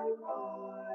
Pickleonia.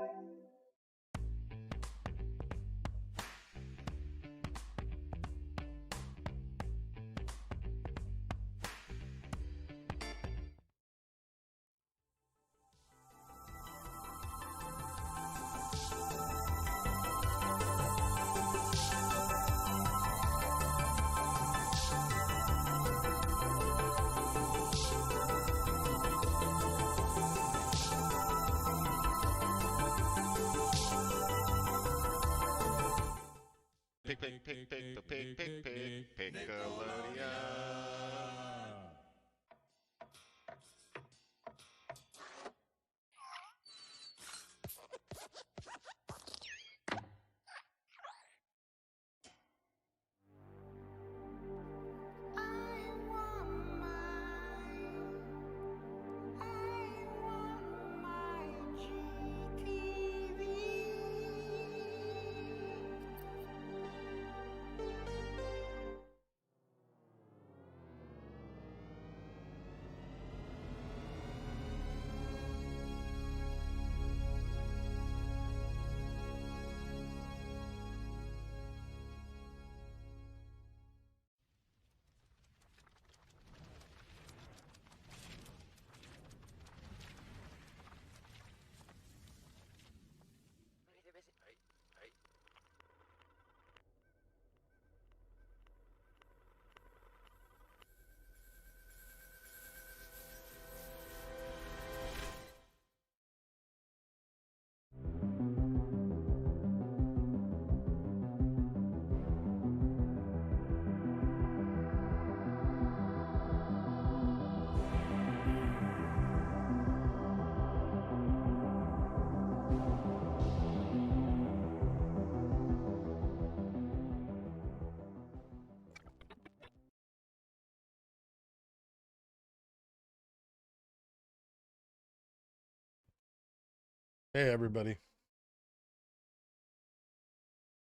Hey, everybody.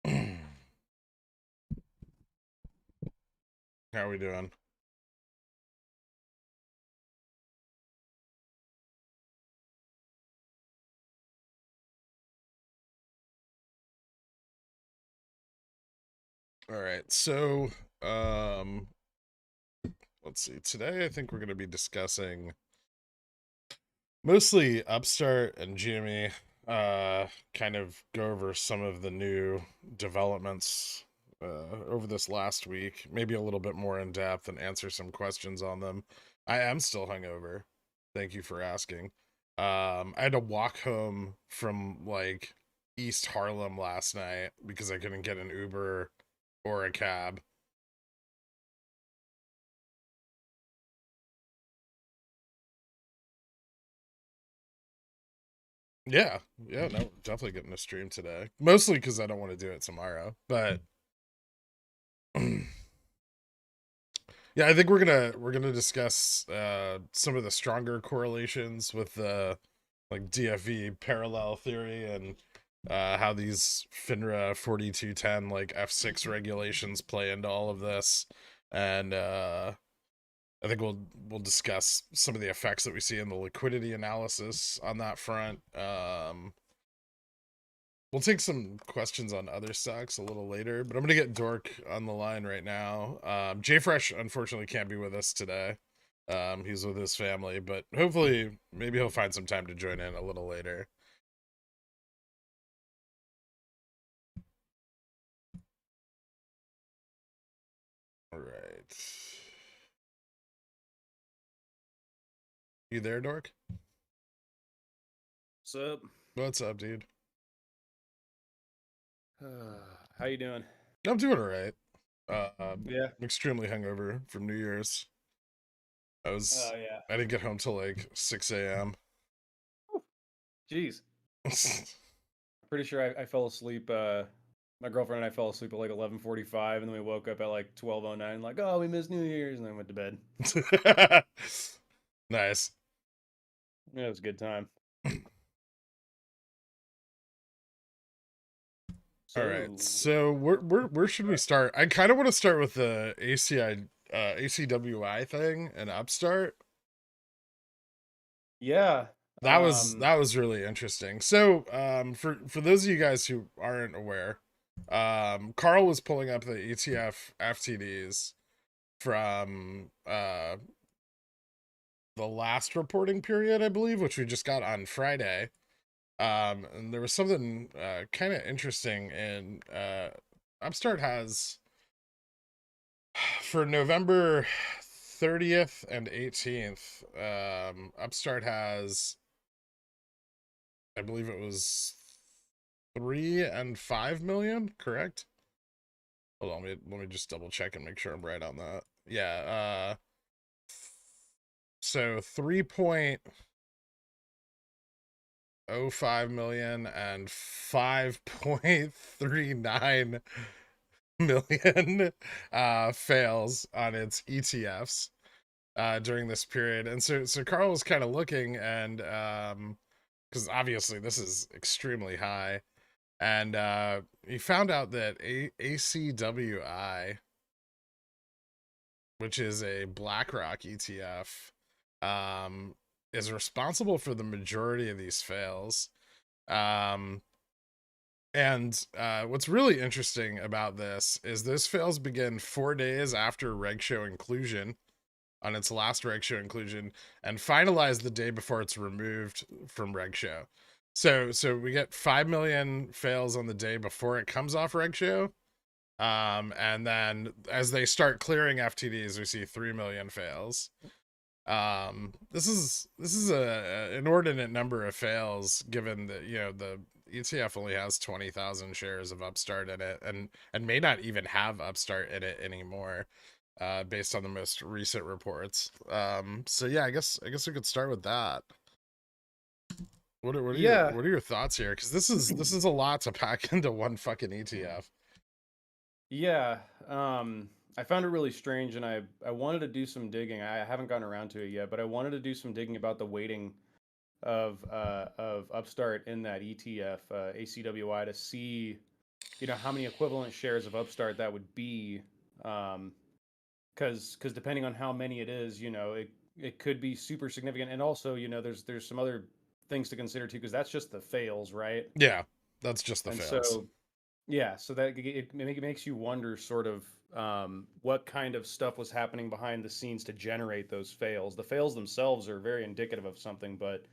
How are we doing? All right. So, let's see. Today, I think we're going to be discussing mostly Upstart and GME, kind of go over some of the new developments over this last week, maybe a little bit more in depth and answer some questions on them. I am still hungover. Thank you for asking. I had to walk home from like East Harlem last night because I couldn't get an Uber or a cab. Yeah, no, definitely getting a stream today. Mostly because I don't want to do it tomorrow. But yeah, I think we're gonna discuss some of the stronger correlations with the like DFV parallel theory and how these FINRA 4210 like F6 regulations play into all of this, and I think we'll discuss some of the effects that we see in the liquidity analysis on that front. We'll take some questions on other stocks a little later, but I'm gonna get Dork on the line right now. JFresh unfortunately can't be with us today. He's with his family, but hopefully maybe he'll find some time to join in a little later. All right. You there, Dork? What's up? What's up, dude? How you doing? I'm doing all right. Yeah. I'm extremely hungover from New Year's. Oh yeah. I didn't get home till like 6 a.m. Jeez. I'm pretty sure I fell asleep. My girlfriend and I fell asleep at like 11:45, and then we woke up at like 12:09. Like, oh, we missed New Year's, and then went to bed. Nice. Yeah, it was a good time. All right. So where should we start? I kind of want to start with the ACWI thing and Upstart. Yeah. That was really interesting. So, for those of you guys who aren't aware, Carl was pulling up the ETF FTDs from the last reporting period, I believe, which we just got on Friday. And there was something kind of interesting in Upstart has for November 30th and 18th, Upstart has, I believe it was 3 and 5 million, correct? Hold on, let me just double check and make sure I'm right on that. Yeah, so 3.05 million and 5.39 million fails on its ETFs during this period. And so Carl was kind of looking, and because obviously this is extremely high, and he found out that ACWI, which is a BlackRock ETF, is responsible for the majority of these fails. And what's really interesting about this is those fails begin 4 days after reg show inclusion on its last reg show inclusion and finalize the day before it's removed from reg show. So we get 5 million fails on the day before it comes off reg show. And then as they start clearing FTDs, we see 3 million fails. This is a inordinate number of fails, given that, you know, the ETF only has 20,000 shares of Upstart in it, and may not even have Upstart in it anymore, based on the most recent reports. So yeah, I guess we could start with that. Yeah. What are your thoughts here? Because this is a lot to pack into one fucking ETF. Yeah. I found it really strange, and I wanted to do some digging. I haven't gotten around to it yet, but I wanted to do some digging about the weighting of Upstart in that ETF, ACWI, to see, you know, how many equivalent shares of Upstart that would be. Because depending on how many it is, you know, it could be super significant. And also, you know, there's some other things to consider too, because that's just the fails, right? Yeah, that's just the And fails. so yeah, so that it makes you wonder sort of what kind of stuff was happening behind the scenes to generate those fails. The fails themselves are very indicative of something, but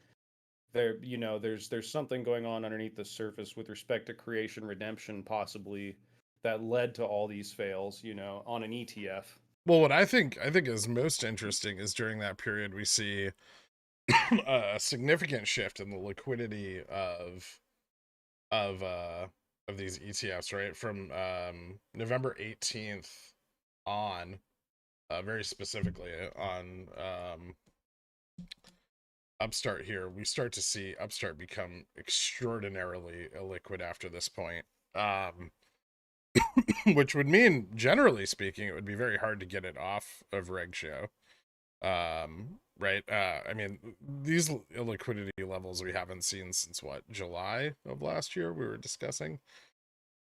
there, you know, there's something going on underneath the surface with respect to creation redemption, possibly, that led to all these fails, you know, on an ETF. Well, what I think is most interesting is during that period we see a significant shift in the liquidity of uh of these ETFs, right? From November 18th on, very specifically on Upstart here, we start to see Upstart become extraordinarily illiquid after this point. Which would mean, generally speaking, it would be very hard to get it off of reg show. Right, I mean, these illiquidity levels we haven't seen since what, July of last year we were discussing.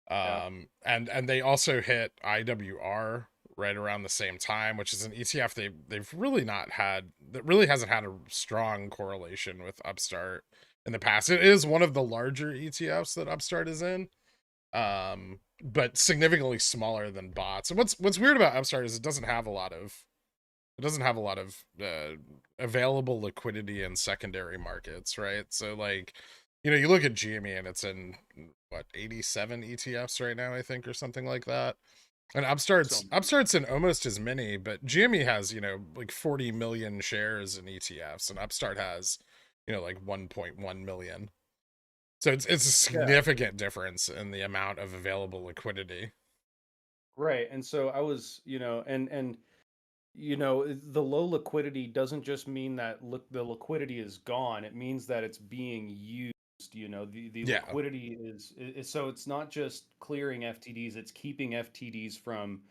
Yeah. And they also hit IWR right around the same time, which is an ETF they've really not had, that really hasn't had a strong correlation with Upstart in the past. It is one of the larger ETFs that Upstart is in, but significantly smaller than bots. And what's weird about Upstart is it doesn't have a lot of, available liquidity in secondary markets, right? So like, you know, you look at GME and it's in what, 87 ETFs right now, I think, or something like that. And So Upstart's in almost as many, but GME has, you know, like 40 million shares in ETFs, and Upstart has, you know, like 1.1 million. So it's a yeah, significant difference in the amount of available liquidity. right. And so I was, you know, and you know, the low liquidity doesn't just mean that the liquidity is gone. It means that it's being used. You know, the Yeah. liquidity is so it's not just clearing FTDs, it's keeping FTDs from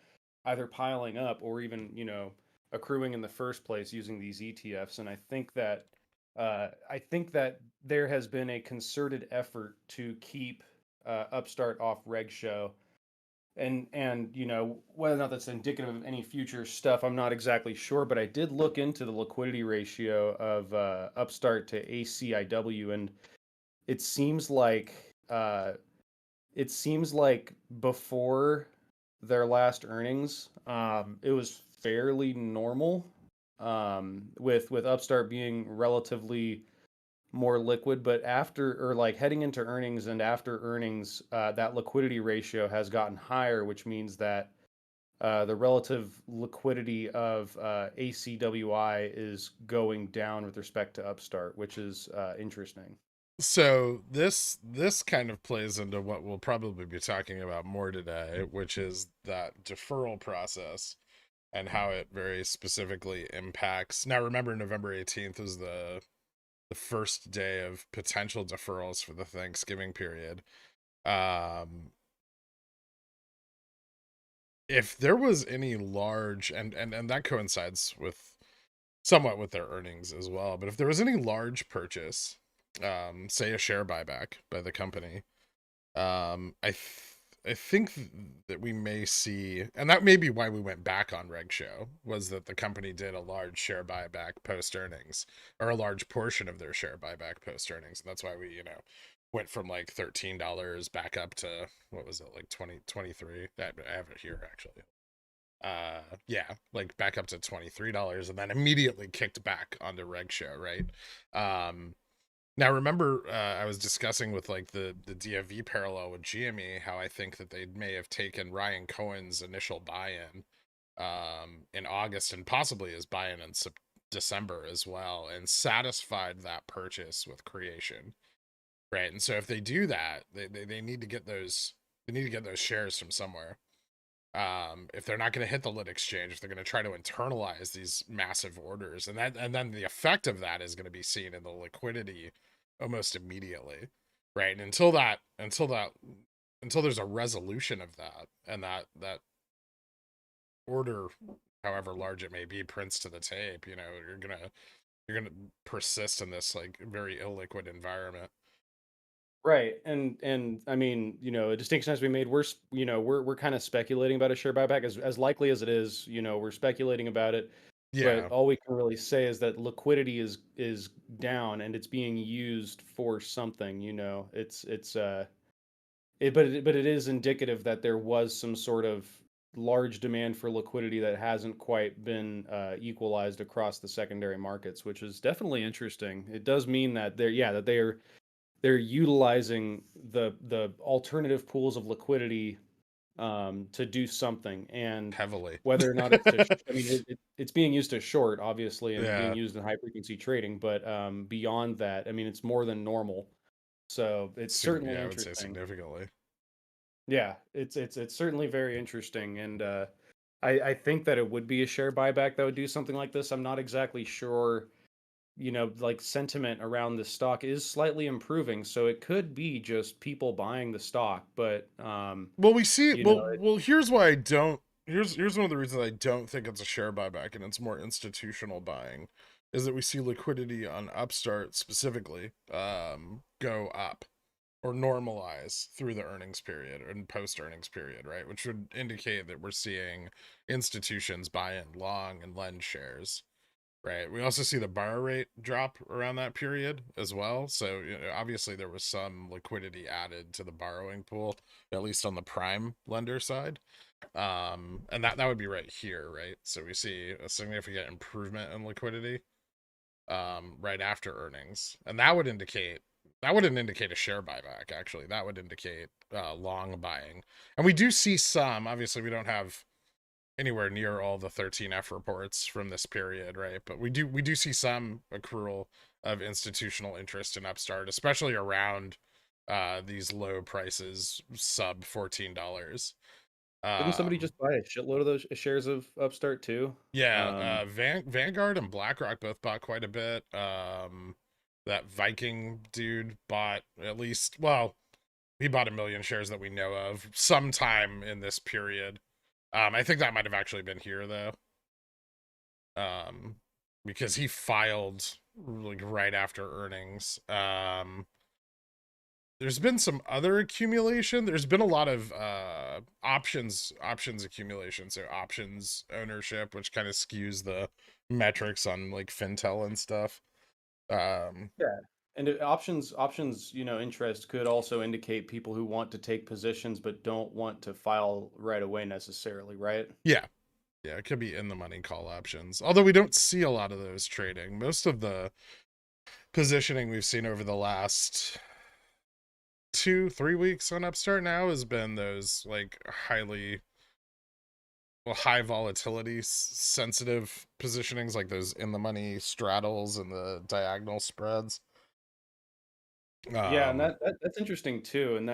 either piling up or even, you know, accruing in the first place using these ETFs. And I think that there has been a concerted effort to keep Upstart off reg show, and you know, whether or not that's indicative of any future stuff, I'm not exactly sure. But I did look into the liquidity ratio of Upstart to ACIW, and it seems like uh, it seems like before their last earnings, it was fairly normal, with Upstart being relatively more liquid. But after, or like heading into earnings and after earnings, that liquidity ratio has gotten higher, which means that the relative liquidity of ACWI is going down with respect to Upstart, which is interesting. So this kind of plays into what we'll probably be talking about more today, which is that deferral process and how it very specifically impacts. Now, remember, November 18th was the first day of potential deferrals for the Thanksgiving period. Um, if there was any large, and that coincides with somewhat with their earnings as well, but if there was any large purchase, say a share buyback by the company, I think that we may see, and that may be why we went back on Reg Show, was that the company did a large share buyback post earnings, or a large portion of their share buyback post earnings, and that's why we, went from like $13 back up to, what was it, like 23. I have it here actually. Yeah, like back up to $23, and then immediately kicked back on the Reg Show, right? Now remember, I was discussing with like the DFV parallel with GME how I think that they may have taken Ryan Cohen's initial buy-in in August, and possibly his buy-in in December as well, and satisfied that purchase with creation, right? And so if they do that, they need to get those, shares from somewhere. If they're not going to hit the lit exchange, if they're going to try to internalize these massive orders, and then the effect of that is going to be seen in the liquidity almost immediately, right? And until there's a resolution of that, and that order, however large it may be, prints to the tape, you're gonna persist in this like very illiquid environment. Right. And I mean, you know, a distinction has to be made. We're kind of speculating about a share buyback, as likely as it is, you know, we're speculating about it. But Yeah, all we can really say is that liquidity is down and it's being used for something, you know. But it is indicative that there was some sort of large demand for liquidity that hasn't quite been equalized across the secondary markets, which is definitely interesting. It does mean that they're utilizing the alternative pools of liquidity, to do something. And heavily. whether or not it's to, I mean, it's being used to short, obviously, and being Yeah, used in high frequency trading. But beyond that, I mean, it's more than normal. So it's certainly yeah, I would say interesting. significantly. Yeah, it's certainly very interesting. And I think that it would be a share buyback that would do something like this. I'm not exactly sure, you know, like sentiment around the stock is slightly improving, so it could be just people buying the stock. But Well, we see. you know, Well. Here's why I don't. Here's one of the reasons I don't think it's a share buyback and it's more institutional buying, is that we see liquidity on Upstart specifically go up or normalize through the earnings period and post earnings period, right? Which would indicate that we're seeing institutions buy in long and lend shares. Right. We also see the borrow rate drop around that period as well. So, obviously there was some liquidity added to the borrowing pool, at least on the prime lender side. And that would be right here, right? So we see a significant improvement in liquidity right after earnings. And that wouldn't indicate a share buyback, actually. That would indicate long buying. And we do see some, obviously we don't have anywhere near all the 13F reports from this period, right? But we do see some accrual of institutional interest in Upstart, especially around these low prices, sub $14. didn't somebody Um, just buy a shitload of those shares of Upstart too? yeah, Um, Vanguard and BlackRock both bought quite a bit. That Viking dude bought at least, well, he bought 1 million shares that we know of sometime in this period. I think that might have actually been here though, um, because he filed like right after earnings. There's been some other accumulation. There's been a lot of options accumulation, so options ownership, which kind of skews the metrics on like Fintel and stuff. Um, Yeah. And options, interest could also indicate people who want to take positions but don't want to file right away necessarily, right? yeah, yeah, it could be in the money call options. Although we don't see a lot of those trading. Most of the positioning we've seen over the last 2-3 weeks on Upstart now has been those like high volatility sensitive positionings, like those in the money straddles and the diagonal spreads. Yeah, and Um, that's interesting too, and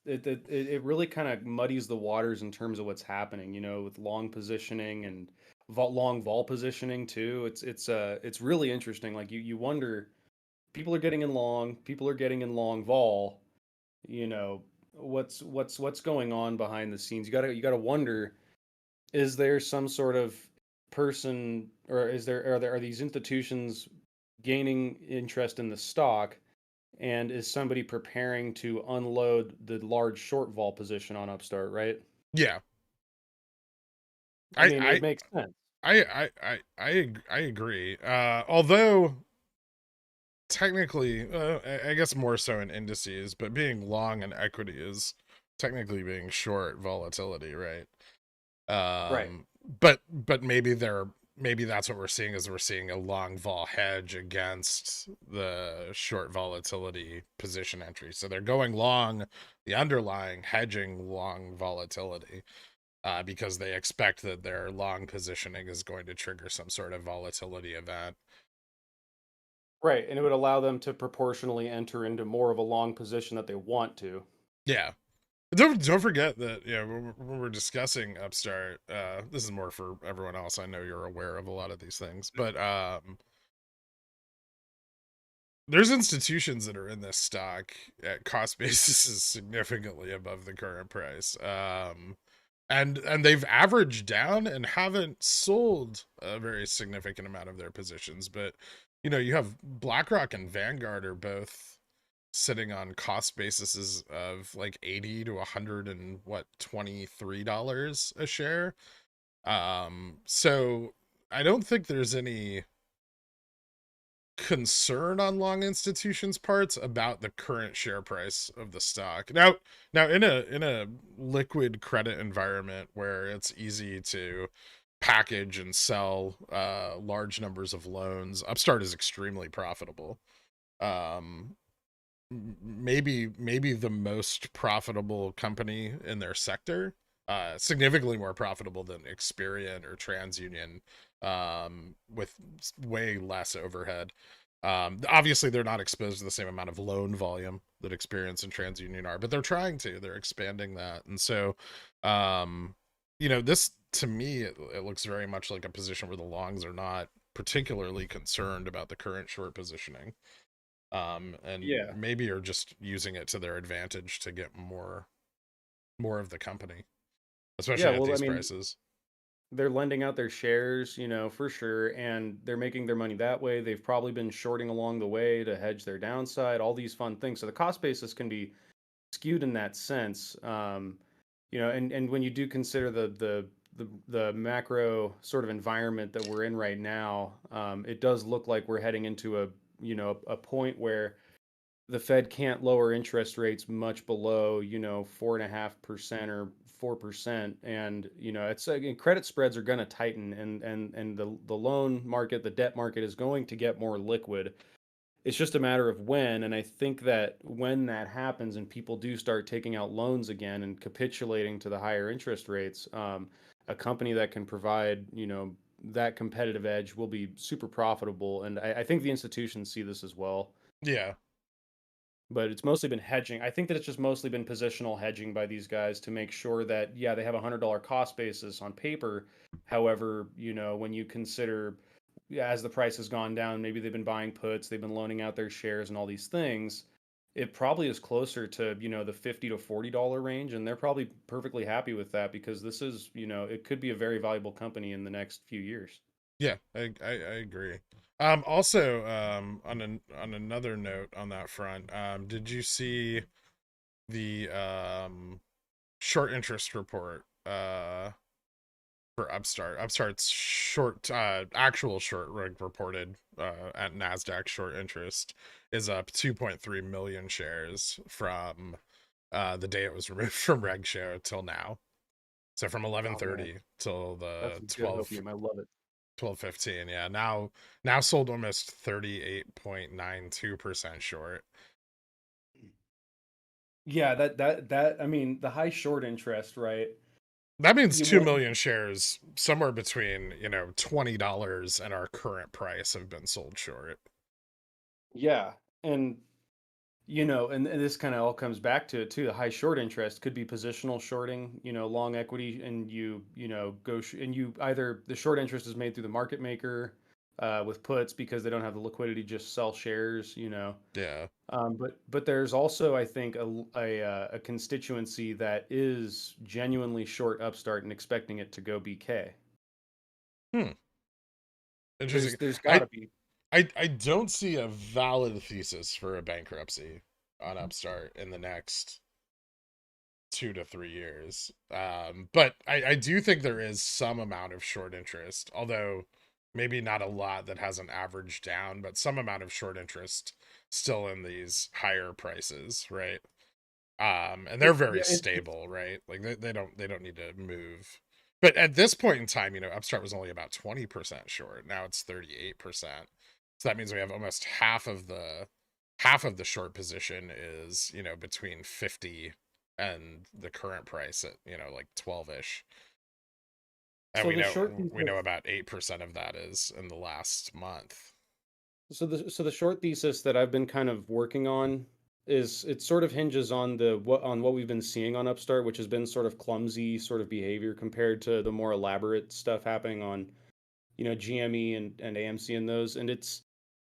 it really kind of muddies the waters in terms of what's happening, with long positioning and long vol positioning too. It's really interesting. Like you wonder, people are getting in long, people are getting in long vol, you know, what's going on behind the scenes. You gotta wonder, is there some sort of person, or are these institutions gaining interest in the stock? And is somebody preparing to unload the large short vol position on Upstart, right? yeah, I I mean, it I makes sense. I agree. Although technically, I guess more so in indices, but being long in equity is technically being short volatility, right? Right. But maybe that's what we're seeing, is we're seeing a long vol hedge against the short volatility position entry. So they're going long the underlying, hedging long volatility, because they expect that their long positioning is going to trigger some sort of volatility event. Right. And it would allow them to proportionally enter into more of a long position that they want to. Yeah. Don't forget that, when we're discussing Upstart, this is more for everyone else. I know you're aware of a lot of these things, but there's institutions that are in this stock at cost basis is significantly above the current price. And they've averaged down and haven't sold a very significant amount of their positions. But you have BlackRock and Vanguard are both sitting on cost bases of like 80 to 100 and what, $23 a share. So I don't think there's any concern on long institutions parts about the current share price of the stock. Now in a liquid credit environment where it's easy to package and sell large numbers of loans, Upstart is extremely profitable. um maybe the most profitable company in their sector, significantly more profitable than Experian or TransUnion, with way less overhead. Obviously they're not exposed to the same amount of loan volume that Experian and TransUnion are, but they're expanding that. And so this, to me, it looks very much like a position where the longs are not particularly concerned about the current short positioning, and Yeah. maybe are just using it to their advantage to get more of the company, Yeah. especially at Well, I these mean, prices. they're lending out their shares, for sure, and they're making their money that way. They've probably been shorting along the way to hedge their downside, all these fun things. So the cost basis can be skewed in that sense. And when you do consider the macro sort of environment that we're in right now, it does look like we're heading into a point where the Fed can't lower interest rates much below 4.5% or 4%, and it's and credit spreads are going to tighten, and the loan market, the debt market is going to get more liquid. It's just a matter of when, and I think that when that happens and people do start taking out loans again and capitulating to the higher interest rates, a company that can provide, that competitive edge will be super profitable. And I think the institutions see this as well, Yeah, but it's mostly been hedging. I think that it's just mostly been positional hedging by these guys to make sure that, yeah, they have $100 cost basis on paper. However, when you consider, yeah, as the price has gone down, maybe they've been buying puts, they've been loaning out their shares and all these things. It probably is closer to, the $50 to $40 range, and they're probably perfectly happy with that because this is, it could be a very valuable company in the next few years. yeah, I agree. Also, on another note on that front, did you see the short interest report for Upstart. Upstart's short actual short reported at Nasdaq short interest is up 2.3 million shares from the day it was removed from Reg Show till now. So from Oh man, 11:30 till that's the a good opium. I love it. 12:15. Yeah, now sold almost 38.92% short. Yeah, that I mean, the high short interest, right? That means You 2 want, million shares somewhere between, $20 and our current price have been sold short. yeah, and and this kind of all comes back to it too. The high short interest could be positional shorting, long equity, and and you either the short interest is made through the market maker with puts because they don't have the liquidity, just sell shares, Yeah. but there's also, I think, a constituency that is genuinely short Upstart and expecting it to go BK. Hmm. Interesting. There's got I to be. I don't see a valid thesis for a bankruptcy on Upstart in the next 2 to 3 years. But I do think there is some amount of short interest, although maybe not a lot that hasn't averaged down, but some amount of short interest still in these higher prices, right? And they're very Yeah, it's stable, right? Like they don't need to move. But at this point in time, Upstart was only about 20% short. Now it's 38%. So that means we have almost half of the short position is, between 50 and the current price at, like 12ish. And so we the know short we know thesis. about 8% of that is in the last month. So the short thesis that I've been kind of working on is it sort of hinges on what we've been seeing on Upstart, which has been sort of clumsy sort of behavior compared to the more elaborate stuff happening on GME and AMC and those. And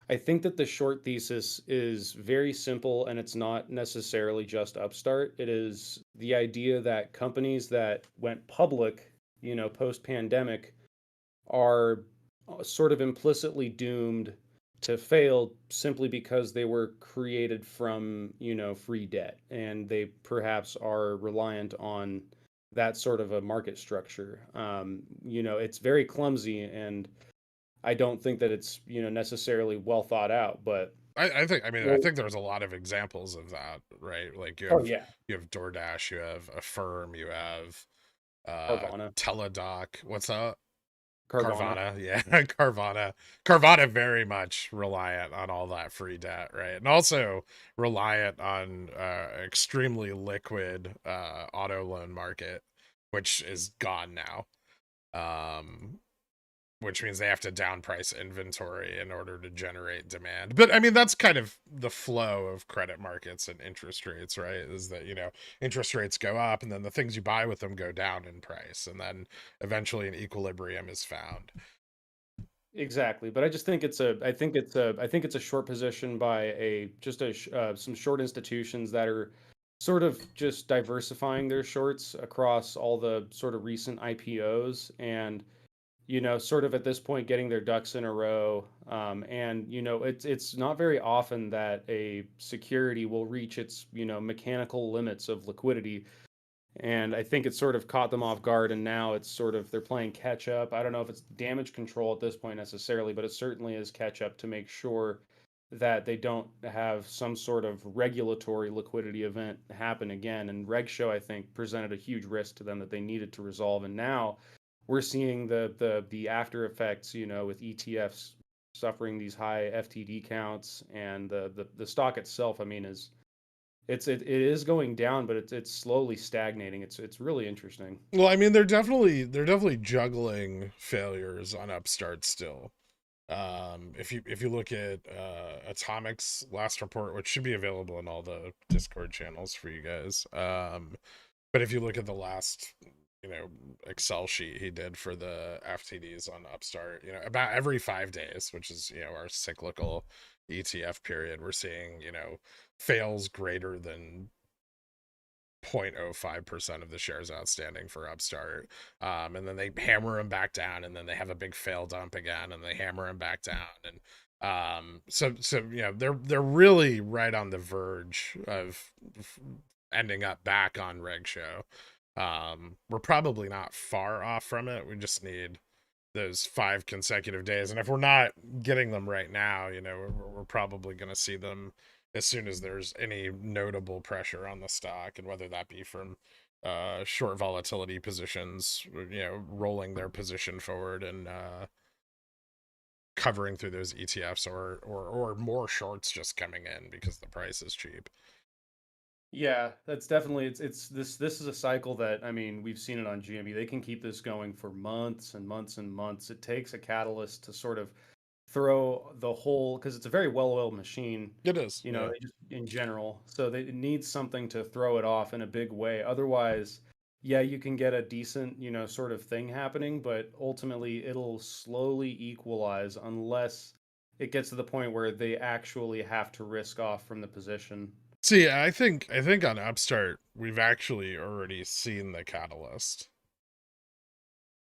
I think that the short thesis is very simple and it's not necessarily just Upstart. It is the idea that companies that went public, post pandemic are sort of implicitly doomed to fail simply because they were created from, free debt and they perhaps are reliant on that sort of a market structure. It's very clumsy and I don't think that it's, necessarily well thought out, but I well, think there's a lot of examples of that, right? Like you oh have yeah, you have DoorDash, you have Affirm, you have Carvana, Teladoc. What's that? Carvana. Carvana, yeah. Carvana very much reliant on all that free debt, right? And also reliant on extremely liquid auto loan market, which is gone now. um which means they have to downprice inventory in order to generate demand. But I mean, that's kind of the flow of credit markets and interest rates, right? Is that, interest rates go up and then the things you buy with them go down in price. And then eventually an equilibrium is found. Exactly, but I just think I think it's a short position by some short institutions that are sort of just diversifying their shorts across all the sort of recent IPOs and sort of at this point getting their ducks in a row. And it's not very often that a security will reach its mechanical limits of liquidity, and I think it sort of caught them off guard, and now it's sort of they're playing catch up. I don't know if it's damage control at this point necessarily, but it certainly is catch up to make sure that they don't have some sort of regulatory liquidity event happen again. And Reg Show, I think, presented a huge risk to them that they needed to resolve. And now we're seeing the after effects, with ETFs suffering these high FTD counts, and the stock itself, I mean, it is going down, but it's slowly stagnating. It's really interesting. Well, I mean, they're definitely juggling failures on Upstart still. If you look at Atomic's last report, which should be available in all the Discord channels for you guys. But if you look at the last, Excel sheet he did for the FTDs on Upstart, about every 5 days, which is, our cyclical ETF period, we're seeing, fails greater than 0.05% of the shares outstanding for Upstart. And then they hammer them back down, and then they have a big fail dump again, and they hammer them back down. And so they're really right on the verge of ending up back on Reg Show. We're probably not far off from it. We just need those 5 consecutive days, and if we're not getting them right now, we're probably going to see them as soon as there's any notable pressure on the stock, and whether that be from short volatility positions, rolling their position forward and covering through those ETFs, or more shorts just coming in because the price is cheap. Yeah, that's definitely it's this is a cycle that, I mean, we've seen it on GME. They can keep this going for months and months and months. It takes a catalyst to sort of throw the whole, because it's a very well-oiled machine, It is, you know, yeah. just in general. So they, it needs something to throw it off in a big way. Otherwise, yeah, you can get a decent, sort of thing happening, but ultimately it'll slowly equalize unless it gets to the point where they actually have to risk off from the position. See, I think on Upstart we've actually already seen the catalyst.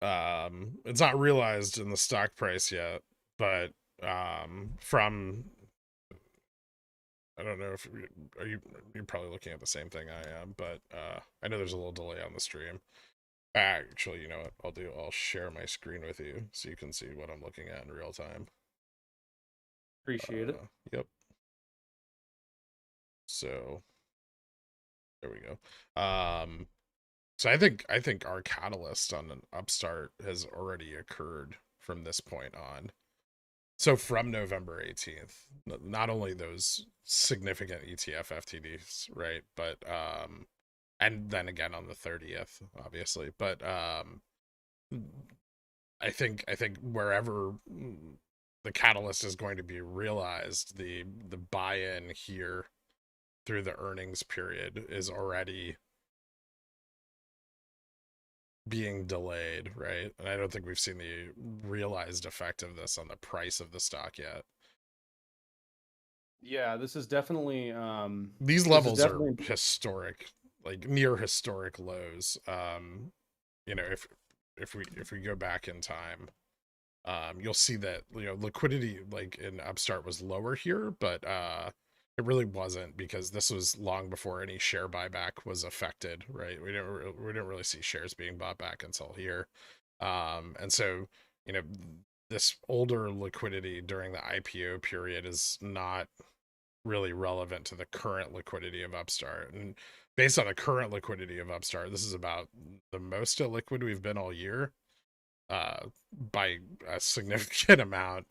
It's not realized in the stock price yet, but from, I don't know if you're probably looking at the same thing I am, but I know there's a little delay on the stream. Actually, you know what I'll do? I'll share my screen with you so you can see what I'm looking at in real time. Appreciate it. Yep. So there we go. So I think our catalyst on an Upstart has already occurred from this point on. So from November 18th, not only those significant ETF FTDs, right? But and then again on the 30th, obviously. But I think wherever the catalyst is going to be realized, the buy-in here through the earnings period is already being delayed, right? And I don't think we've seen the realized effect of this on the price of the stock yet. Yeah, this is definitely These this is levels are definitely historic, like near historic lows. If we go back in time, you'll see that liquidity like in Upstart was lower here, but it really wasn't, because this was long before any share buyback was affected, right? We didn't really see shares being bought back until here, and so you know this older liquidity during the IPO period is not really relevant to the current liquidity of Upstart. And based on the current liquidity of Upstart, this is about the most illiquid we've been all year, by a significant amount.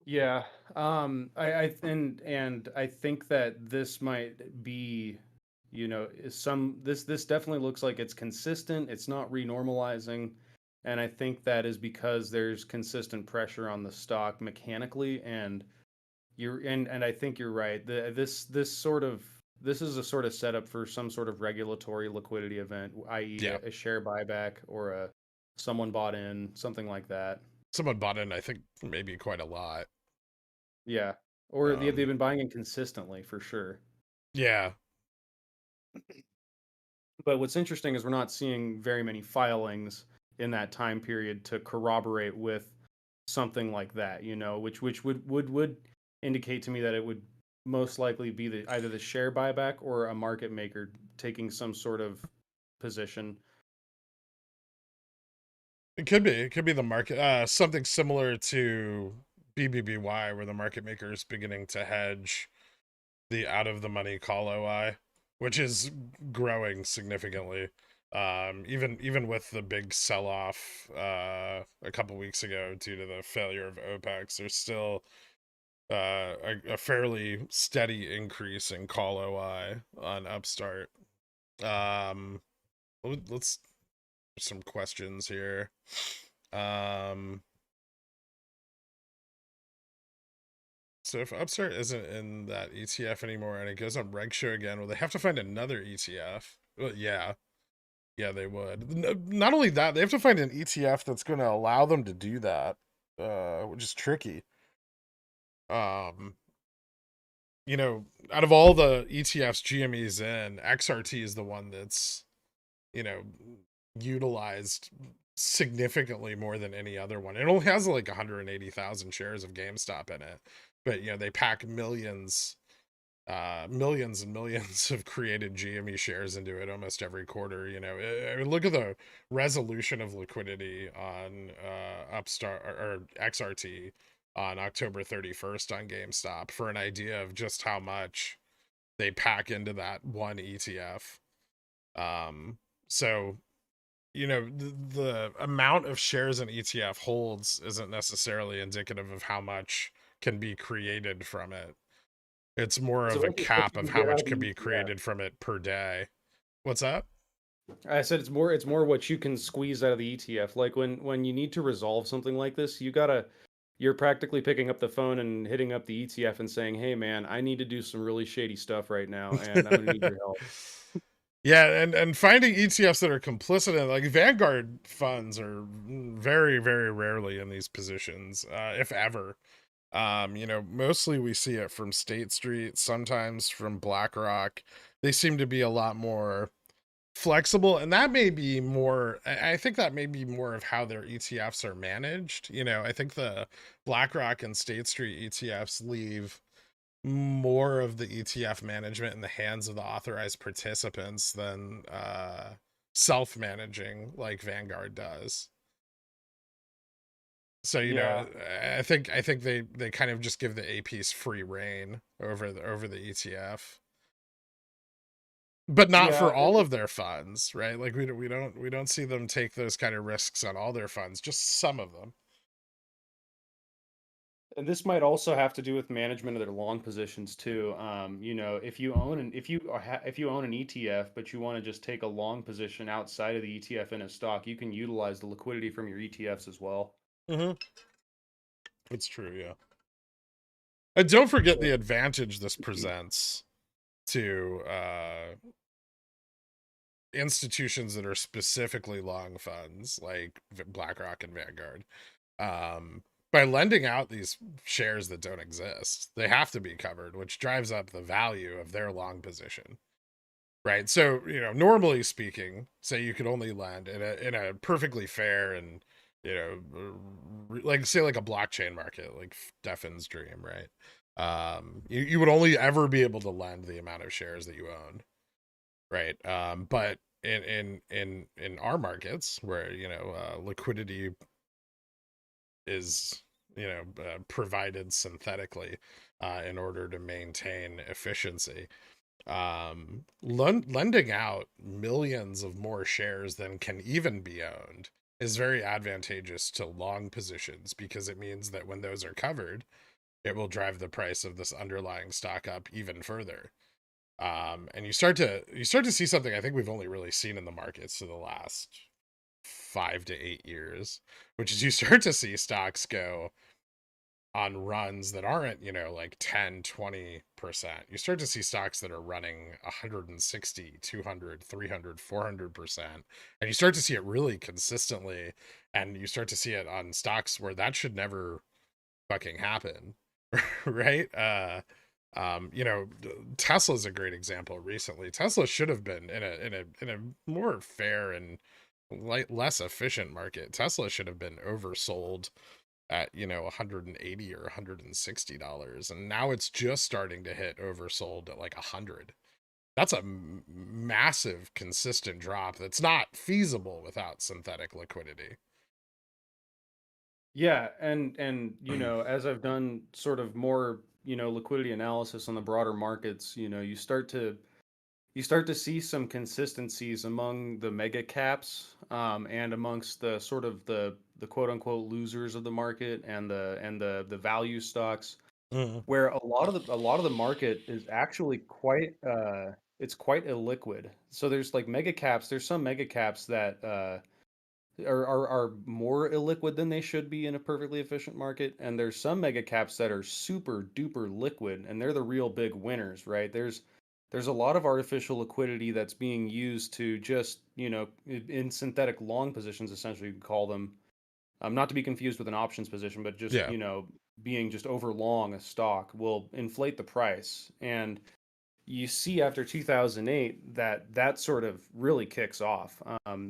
yeah. And I think that this might be, is some this definitely looks like it's consistent. It's not renormalizing. And I think that is because there's consistent pressure on the stock mechanically, and and I think you're right. This is a sort of setup for some sort of regulatory liquidity event, i.e. Yeah, a share buyback or a someone bought in, something like that. someone bought in, I think maybe quite a lot. Yeah. Or they've um been buying in consistently for sure. yeah. But what's interesting is we're not seeing very many filings in that time period to corroborate with something like that, which would indicate to me that it would most likely be either the share buyback or a market maker taking some sort of position. It could be the market, something similar to BBBY, where the market maker is beginning to hedge the out of the money call OI, which is growing significantly. Even with the big sell off a couple weeks ago due to the failure of OPEX, there's still a fairly steady increase in call OI on Upstart. Um, let's some questions here. Um, so if Upstart isn't in that ETF anymore and it goes on Reg Show again, will they have to find another ETF? Well, yeah, they would. Not only that, they have to find an ETF that's going to allow them to do that, which is tricky. Um, out of all the ETFs GME's in, XRT is the one that's, you know, utilized significantly more than any other one. It only has like 180,000 shares of GameStop in it, but they pack millions millions and millions of created GME shares into it almost every quarter. I mean, look at the resolution of liquidity on Upstart or XRT on October 31st on GameStop for an idea of just how much they pack into that one ETF. So the amount of shares an ETF holds isn't necessarily indicative of how much can be created from it. It's more So of a that's just what cap you of can how get out much of the can be ETF. created from it per day. What's that? I said it's more what you can squeeze out of the ETF. Like when you need to resolve something like this, you're practically picking up the phone and hitting up the ETF and saying, "Hey man, I need to do some really shady stuff right now and I'm going to need your help." Yeah, and finding ETFs that are complicit in, like, Vanguard funds are very, very rarely in these positions, if ever. Mostly we see it from State Street, sometimes from BlackRock. They seem to be a lot more flexible, and that may be more, I think that may be more of how their ETFs are managed. I think the BlackRock and State Street ETFs leave more of the ETF management in the hands of the authorized participants than self-managing like Vanguard does. So Yeah. I think they kind of just give the APs free reign over the ETF, but not for Yeah, all of their funds, right? Like we don't see them take those kind of risks on all their funds, just some of them. and this might also have to do with management of their long positions too. If you own an ETF, but you want to just take a long position outside of the ETF in a stock, you can utilize the liquidity from your ETFs as well. Mm-hmm. It's true, yeah. And don't forget the So, advantage this presents to institutions that are specifically long funds like BlackRock and Vanguard. By lending out these shares that don't exist, they have to be covered, which drives up the value of their long position. Right. So, normally speaking, say you could only lend in a perfectly fair and, like say like a blockchain market, like Defin's dream, right? You would only ever be able to lend the amount of shares that you own, right? But in our markets where liquidity is provided synthetically in order to maintain efficiency, lending out millions of more shares than can even be owned is very advantageous to long positions, because it means that when those are covered, it will drive the price of this underlying stock up even further. And you start to see something I think we've only really seen in the markets for the last 5 to 8 years, which is you start to see stocks go on runs that aren't, like 10-20%. You start to see stocks that are running 160, 200, 300, 400%. And you start to see it really consistently. And you start to see it on stocks where that should never fucking happen. Right? Tesla's a great example recently. Tesla should have been in a more fair and less efficient market. Tesla should have been oversold at 180 or $160, and now it's just starting to hit oversold at like 100. That's a massive consistent drop that's not feasible without synthetic liquidity. yeah, and as I've done sort of more, liquidity analysis on the broader markets, you start to see some consistencies among the mega caps, and amongst the sort of the quote unquote losers of the market and the value stocks, Mhm. where a lot of the market is actually quite it's quite illiquid. So there's like mega caps. There's some mega caps that are more illiquid than they should be in a perfectly efficient market, and there's some mega caps that are super duper liquid, and they're the real big winners, right? There's a lot of artificial liquidity that's being used to just, in synthetic long positions, essentially, you could call them, not to be confused with an options position, but just, Yeah. being just over long a stock will inflate the price. And you see after 2008 that that sort of really kicks off.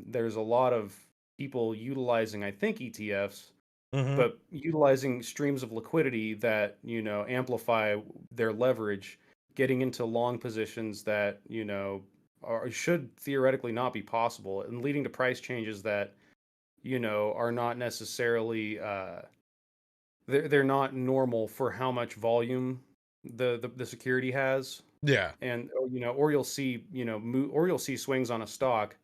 There's a lot of people utilizing, I think, ETFs, Hmm. but utilizing streams of liquidity that amplify their leverage, getting into long positions that, should theoretically not be possible, and leading to price changes that, are not necessarily they're not normal for how much volume the security has. Yeah. And or you'll see, or you'll see swings on a stock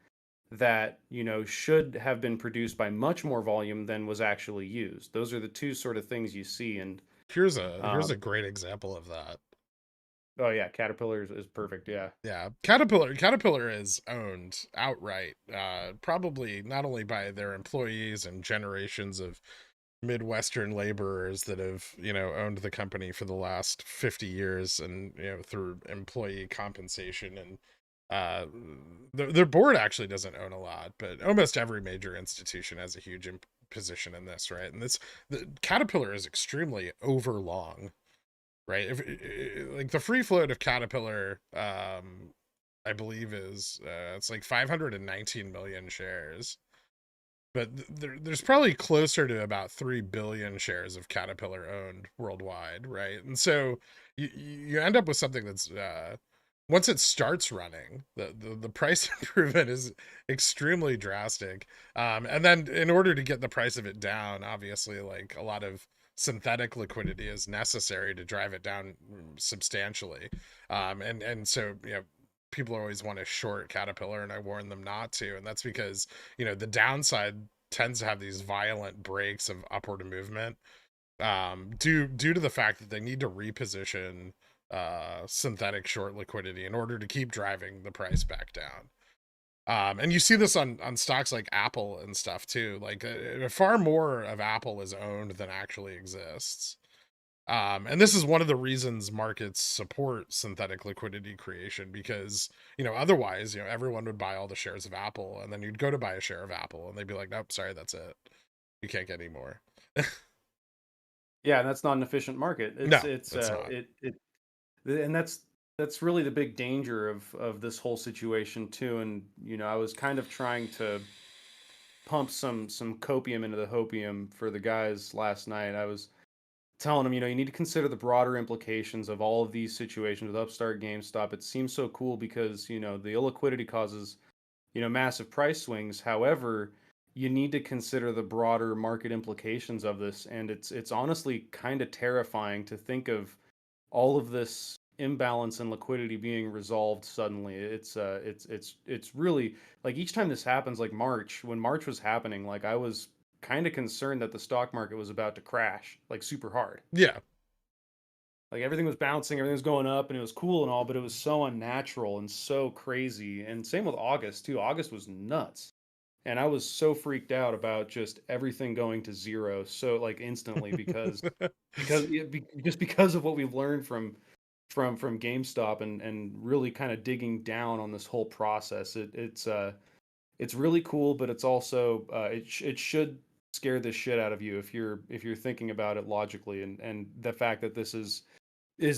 that, should have been produced by much more volume than was actually used. Those are the two sort of things you see. And Here's a great example of that. oh yeah, Caterpillar is perfect. Yeah. Yeah, Caterpillar is owned outright, probably not only by their employees and generations of Midwestern laborers that have, owned the company for the last 50 years, and, through employee compensation, and their board actually doesn't own a lot, but almost every major institution has a huge position in this, right? And the Caterpillar is extremely overlong, right? Like the free float of Caterpillar, I believe is it's like 519 million shares, but there's probably closer to about 3 billion shares of Caterpillar owned worldwide, right? And so you end up with something that's once it starts running, the price improvement is extremely drastic. And then in order to get the price of it down, obviously, like, a lot of synthetic liquidity is necessary to drive it down substantially. And so, people always want to short Caterpillar, and I warn them not to. And that's because, the downside tends to have these violent breaks of upward movement, due to the fact that they need to reposition synthetic short liquidity in order to keep driving the price back down. And you see this on stocks like Apple and stuff too. Like, far more of Apple is owned than actually exists. And this is one of the reasons markets support synthetic liquidity creation, because, otherwise, everyone would buy all the shares of Apple, and then you'd go to buy a share of Apple and they'd be like, nope, sorry, that's it. You can't get any more. Yeah, and that's not an efficient market. No, It's that's not. and that's really the big danger of this whole situation too. And I was kind of trying to pump some copium into the hopium for the guys last night. I was telling them, you need to consider the broader implications of all of these situations with Upstart, GameStop. It seems so cool because, the illiquidity causes, massive price swings. However, you need to consider the broader market implications of this. And it's honestly kind of terrifying to think of all of this imbalance in liquidity being resolved suddenly. It's really, like, each time this happens, like when March was happening, like, I was kind of concerned that the stock market was about to crash, like, super hard. Yeah. Like, everything was bouncing, everything was going up, and it was cool and all, but it was so unnatural and so crazy. And same with August too. August was nuts. And I was so freaked out about just everything going to zero so, like, instantly, just because of what we've learned from GameStop, and really kind of digging down on this whole process. It's really cool, but it's also it should scare the shit out of you if you're thinking about it logically. And the fact that this is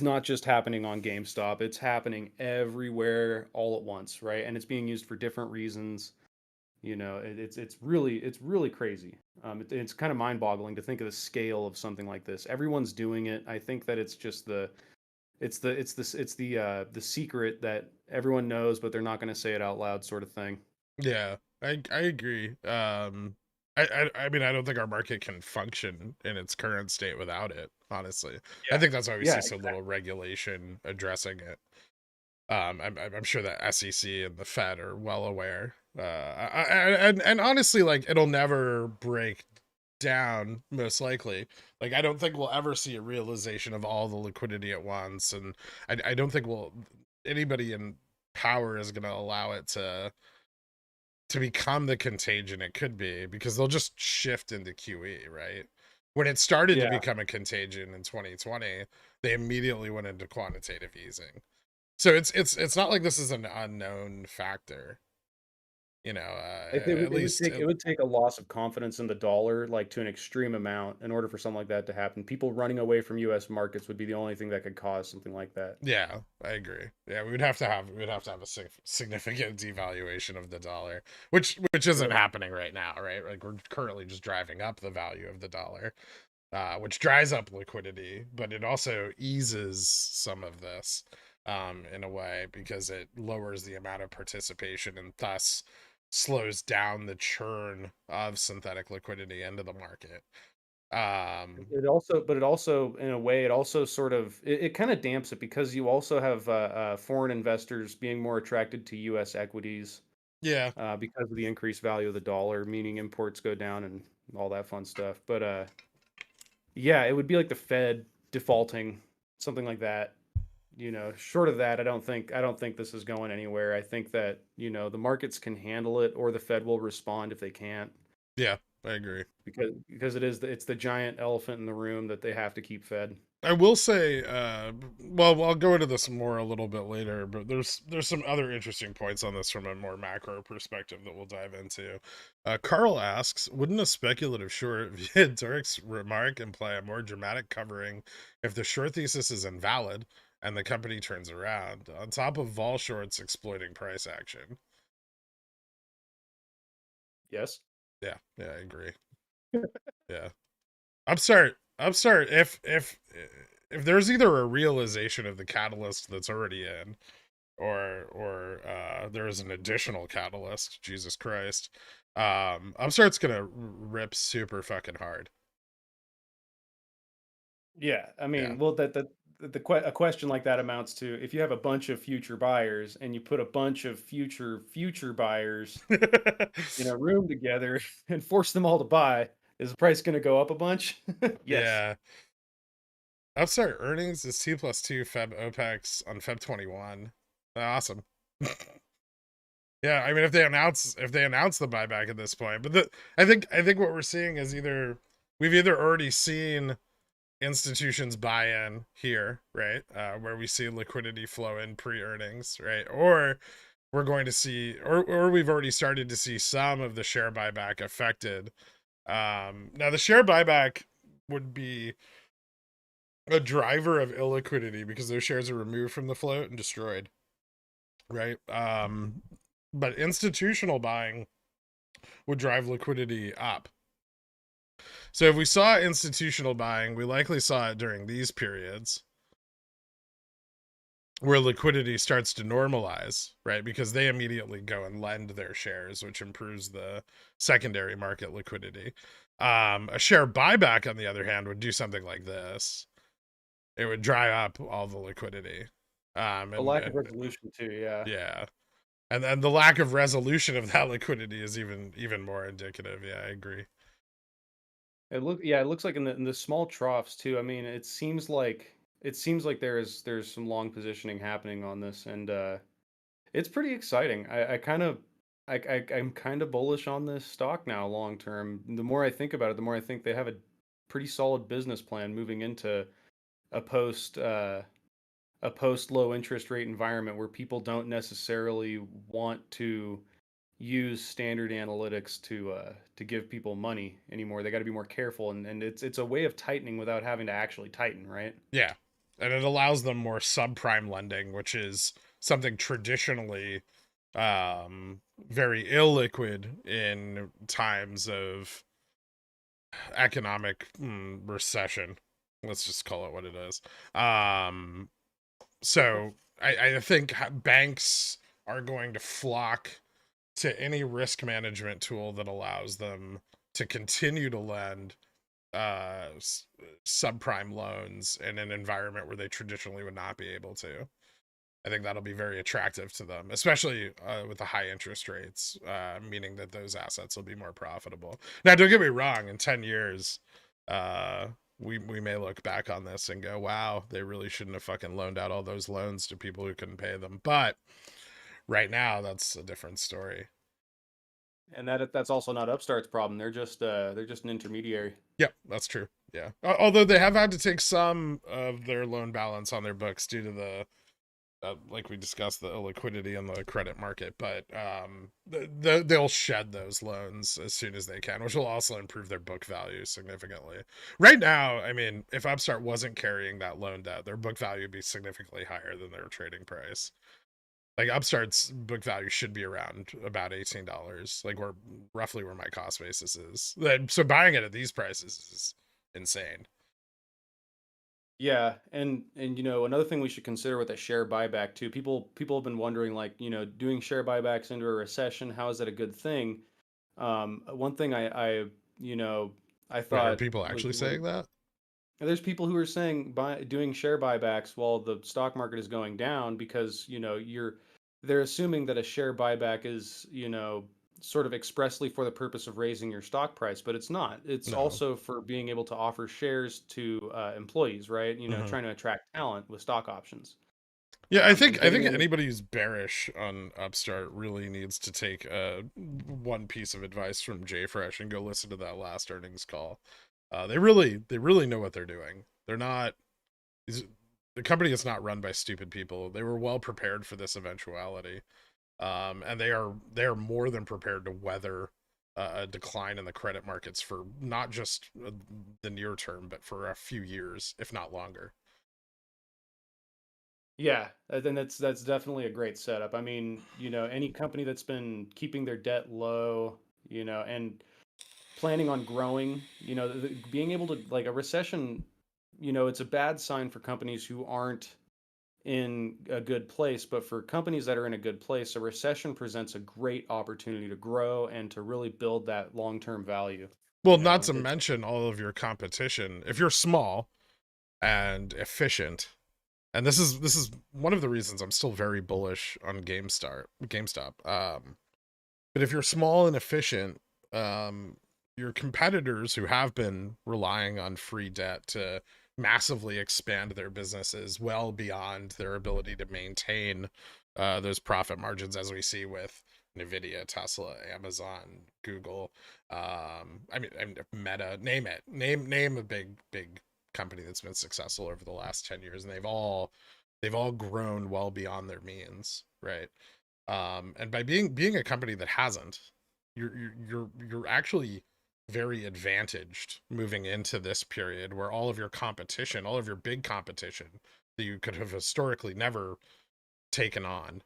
not just happening on GameStop, it's happening everywhere all at once, right? And it's being used for different reasons. It's really crazy. It's kind of mind-boggling to think of the scale of something like this. Everyone's doing it. I think that it's just the secret that everyone knows, but they're not going to say it out loud, sort of thing. Yeah, I agree. I mean, I don't think our market can function in its current state without it, honestly. I Yeah. think that's why we Yeah, see so little regulation addressing it. I'm sure that SEC and the Fed are well aware. And honestly, like, it'll never break down, most likely. Like, I don't think we'll ever see a realization of all the liquidity at once, and I don't think anybody in power is going to allow it to become the contagion it could be, because they'll just shift into QE, right? When it started to yeah. become a contagion in 2020, they immediately went into quantitative easing. So it's not like this is an unknown factor, It at would, it would least take it would take a loss of confidence in the dollar, like, to an extreme amount, in order for something like that to happen. People running away from U.S. markets would be the only thing that could cause something like that. yeah, I agree. Yeah, we would have to have a significant devaluation of the dollar, which isn't Right. happening right now, right? Like, we're currently just driving up the value of the dollar, which dries up liquidity, but it also eases some of this. in a way, because it lowers the amount of participation and thus slows down the churn of synthetic liquidity into the market. But it also, in a way, it also sort of it kind of damps it because you also have foreign investors being more attracted to U.S. equities Yeah, because of the increased value of the dollar, meaning imports go down and all that fun stuff. But yeah, it would be like the Fed defaulting, something like that. Short of that, I don't think this is going anywhere. I think that, the markets can handle it, or the Fed will respond if they can't, yeah, I agree. because it's the giant elephant in the room that they have to keep fed. I will say, well, I'll go into this more a little bit later, but there's some other interesting points on this from a more macro perspective that we'll dive into. Carl asks, wouldn't a speculative short via Durek's remark imply a more dramatic covering if the short thesis is invalid and the company turns around, on top of vol shorts exploiting price action? Yes. Yeah, I agree. Yeah. Upstart. If there's either a realization of the catalyst that's already in, or there is an additional catalyst, Jesus Christ, Upstart's gonna rip super fucking hard. Yeah, I Yeah. mean, well, a question like that amounts to, if you have a bunch of future buyers and you put a bunch of future buyers in a room together and force them all to buy, is the price going to go up a bunch? Yes. Yeah. Upstart earnings is T plus 2 Feb OPEX on Feb 21. Awesome. Yeah, I mean, if they announce the buyback at this point, but I think what we're seeing is we've either already seen institutions buy-in here, right, where we see liquidity flow in pre-earnings, right, or we're going to see, or we've already started to see some of the share buyback affected. Now the share buyback would be a driver of illiquidity because those shares are removed from the float and destroyed, right? But institutional buying would drive liquidity up. So if we saw institutional buying, we likely saw it during these periods where liquidity starts to normalize, right? Because they immediately go and lend their shares, which improves the secondary market liquidity. A share buyback, on the other hand, would do something like this. It would dry up all the liquidity. A And, lack of and resolution too, yeah. yeah. And then the lack of resolution of that liquidity is even more indicative. Yeah, I agree. It looks like in the small troughs too. I mean, it seems like there's some long positioning happening on this, and it's pretty exciting. I'm kind of bullish on this stock now long term. The more I think about it, the more I think they have a pretty solid business plan moving into a post uh, a post low interest rate environment where people don't necessarily want to use standard analytics to give people money anymore. They got to be more careful, and it's a way of tightening without having to actually tighten, right? Yeah. And it allows them more subprime lending, which is something traditionally very illiquid in times of economic recession. Let's just call it what it is. So I think banks are going to flock to any risk management tool that allows them to continue to lend uh subprime loans in an environment where they traditionally would not be able to. I think that'll be very attractive to them, especially with the high interest rates, meaning that those assets will be more profitable. Now, don't get me wrong, in 10 years, uh, we may look back on this and go, wow, they really shouldn't have fucking loaned out all those loans to people who couldn't pay them. But right now, that's a different story. And that's also not Upstart's problem. They're just an intermediary. Yep, that's true. Yeah. Although they have had to take some of their loan balance on their books due to the like we discussed, the illiquidity in the credit market, but they'll shed those loans as soon as they can, which will also improve their book value significantly. Right now, I mean, if Upstart wasn't carrying that loan debt, their book value would be significantly higher than their trading price. Like Upstart's book value should be around about $18, like where roughly where my cost basis is. So buying it at these prices is insane. Yeah, and another thing we should consider with a share buyback too. People have been wondering, like, doing share buybacks into a recession, how is that a good thing? One thing you know I Wait, are thought people was actually saying that? there's people who are saying doing share buybacks while the stock market is going down because they're assuming that a share buyback is sort of expressly for the purpose of raising your stock price, but it's not. It's No. also for being able to offer shares to employees, right? Hmm. Trying to attract talent with stock options, Yeah, I and think I getting think them. anybody who's bearish on Upstart really needs to take one piece of advice from JFresh and go listen to that last earnings call. They really know what they're doing. They're not these- the company is not run by stupid people. They were well prepared for this eventuality, and they are more than prepared to weather a decline in the credit markets for not just the near term, but for a few years, if not longer. Yeah, then that's definitely a great setup. I mean, any company that's been keeping their debt low, and planning on growing, being able to, like, a recession, it's a bad sign for companies who aren't in a good place, but for companies that are in a good place, a recession presents a great opportunity to grow and to really build that long-term value. Well, not to It's mention all of your competition. If you're small and efficient, and this is one of the reasons I'm still very bullish on GameStop. But if you're small and efficient, your competitors who have been relying on free debt to massively expand their businesses well beyond their ability to maintain those profit margins, as we see with Nvidia, Tesla, Amazon, Google. I mean, Meta. Name it. Name a big company that's been successful over the last 10 years, and they've all grown well beyond their means, right? And by being a company that hasn't, you're actually very advantaged moving into this period where all of your competition, all of your big competition that you could have historically never taken on,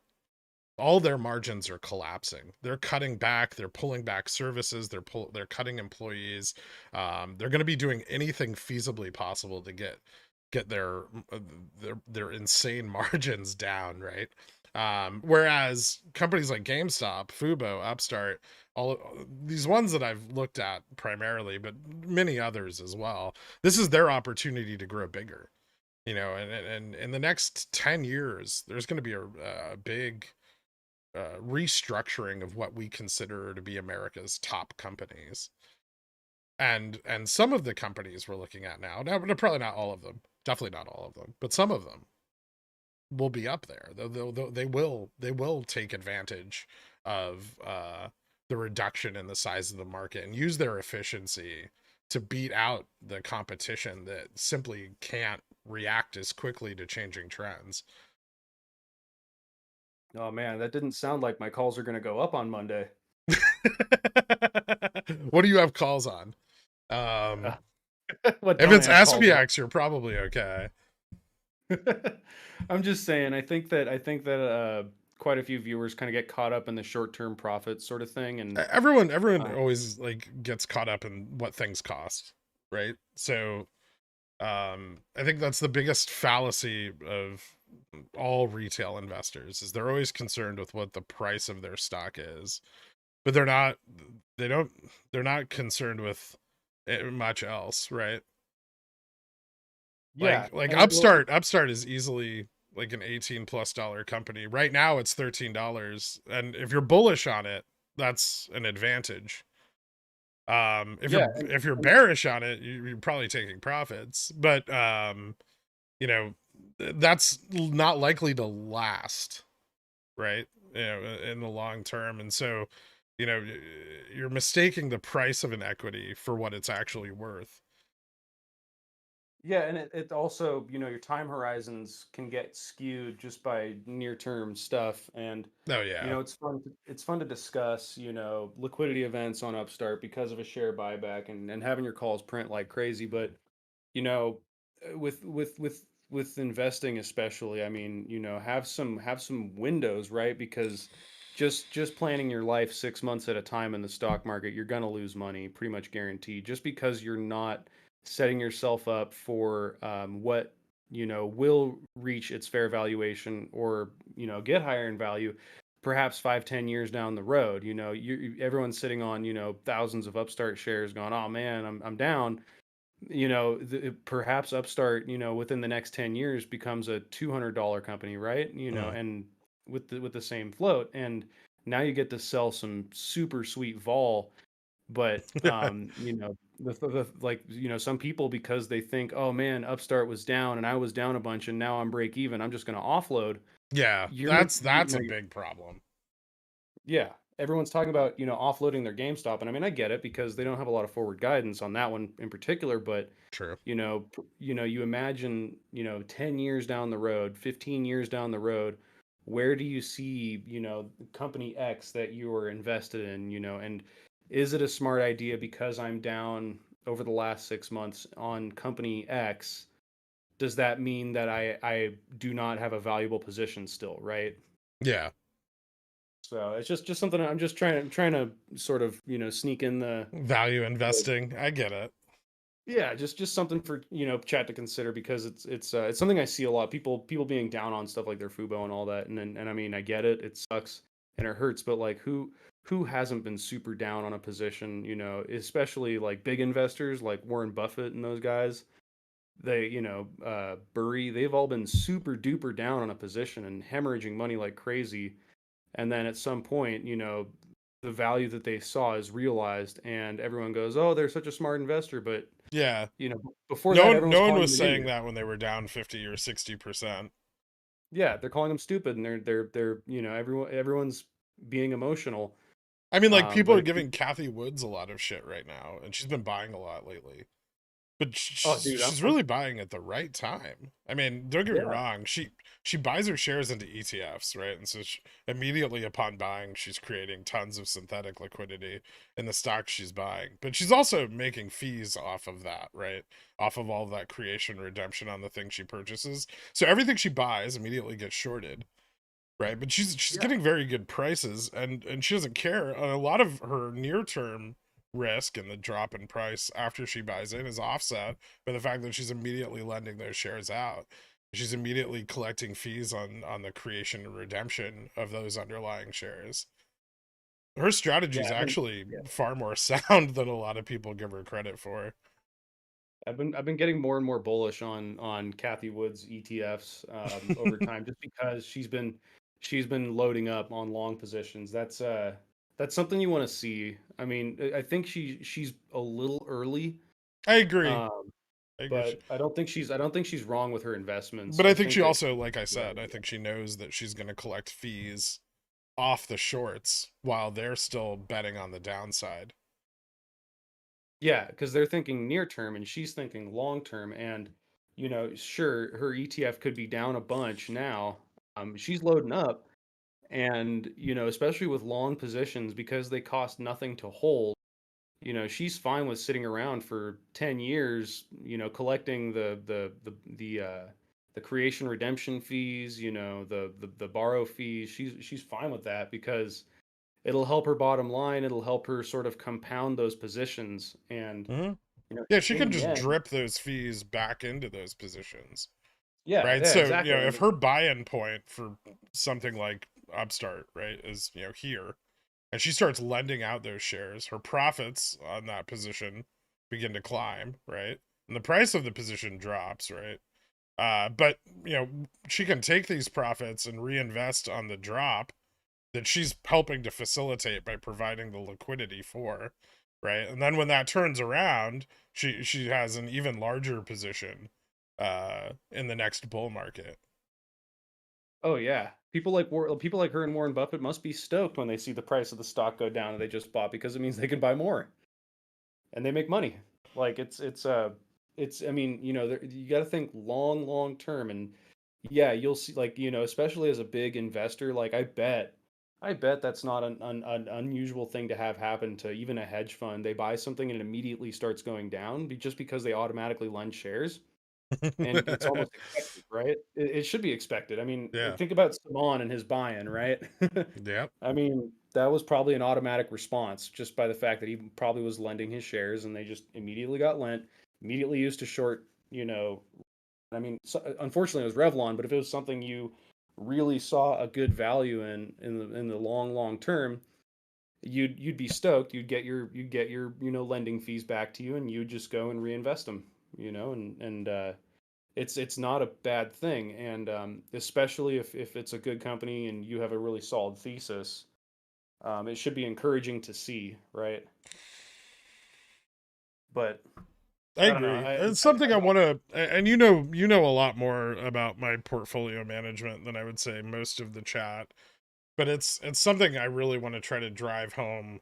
all their margins are collapsing. They're cutting back, they're pulling back services, they're cutting employees. They're going to be doing anything feasibly possible to get their insane margins down, right? Whereas companies like GameStop, Fubo, Upstart, all these ones that I've looked at primarily, but many others as well, this is their opportunity to grow bigger. And in the next 10 years, there's going to be a big restructuring of what we consider to be America's top companies. And some of the companies we're looking at now, probably not all of them, definitely not all of them, but some of them will be up there. They will take advantage of the reduction in the size of the market and use their efficiency to beat out the competition that simply can't react as quickly to changing trends. Oh man, that didn't sound like my calls are going to go up on Monday. What do you have calls on? Um, What if don't I it's have calls on? SPX, you're probably okay. I'm just saying, I think that quite a few viewers kind of get caught up in the short-term profits sort of thing, and Everyone uh, always like gets caught up in what things cost, right? So I think that's the biggest fallacy of all retail investors is they're always concerned with what the price of their stock is, but they don't they're not concerned with much else, right? yeah, Like and Upstart is easily like an 18 plus dollar company. Right now it's $13. And if you're bullish on it, that's an advantage. If yeah, you're and bearish on it, you're probably taking profits. But you know, that's not likely to last, right? In the long term. And so, you know, you're mistaking the price of an equity for what it's actually worth. yeah, and it also, your time horizons can get skewed just by near-term stuff, and Oh yeah. it's fun to discuss, liquidity events on Upstart because of a share buyback, and having your calls print like crazy, but you know with investing especially, I mean, have some windows, right? Because just planning your life 6 months at a time in the stock market, you're going to lose money, pretty much guaranteed, just because you're not setting yourself up for what will reach its fair valuation or, get higher in value, perhaps 5, 10 years down the road. Everyone's sitting on, thousands of Upstart shares going, oh man, I'm down. Perhaps Upstart, within the next 10 years becomes a $200 company, right? Mm. And with the same float. And now you get to sell some super sweet vol, but like, some people, because they think, oh man, Upstart was down and I was down a bunch and now I'm break even, I'm just going to offload. Yeah, You're making, that's a big problem. yeah, everyone's talking about, offloading their GameStop, and I mean, I get it because they don't have a lot of forward guidance on that one in particular, but True. you imagine, 10 years down the road, 15 years down the road, where do you see, company X that you are invested in, and is it a smart idea because I'm down over the last 6 months on company X? Does that mean that I do not have a valuable position still, right? Yeah. So it's just something I'm just trying to sort of, sneak in Value the investing. I get it. yeah, just something for, chat to consider, because it's something I see a lot. People being down on stuff like their Fubo and all that. And I mean, I get it. It sucks and it hurts, but like who hasn't been super down on a position, especially like big investors like Warren Buffett and those guys. They, Burry, they've all been super duper down on a position and hemorrhaging money like crazy. And then at some point, the value that they saw is realized and everyone goes, "Oh, they're such a smart investor." But Yeah. before that, everyone was No one calling was them an saying idiot. that when they were down 50 or 60%. Yeah, they're calling them stupid, and they're everyone's being emotional. I mean, like, people But are if you, giving Kathy Woods a lot of shit right now, and she's been buying a lot lately. But oh, dude, she's really buying at the right time. I mean, don't get me yeah, wrong. She buys her shares into ETFs, right? And so immediately upon buying, she's creating tons of synthetic liquidity in the stocks she's buying. But she's also making fees off of that, right? Off of all of that creation redemption on the things she purchases. So everything she buys immediately gets shorted, right? But she's yeah, getting very good prices, and she doesn't care. A lot of her near term risk and the drop in price after she buys in is offset by the fact that she's immediately lending those shares out. She's immediately collecting fees on the creation and redemption of those underlying shares. Her strategy yeah. is I've been actually yeah, far more sound than a lot of people give her credit for. I've been getting more and more bullish on Kathy Wood's ETFs over time, just because she's been loading up on long positions. That's something you want to see. I mean, I think she's a little early. I agree. Um, I agree. but I don't think she's wrong with her investments. But I I think think she that also, like I the right said, I idea. think she knows that she's going to collect fees off the shorts while they're still betting on the downside. Yeah, because they're thinking near term and she's thinking long term. And sure, her ETF could be down a bunch now. She's loading up, and especially with long positions because they cost nothing to hold. She's fine with sitting around for 10 years. Collecting the creation redemption fees. The borrow fees. She's fine with that because it'll help her bottom line. It'll help her sort of compound those positions. And Hmm. Yeah, she in can the just end, drip those fees back into those positions, yeah, right? yeah, So, exactly. I if mean, her buy-in point for something like Upstart, right, is, here, and she starts lending out those shares, her profits on that position begin to climb, right? And the price of the position drops, right? But, she can take these profits and reinvest on the drop that she's helping to facilitate by providing the liquidity for, right? And then when that turns around, she has an even larger position in the next bull market. oh yeah, people like her and Warren Buffett must be stoked when they see the price of the stock go down and they just bought, because it means they can buy more and they make money. Like it's I mean, you got to think long term. And yeah, you'll see, like, especially as a big investor, like I bet that's not an unusual thing to have happen to even a hedge fund. They buy something and it immediately starts going down just because they automatically lend shares. And it's almost expected, right? It should be expected. I mean, Yeah. think about Saman and his buy-in, right? Yep. I mean, that was probably an automatic response just by the fact that he probably was lending his shares and they just immediately got lent, immediately used to short, I mean, so, unfortunately, it was Revlon, but if it was something you really saw a good value in the long term, you'd be stoked. You'd get your lending fees back to you, and you'd just go and reinvest them. And it's not a bad thing, and especially if it's a good company and you have a really solid thesis, it should be encouraging to see, right? But I I don't know. agree. I It's I, something I I don't. want to, and you know a lot more about my portfolio management than I would say most of the chat. But it's something I really want to try to drive home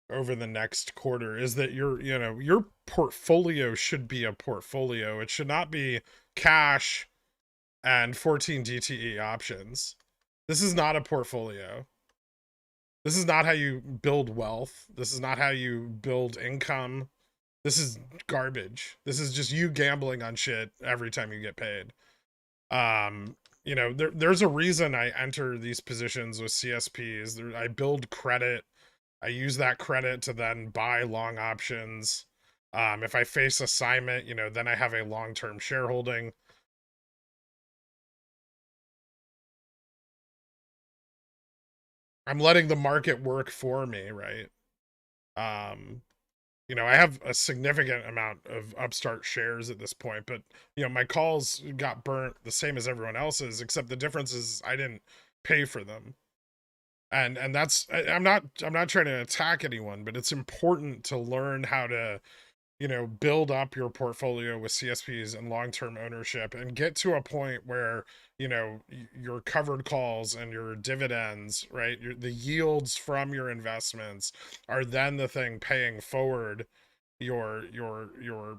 over the next quarter is that your portfolio should be a portfolio. It should not be cash and 14 DTE options. This is not a portfolio. This is not how you build wealth. This is not how you build income. This is garbage. This is just you gambling on shit every time you get paid. Um, there's a reason I enter these positions with CSPs. I build credit. I use that credit to then buy long options. If I face assignment, then I have a long-term shareholding. I'm letting the market work for me, right? Um, I have a significant amount of Upstart shares at this point, but my calls got burnt the same as everyone else's, except the difference is I didn't pay for them. And that's I'm not trying to attack anyone, but it's important to learn how to build up your portfolio with CSPs and long-term ownership and get to a point where your covered calls and your dividends, right, the yields from your investments are then the thing paying forward your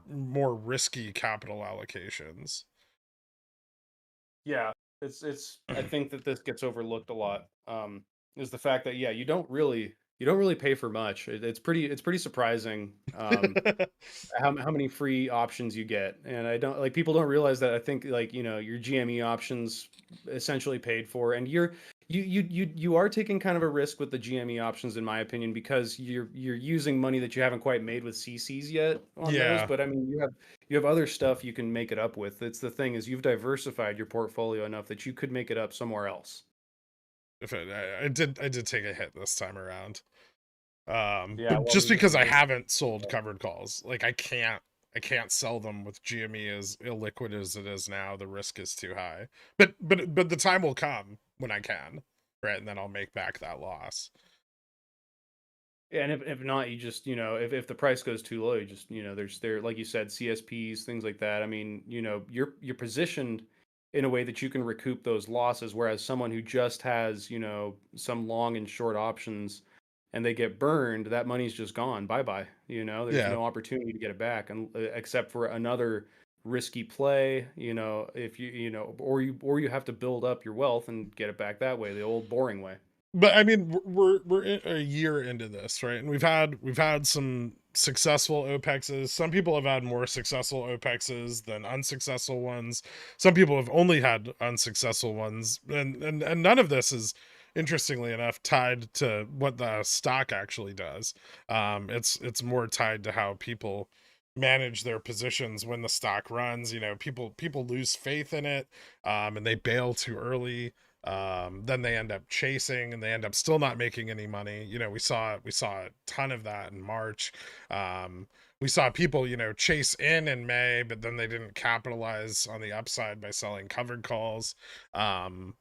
more risky capital allocations. Yeah, it's. I think that this gets overlooked a lot. Is the fact that, yeah, you don't really pay for much. It's pretty surprising. How many free options you get, and I don't like people don't realize that. I think, like, your GME options essentially paid for, and you are taking kind of a risk with the GME options, in my opinion, because you're using money that you haven't quite made with CCs yet on those. Yeah. But I mean, you have other stuff you can make it up with. It's the thing is, you've diversified your portfolio enough that you could make it up somewhere else. If I did take a hit this time around. Yeah, But well, just there's just because I more. haven't sold covered calls, like I can't sell them with GME as illiquid as it is now. The risk is too high. But the time will come when I can, right? And then I'll make back that loss. Yeah, and if not, you just, if the price goes too low, you just, like you said, CSPs, things like that. I mean, you're positioned in a way that you can recoup those losses, whereas someone who just has, some long and short options and they get burned, that money's just gone. Bye bye. There's Yeah. no opportunity to get it back, and except for another risky play, if or you have to build up your wealth and get it back that way, the old boring way. But I mean, we're a year into this, right? And we've had some successful OPEXs. Some people have had more successful OPEXs than unsuccessful ones. Some people have only had unsuccessful ones, and none of this is, interestingly enough, tied to what the stock actually does. It's more tied to how people manage their positions when the stock runs. People lose faith in it, and they bail too early. Then they end up chasing and they end up still not making any money. We saw a ton of that in March. We saw people chase in May, but then they didn't capitalize on the upside by selling covered calls. And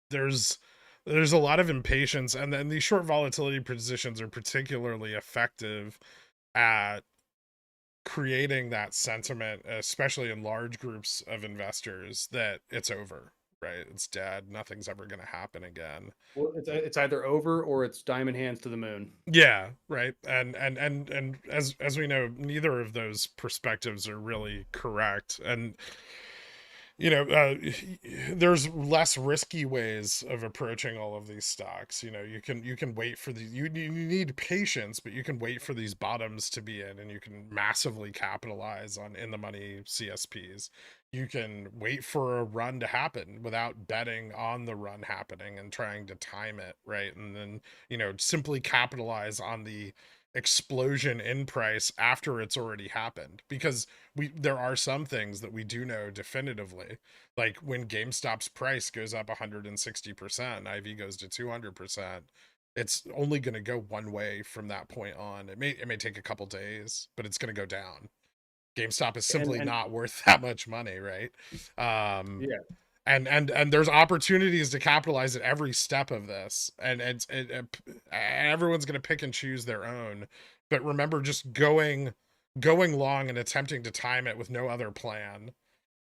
there's a lot of impatience, and then these short volatility positions are particularly effective at creating that sentiment, especially in large groups of investors, that it's over, right? It's dead. Nothing's ever going to happen again. Well, it's either over or it's diamond hands to the moon. Yeah, right. And as we know, neither of those perspectives are really correct. And you know, uh, there's less risky ways of approaching all of these stocks. You can wait for you need patience, but you can wait for these bottoms to be in, and you can massively capitalize on in the money CSPs. You can wait for a run to happen without betting on the run happening and trying to time it, right? And then simply capitalize on the explosion in price after it's already happened, because there are some things that we do know definitively, like when GameStop's price goes up 160%, IV goes to 200%, it's only going to go one way from that point on. It may take a couple days, but it's going to go down. GameStop is simply And not worth that much money, right? um yeah, and there's opportunities to capitalize at every step of this, and everyone's going to pick and choose their own. But remember, just going long and attempting to time it with no other plan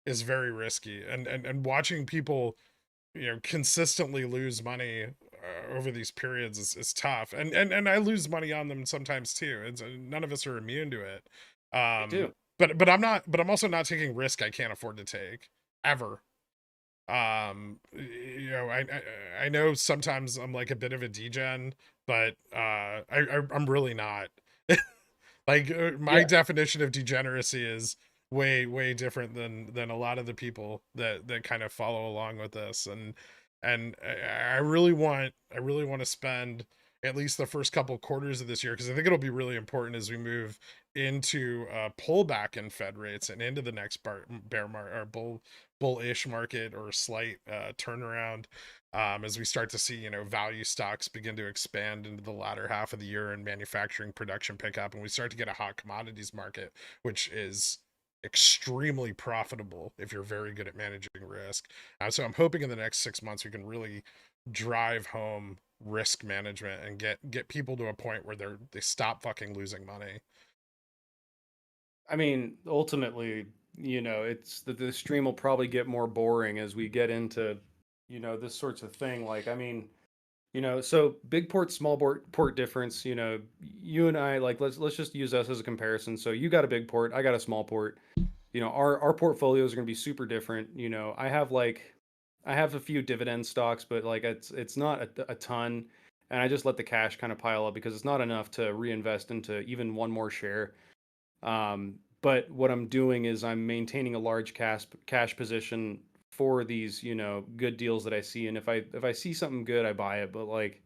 is very risky, and watching people, consistently lose money over these periods is tough, and I lose money on them sometimes too. It's none of us are immune to it. me too. But I'm also not taking risk I can't afford to take, ever. I know sometimes I'm like a bit of a degen, but I'm really not. Like, my Yeah, definition of degeneracy is way different than a lot of the people that kind of follow along with this. And I really want to spend at least the first couple quarters of this year, because I think it'll be really important as we move into a pullback in Fed rates and into the next bear market, or bullish market, or slight turnaround, as we start to see, value stocks begin to expand into the latter half of the year, and manufacturing production pick up, and we start to get a hot commodities market, which is extremely profitable if you're very good at managing risk. So I'm hoping in the next 6 months we can really drive home risk management and get people to a point where they stop fucking losing money. I mean, ultimately, it's the stream will probably get more boring as we get into, this sorts of thing. Like, I mean, so big port, small port difference. You and I, like, let's just use us as a comparison. So you got a big port, I got a small port. Our portfolios are going to be super different. I have a few dividend stocks, but like it's not a ton, and I just let the cash kind of pile up because it's not enough to reinvest into even one more share. But what I'm doing is I'm maintaining a large cash position for these, good deals that I see. And if I see something good, I buy it. But like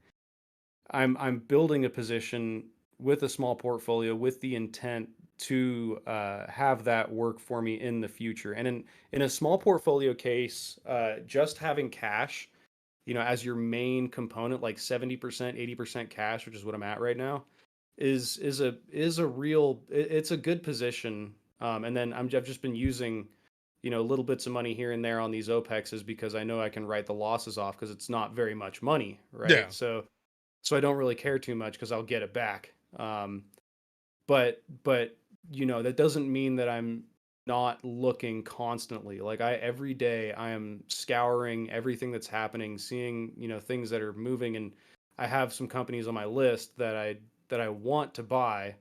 I'm building a position with a small portfolio with the intent to have that work for me in the future. And in a small portfolio case, just having cash, as your main component, like 70%, 80% cash, which is what I'm at right now, is a real it's a good position. And then I've just been using, little bits of money here and there on these OPEXs because I know I can write the losses off because it's not very much money, Yeah. right? So I don't really care too much because I'll get it back. But that doesn't mean that I'm not looking constantly. Like every day I am scouring everything that's happening, seeing, things that are moving, and I have some companies on my list that I want to buy,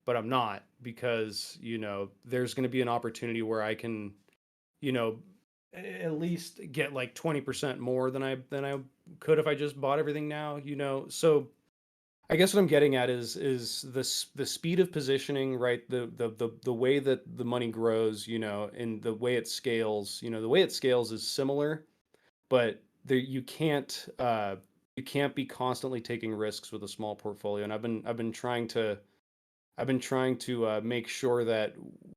but I'm not because, there's going to be an opportunity where I can, you know, at least get like 20% more than I could if I just bought everything now. So I guess what I'm getting at is the speed of positioning, right? The way that the money grows, and the way it scales. The way it scales is similar, but there you can't be constantly taking risks with a small portfolio. And I've been trying to make sure that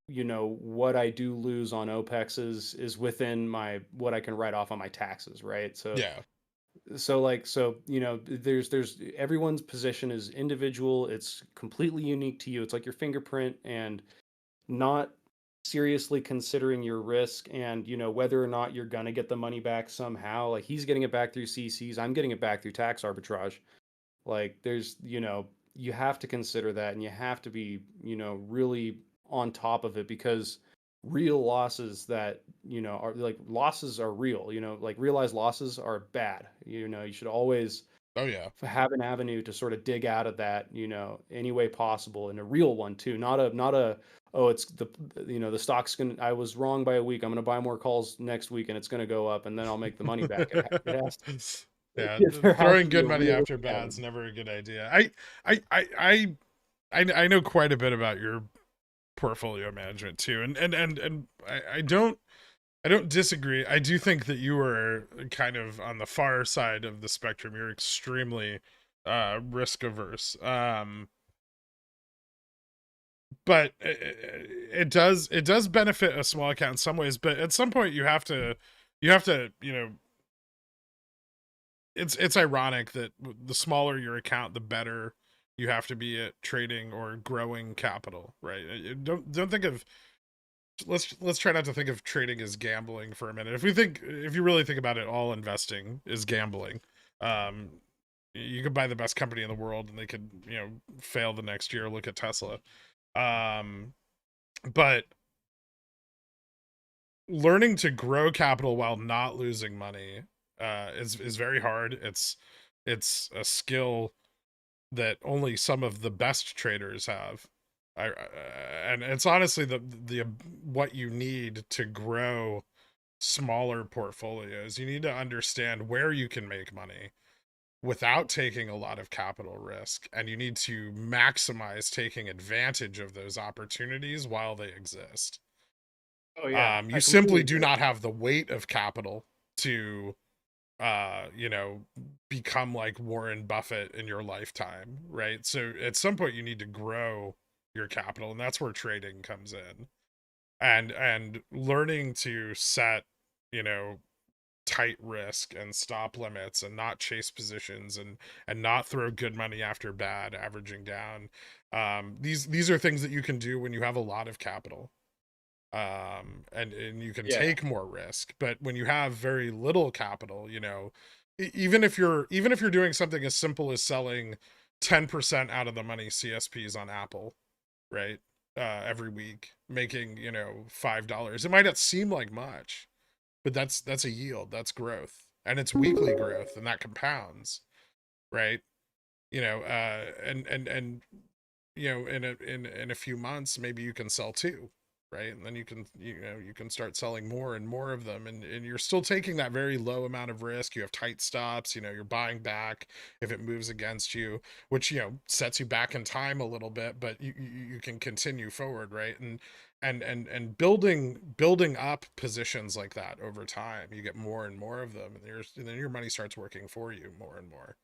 what I do lose on OPEX is within my what I can write off on my taxes, right? So Yeah. there's everyone's position is individual. It's completely unique to you. It's like your fingerprint, and not seriously considering your risk and whether or not you're gonna get the money back somehow. Like he's getting it back through CCs, I'm getting it back through tax arbitrage. Like you have to consider that, and you have to be, really on top of it, because real losses that, are like losses are real, like realized losses are bad. You should always Oh yeah. have an avenue to sort of dig out of that, any way possible, and a real one too, not a oh, it's the stock's gonna, I was wrong by a week, I'm gonna buy more calls next week and it's gonna go up and then I'll make the money back. It has Yeah, there has throwing to be good a money after realistic bad's avenue. never a good idea. I know quite a bit about your portfolio management too, and I don't disagree. I do think that you are kind of on the far side of the spectrum. You're extremely risk averse. but it does benefit a small account in some ways, but at some point you have to it's ironic that the smaller your account, the better you have to be at trading or growing capital, right? Don't think of let's try not to think of trading as gambling for a minute. If you really think about it, all investing is gambling. Um, you could buy the best company in the world and they could fail the next year. Look at Tesla. Um, but learning to grow capital while not losing money is very hard. It's a skill that only some of the best traders have. And it's honestly the what you need to grow smaller portfolios. You need to understand where you can make money without taking a lot of capital risk, and you need to maximize taking advantage of those opportunities while they exist. Oh yeah, You I completely simply do agree. not have the weight of capital to become like Warren Buffett in your lifetime, right? So at some point you need to grow your capital, and that's where trading comes in. And learning to set, you know, tight risk and stop limits and not chase positions and not throw good money after bad, averaging down. These are things that you can do when you have a lot of capital, and you can Yeah. take more risk. But when you have very little capital, even if you're doing something as simple as selling 10% out of the money CSPs on Apple, right, every week, making $5, it might not seem like much, but that's a yield, that's growth, and it's weekly growth, and that compounds, right? And in a few months maybe you can sell two, right? And then you can start selling more and more of them, and you're still taking that very low amount of risk. You have tight stops, you're buying back if it moves against you, which sets you back in time a little bit, but you can continue forward, right? And building up positions like that over time, you get more and more of them, and then your money starts working for you more and more,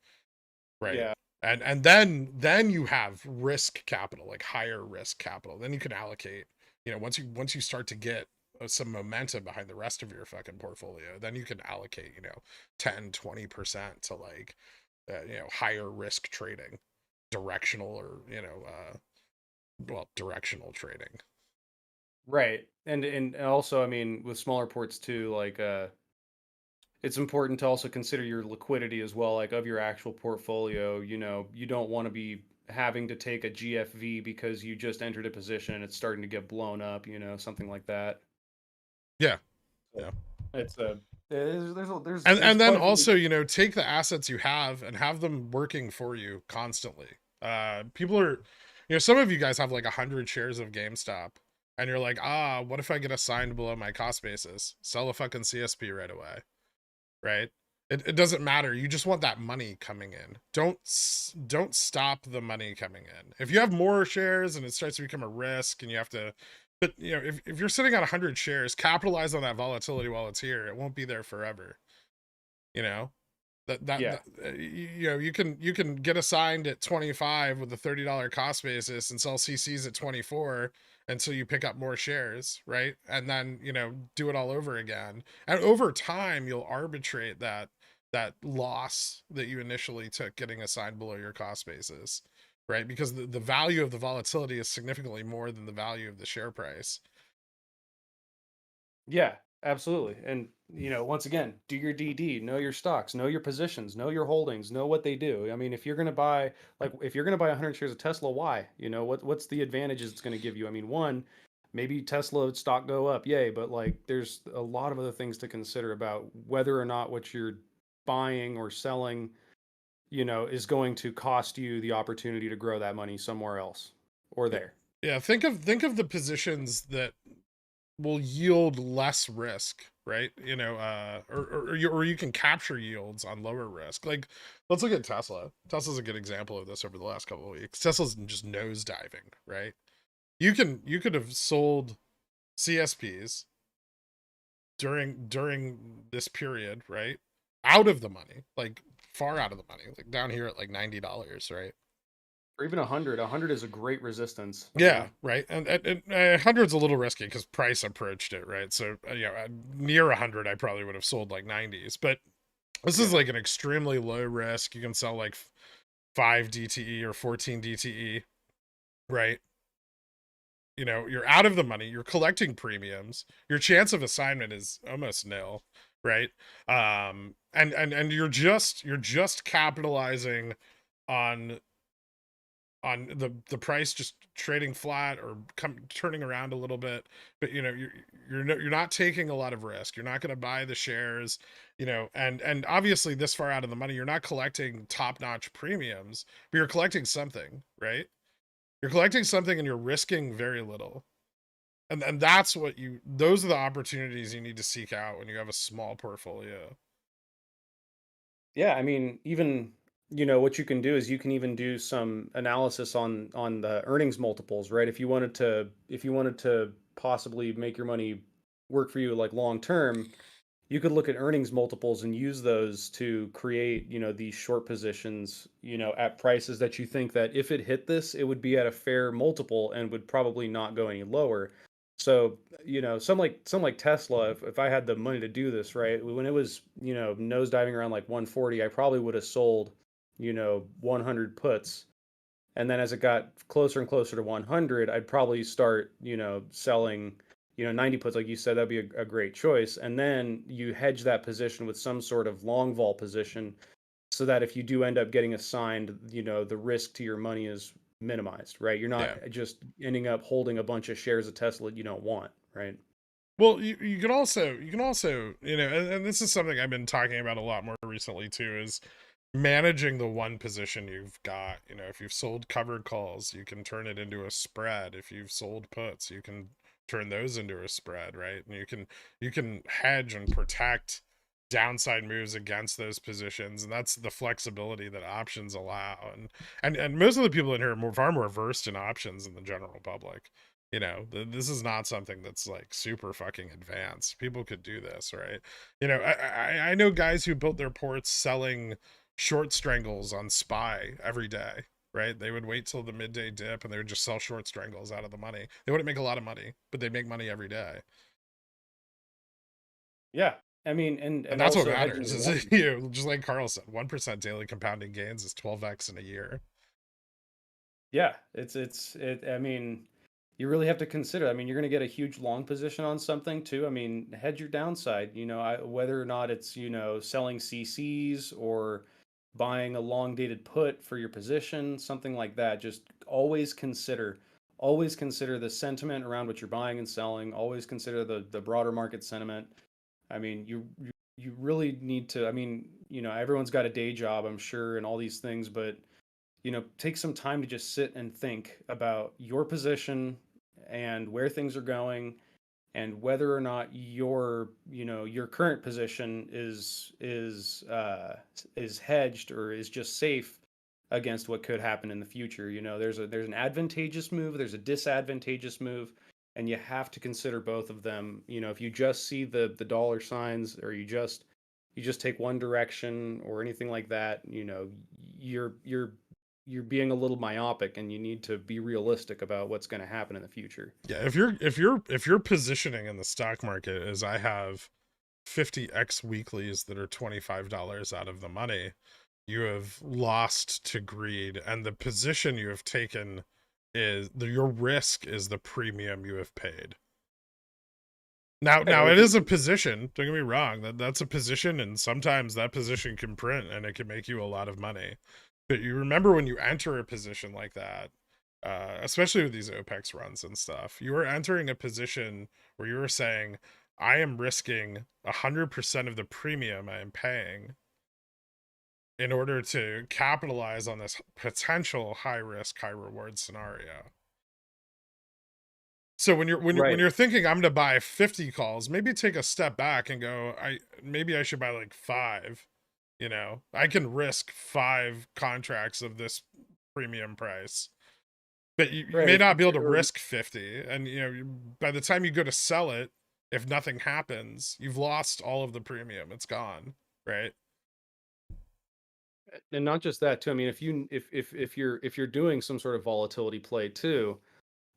right? Yeah. And then you have risk capital, like higher risk capital. Then you can allocate, once you start to get some momentum behind the rest of your fucking portfolio, then you can allocate 10-20% to like higher risk trading, directional, or directional trading. Right. And also, I mean, with smaller ports too, like it's important to also consider your liquidity as well, like of your actual portfolio. You don't want to be having to take a GFV because you just entered a position and it's starting to get blown up, something like that. Yeah, So yeah. it's a there's And then quite a few. also, take the assets you have and have them working for you constantly. People are, some of you guys have like 100 shares of GameStop, and you're like, what if I get assigned below my cost basis? Sell a fucking CSP right away, right? It doesn't matter. You just want that money coming in. Don't stop the money coming in. If you have more shares and it starts to become a risk, and you have to, but if you're sitting on 100 shares, capitalize on that volatility while it's here. It won't be there forever. You know Yeah. you can get assigned at 25 with a $30 cost basis and sell CCs at 24 until you pick up more shares, right? And then do it all over again, and over time you'll arbitrate that loss that you initially took getting assigned below your cost basis, right? Because the value of the volatility is significantly more than the value of the share price. Yeah, absolutely. And once again, do your DD, know your stocks, know your positions, know your holdings, know what they do. I mean, if you're going to buy 100 shares of Tesla, why? What's the advantages it's going to give you? I mean, one, maybe Tesla stock go up, yay, but like there's a lot of other things to consider about whether or not what you're buying or selling, is going to cost you the opportunity to grow that money somewhere else or Yeah, there. yeah, think of the positions that will yield less risk, right? Or you can capture yields on lower risk. Like, let's look at Tesla. Tesla's a good example of this over the last couple of weeks. Tesla's just nosediving, right? You could have sold CSPs during this period, right? Out of the money, like far out of the money, like down here at like $90, right? Or even 100. 100 is a great resistance, you Yeah, know? right. And 100's a little risky because price approached it, right? So near 100, I probably would have sold like 90s, but this is Yeah. like an extremely low risk. You can sell like 5 DTE or 14 DTE, right? You're out of the money, you're collecting premiums, your chance of assignment is almost nil, right? And you're just capitalizing on the price just trading flat or turning around a little bit, but you're not taking a lot of risk. You're not going to buy the shares, and obviously this far out of the money, you're not collecting top-notch premiums, but you're collecting something, right? You're collecting something and you're risking very little. And that's those are the opportunities you need to seek out when you have a small portfolio. Yeah, I mean, even what you can do is you can even do some analysis on the earnings multiples, right? If you wanted to possibly make your money work for you like long term, you could look at earnings multiples and use those to create, these short positions, at prices that you think that if it hit this, it would be at a fair multiple and would probably not go any lower. So, some like Tesla, if I had the money to do this, right, when it was, nosediving around like 140, I probably would have sold, 100 puts. And then as it got closer and closer to 100, I'd probably start, selling, 90 puts, like you said. That'd be a great choice. And then you hedge that position with some sort of long vol position so that if you do end up getting assigned, the risk to your money is minimized, right? You're not Yeah. just ending up holding a bunch of shares of Tesla you don't want, right? Well, you can also, and this is something I've been talking about a lot more recently too, is managing the one position you've got. If you've sold covered calls, you can turn it into a spread. If you've sold puts, you can turn those into a spread, right? And you can hedge and protect downside moves against those positions, and that's the flexibility that options allow. And most of the people in here are far more versed in options than the general public. This is not something that's like super fucking advanced. People could do this, right? I know guys who built their ports selling short strangles on SPY every day, right? They would wait till the midday dip and they would just sell short strangles out of the money. They wouldn't make a lot of money, but they'd make money every day. Yeah. I mean, and And and that's what also hedging matters. your Is losses. just like Carl said, 1% daily compounding gains is 12x in a year. Yeah, I mean, you really have to consider. I mean, you're going to get a huge long position on something too. I mean, hedge your downside, whether or not it's, selling CCs or buying a long dated put for your position, something like that. Just always consider the sentiment around what you're buying and selling. Always consider the broader market sentiment. I mean, you really need to, I mean, everyone's got a day job, I'm sure, and all these things, but take some time to just sit and think about your position and where things are going and whether or not your current position is hedged or is just safe against what could happen in the future. There's an advantageous move, there's a disadvantageous move, and you have to consider both of them. If you just see the dollar signs, or you just take one direction or anything like that, you're being a little myopic, and you need to be realistic about what's going to happen in the future. Yeah, if you're positioning in the stock market as I have 50x weeklies that are $25 out of the money, you have lost to greed, and the position you have taken your risk is the premium you have paid. Right, Now or it if you is a position. Don't get me wrong. That's a position, and sometimes that position can print, and it can make you a lot of money. But you remember when you enter a position like that, especially with these OPEX runs and stuff, you are entering a position where you are saying, "I am risking 100% of the premium I am paying in order to capitalize on this potential high risk, high reward scenario." So when right. you're thinking I'm going to buy 50 calls, maybe take a step back and go, maybe I should buy like 5. I can risk 5 contracts of this premium price, but you Right, may or, not be able to or risk 50. And by the time you go to sell it, if nothing happens, you've lost all of the premium. It's gone, right? And not just that too. I mean, if you're doing some sort of volatility play too,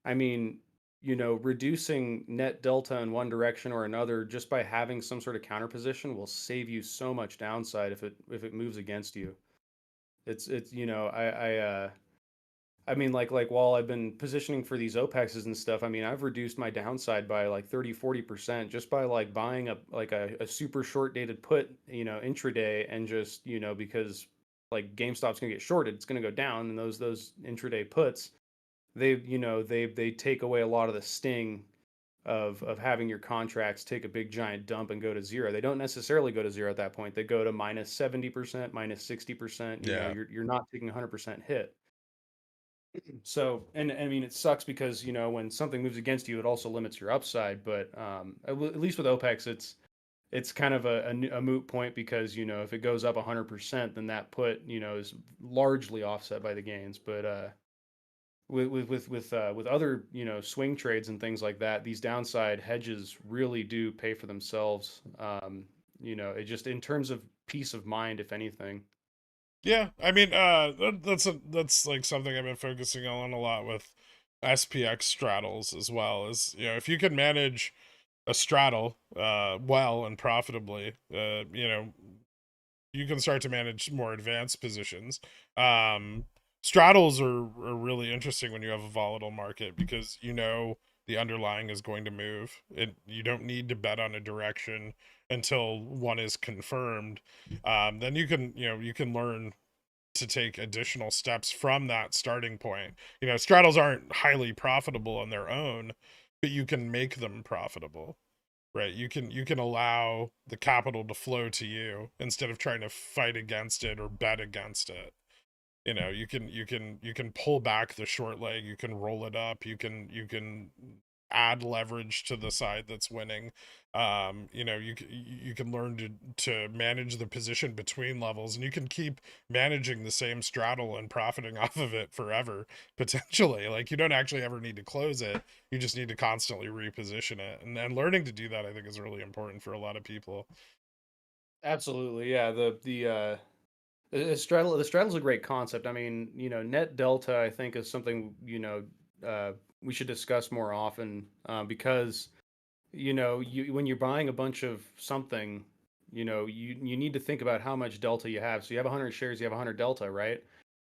I mean, reducing net delta in one direction or another just by having some sort of counter position will save you so much downside if it moves against you. It's I mean, like while I've been positioning for these OPEXs and stuff, I mean, I've reduced my downside by like 30-40% just by like buying a super short dated put, intraday, and just, because like GameStop's gonna get shorted, it's gonna go down, and those intraday puts, they take away a lot of the sting of having your contracts take a big giant dump and go to zero. They don't necessarily go to zero at that point. They go to minus 70%, minus 60%. Yeah. You're not taking 100% hit. So, and I mean, it sucks because, when something moves against you, it also limits your upside. But at least with OPEX, it's kind of a moot point because, if it goes up 100%, then that put, is largely offset by the gains. But with other, swing trades and things like that, these downside hedges really do pay for themselves. It just in terms of peace of mind, if anything. Yeah, I mean, that's like something I've been focusing on a lot with SPX straddles as well. Is, if you can manage a straddle well and profitably, you can start to manage more advanced positions. Straddles are really interesting when you have a volatile market because the underlying is going to move. You don't need to bet on a direction until one is confirmed. Then you can learn to take additional steps from that starting point. Straddles aren't highly profitable on their own, but you can make them profitable, right? You can allow the capital to flow to you instead of trying to fight against it or bet against it. You can pull back the short leg, you can roll it up, you can add leverage to the side that's winning. You can learn to manage the position between levels, and you can keep managing the same straddle and profiting off of it forever, potentially. Like, you don't actually ever need to close it, you just need to constantly reposition it, and learning to do that, I think, is really important for a lot of people. Absolutely, yeah. The straddle's a great concept. I mean, net delta, I think, is something, we should discuss more often, because when you're buying a bunch of something, you need to think about how much delta you have. So you have 100 shares, you have 100 delta, right?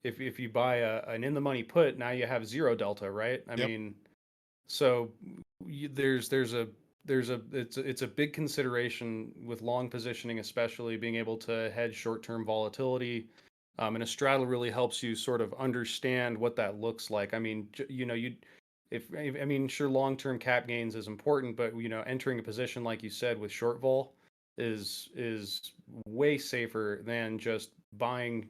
If you buy an in the money put, now you have zero delta, right? I Yep. mean, so it's a big consideration with long positioning, especially being able to hedge short-term volatility. And a straddle really helps you sort of understand what that looks like. I mean, I mean, sure, long-term cap gains is important, but entering a position like you said with short vol is way safer than just buying,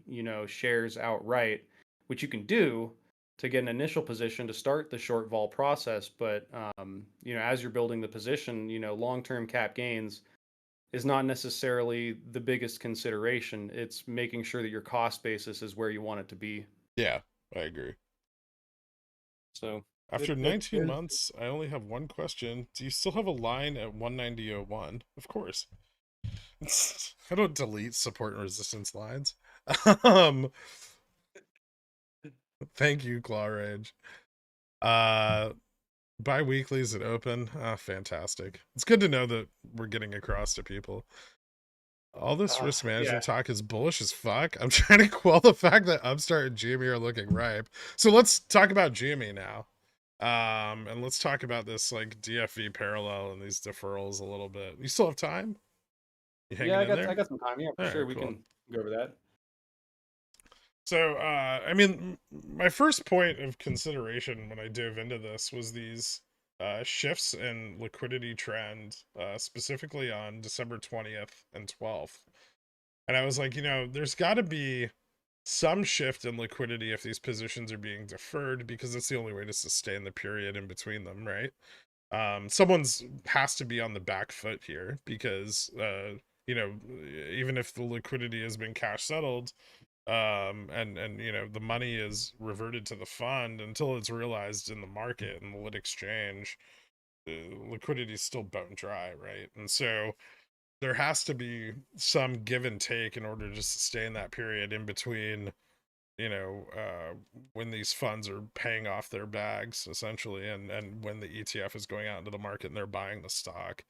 shares outright, which you can do to get an initial position to start the short vol process. But as you're building the position, long-term cap gains is not necessarily the biggest consideration. It's making sure that your cost basis is where you want it to be. Yeah, I agree. So After it 19 is. months, I only have one question. Do you still have a line at 190.01? Of course. I don't delete support and resistance lines. um, Thank you, Claw Rage. Uh, Bi-weekly is it open? Ah, fantastic. It's good to know that we're getting across to people. All this risk Yeah. management talk is bullish as fuck. I'm trying to quell the fact that Upstart and GME are looking ripe. So let's talk about GME now. And let's talk about this like DFV parallel and these deferrals a little bit. You still have time? You Yeah, hanging in I there? got some time. Yeah, for All sure. right, We cool. can go over that. So, I mean, my first point of consideration when I dove into this was these shifts in liquidity trend, specifically on December 20th and 12th. And I was like, there's got to be some shift in liquidity if these positions are being deferred, because it's the only way to sustain the period in between them, right? Someone's has to be on the back foot here because, even if the liquidity has been cash settled, and the money is reverted to the fund until it's realized in the market and the lit exchange, liquidity is still bone dry, right? And so there has to be some give and take in order to sustain that period in between, when these funds are paying off their bags essentially, and when the ETF is going out into the market and they're buying the stock.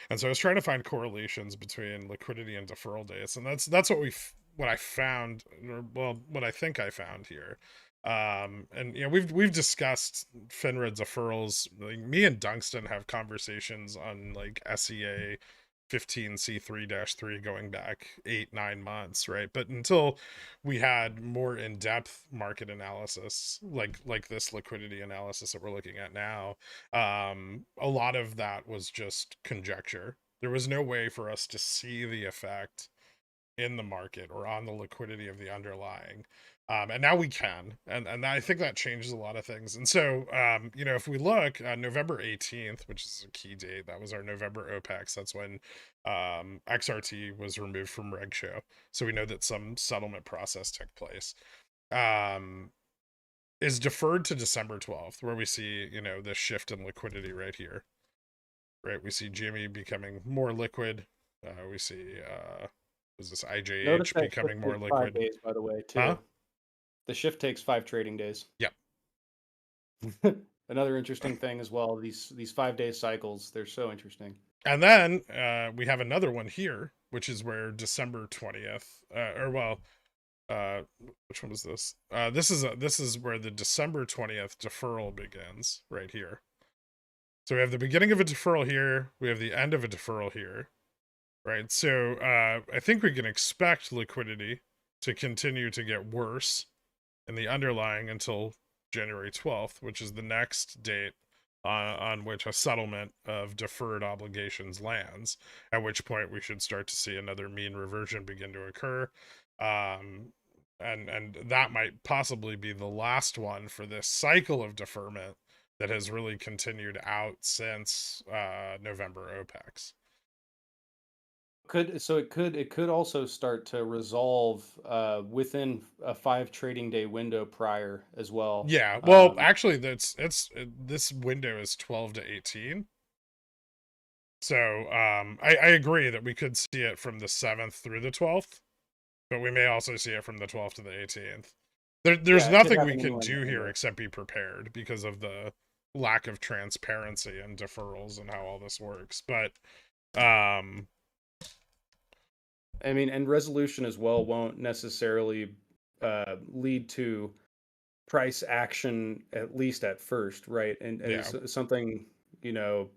And so I was trying to find correlations between liquidity and deferral dates, and that's what I found, or well, what I think I found here. And we've discussed FINRA deferrals. Like, me and Dunstan have conversations on like SEA 15C3-3 going back 8-9 months, right? But until we had more in-depth market analysis, like this liquidity analysis that we're looking at now, a lot of that was just conjecture. There was no way for us to see the effect in the market or on the liquidity of the underlying. And now we can, and I think that changes a lot of things. And so, if we look, November 18th, which is a key date, that was our November OPEX. That's when XRT was removed from Reg Show. So we know that some settlement process took place. Is deferred to December 12th, where we see, this shift in liquidity right here. Right, we see GME becoming more liquid. We see is this Notice IJH that becoming shift more takes 5 liquid? days, by the way, Huh? too. The shift takes 5 trading days. Yep. Another interesting thing as well. These 5 day cycles, they're so interesting. And then we have another one here, which is where December 20th, which one was this? This is where the December 20th deferral begins right here. So we have the beginning of a deferral here. We have the end of a deferral here. Right. So I think we can expect liquidity to continue to get worse in the underlying until January 12th, which is the next date on which a settlement of deferred obligations lands, at which point we should start to see another mean reversion begin to occur. And that might possibly be the last one for this cycle of deferment that has really continued out since November OPEX. It could also start to resolve within a 5 trading day window prior as well. Yeah, well, actually, this window is 12 to 18. So I agree that we could see it from the 7th through the 12th, but we may also see it from the 12th to the 18th. There's Yeah, it could nothing we happen can anywhere in that do here window. except be prepared because of the lack of transparency and deferrals and how all this works. But I mean, and resolution as well won't necessarily lead to price action, at least at first, right? And yeah, it's something, you know,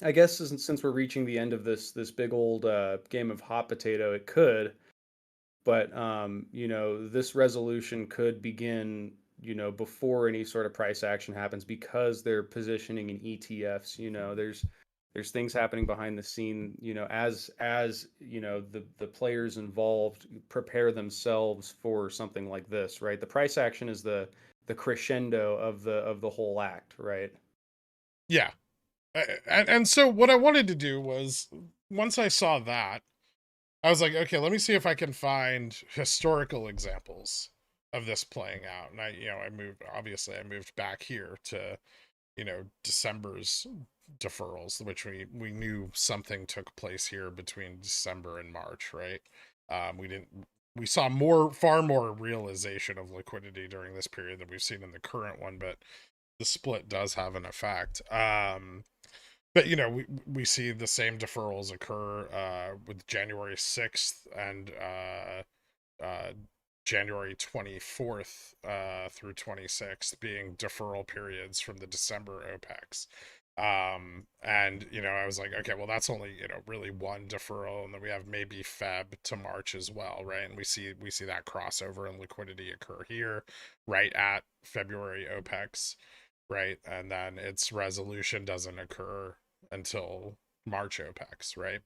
I guess since we're reaching the end of this big old game of hot potato, it could, but this resolution could begin, before any sort of price action happens because they're positioning in ETFs. There's things happening behind the scene, as the players involved prepare themselves for something like this, right? The price action is the crescendo of the whole act, right? yeah. And so what I wanted to do was, once I saw that, I was like, okay, let me see if I can find historical examples of this playing out. And I moved back here to, December's deferrals, which we knew something took place here between December and March, right? We saw far more realization of liquidity during this period than we've seen in the current one, but the split does have an effect. But we see the same deferrals occur with January 6th and January 24th through 26th being deferral periods from the December OPEX. And I was like, okay, well, that's only really one deferral, and then we have maybe Feb to March as well, right? And we see that crossover and liquidity occur here right at February OPEX, right? And then its resolution doesn't occur until March OPEX, right?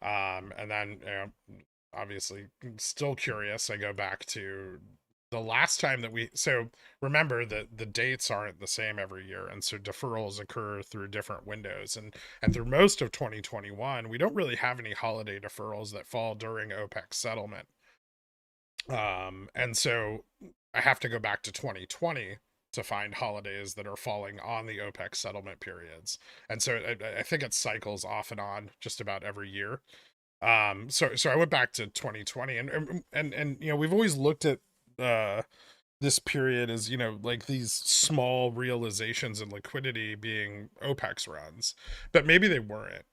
And then obviously still curious, I go back to the last time that so remember that the dates aren't the same every year, and so deferrals occur through different windows, and through most of 2021 we don't really have any holiday deferrals that fall during OPEX settlement. And so I have to go back to 2020 to find holidays that are falling on the OPEC settlement periods. And so I think it cycles off and on just about every year. So I went back to 2020, and we've always looked at this period as, like these small realizations in liquidity being OPEX runs, but maybe they weren't,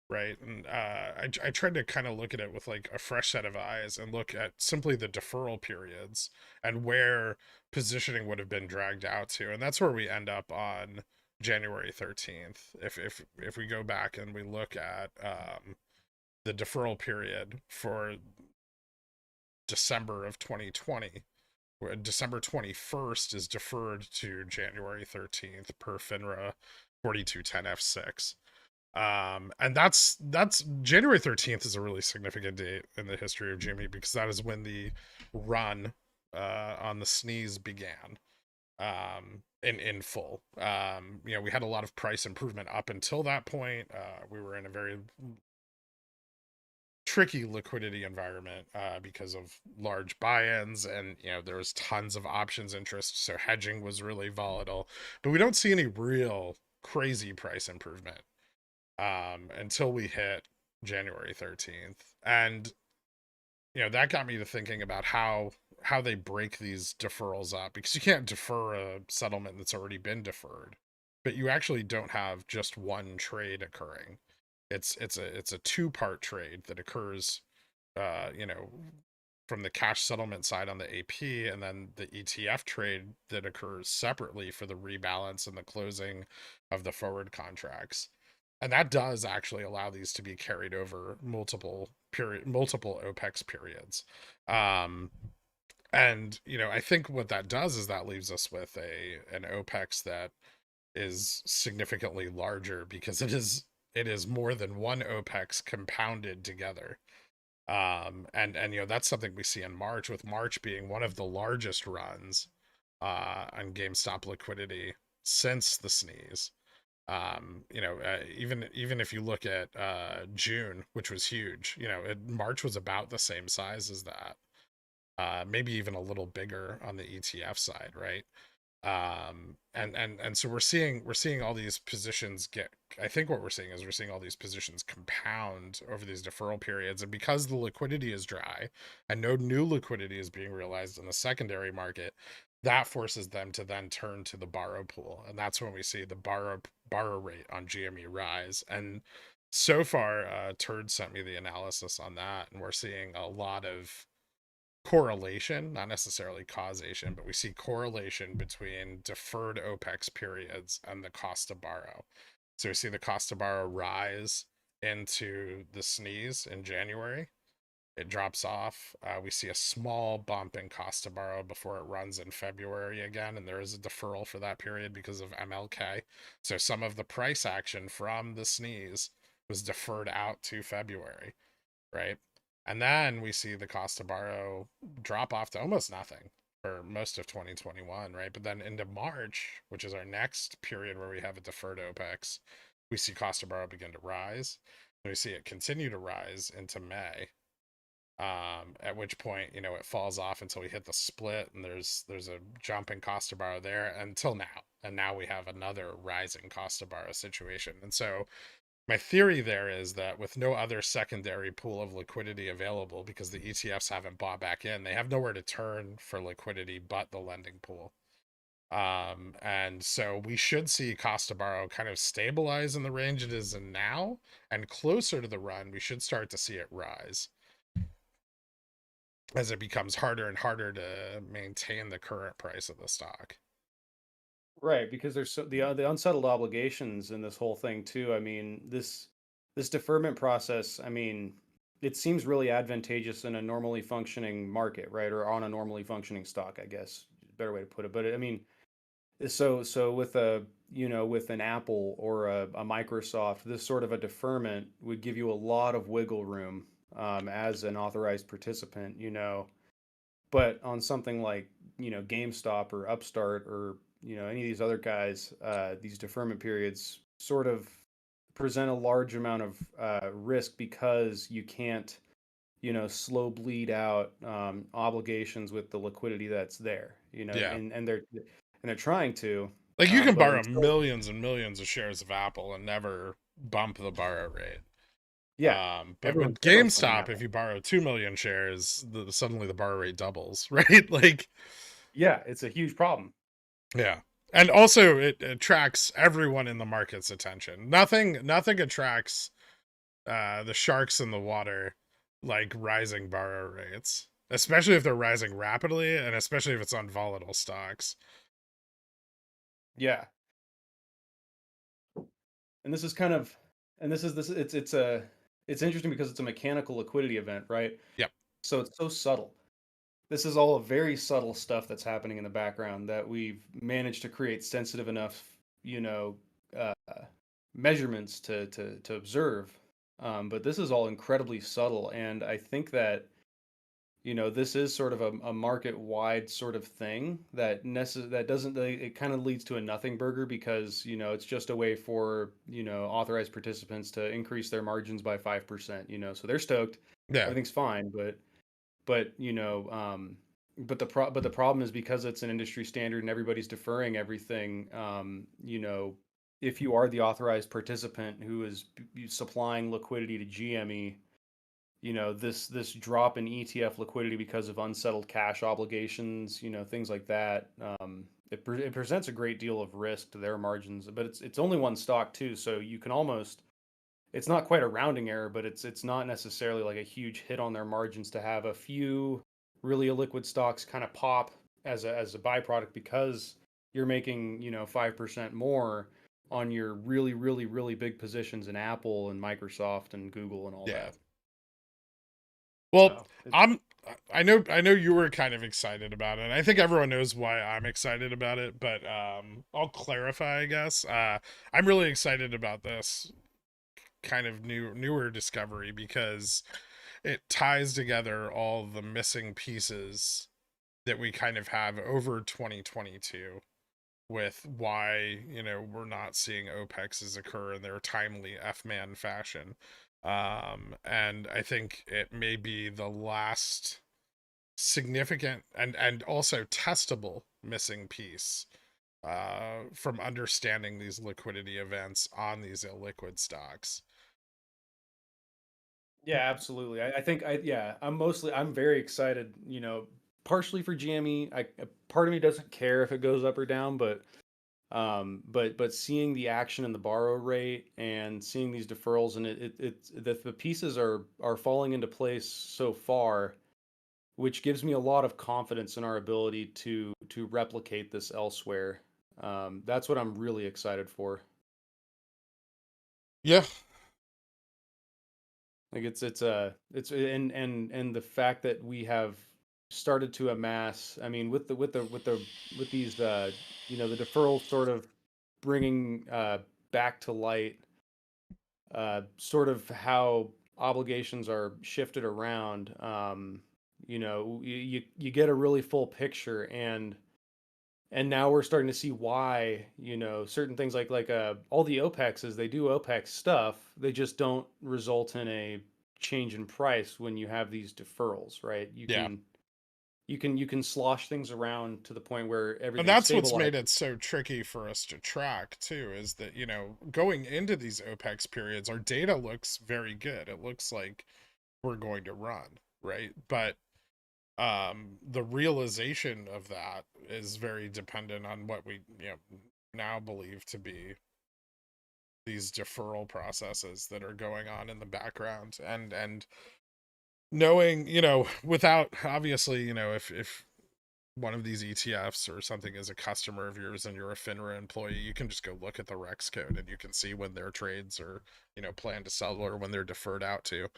right? And I tried to kind of look at it with like a fresh set of eyes and look at simply the deferral periods and where positioning would have been dragged out to, and that's where we end up on January 13th. If we go back and we look at the deferral period for December of 2020, where December 21st is deferred to January 13th per FINRA 4210F6. And that's January 13th is a really significant date in the history of Jimmy, because that is when the run on the sneeze began in full. We had a lot of price improvement up until that point. We were in a very tricky liquidity environment because of large buy-ins, and there was tons of options interest, so hedging was really volatile. But we don't see any real crazy price improvement until we hit January 13th. And that got me to thinking about how they break these deferrals up, because you can't defer a settlement that's already been deferred, but you actually don't have just one trade occurring. It's a two-part trade that occurs from the cash settlement side on the AP, and then the ETF trade that occurs separately for the rebalance and the closing of the forward contracts. And that does actually allow these to be carried over multiple OPEX periods. And I think what that does is that leaves us with an OPEX that is significantly larger, because it is more than one OPEX compounded together. And that's something we see in March, with March being one of the largest runs on GameStop liquidity since the sneeze. Even if you look at June, which was huge, March was about the same size as that, maybe even a little bigger on the ETF side, right? And so we're seeing all these positions get, I think what we're seeing is we're seeing all these positions compound over these deferral periods. And because the liquidity is dry and no new liquidity is being realized in the secondary market, that forces them to then turn to the borrow pool, and that's when we see the borrow rate on GME rise. And so far, Turd sent me the analysis on that, and we're seeing a lot of correlation, not necessarily causation, but we see correlation between deferred OPEX periods and the cost to borrow. So we see the cost to borrow rise into the sneeze in January. It drops off. We see a small bump in cost to borrow before it runs in February again, and there is a deferral for that period because of MLK. So some of the price action from the sneeze was deferred out to February, right? And then we see the cost to borrow drop off to almost nothing for most of 2021, right? But then into March, which is our next period where we have a deferred OPEX, we see cost to borrow begin to rise. And we see it continue to rise into May. At which point, it falls off until we hit the split, and there's a jump in cost to borrow there until now. And now we have another rising cost to borrow situation. And so my theory there is that with no other secondary pool of liquidity available, because the ETFs haven't bought back in, they have nowhere to turn for liquidity but the lending pool. And so we should see cost to borrow kind of stabilize in the range it is in now, and closer to the run, we should start to see it rise as it becomes harder and harder to maintain the current price of the stock. Right, because there's the unsettled obligations in this whole thing too. I mean, this deferment process, I mean, it seems really advantageous in a normally functioning market, right? Or on a normally functioning stock, I guess, better way to put it. But I mean, so with with an Apple or a Microsoft, this sort of a deferment would give you a lot of wiggle room as an authorized participant. But on something like, GameStop or Upstart or, any of these other guys, these deferment periods sort of present a large amount of risk, because you can't, slow bleed out obligations with the liquidity that's there, Yeah. and they're and they're trying to. Like you can But borrow until, millions and millions of shares of Apple and never bump the borrow rate. yeah, But with everyone's playing GameStop, if Apple. you borrow 2 million shares, suddenly the borrow rate doubles, right? Like, Yeah, it's a huge problem. yeah. And also it attracts everyone in the market's attention. Nothing attracts the sharks in the water like rising borrow rates, especially if they're rising rapidly and especially if it's on volatile stocks. Yeah, and this is kind of, and this it's interesting because it's a mechanical liquidity event, right? Yep. So it's so subtle. This is all very subtle stuff that's happening in the background that we've managed to create sensitive enough, you know, uh, measurements to observe. But this is all incredibly subtle, and I think that this is sort of a market-wide sort of thing that doesn't it kind of leads to a nothing burger because it's just a way for authorized participants to increase their margins by 5%. So they're stoked, Yeah. everything's fine, but but the problem is because it's an industry standard and everybody's deferring everything. If you are the authorized participant who is supplying liquidity to GME, this drop in ETF liquidity because of unsettled cash obligations, things like that. It presents a great deal of risk to their margins, but it's only one stock too, so you can almost, it's not quite a rounding error, but it's not necessarily like a huge hit on their margins to have a few really illiquid stocks kind of pop as a byproduct because you're making 5% more on your really really really big positions in Apple and Microsoft and Google and all Yeah. that. Well, So I'm I know you were kind of excited about it. And I think everyone knows why I'm excited about it, but I'll clarify, I guess. I'm really excited about this kind of newer discovery because it ties together all the missing pieces that we kind of have over 2022 with why we're not seeing OPEXs occur in their timely F-man fashion. And I think it may be the last significant and also testable missing piece from understanding these liquidity events on these illiquid stocks. yeah, absolutely. I think I'm very excited, partially for GME. Part of me doesn't care if it goes up or down, but seeing the action in the borrow rate and seeing these deferrals and the pieces are falling into place so far, which gives me a lot of confidence in our ability to replicate this elsewhere. That's what I'm really excited for. Yeah. Like it's and the fact that we have started to amass. I mean, with these the deferrals sort of bringing back to light sort of how obligations are shifted around. You get a really full picture, and now we're starting to see why certain things like all the OPEXs, they do OPEX stuff, they just don't result in a change in price when you have these deferrals, right? you Yeah. can you can slosh things around to the point where And everything that's what's made stabilizes. it so tricky for us to track too, is that, going into these OPEX periods, our data looks very good. It looks like we're going to run, right? But the realization of that is very dependent on what we, now believe to be these deferral processes that are going on in the background. And knowing, without obviously, if one of these ETFs or something is a customer of yours and you're a FINRA employee, you can just go look at the Rex code and you can see when their trades are, plan to sell or when they're deferred out to.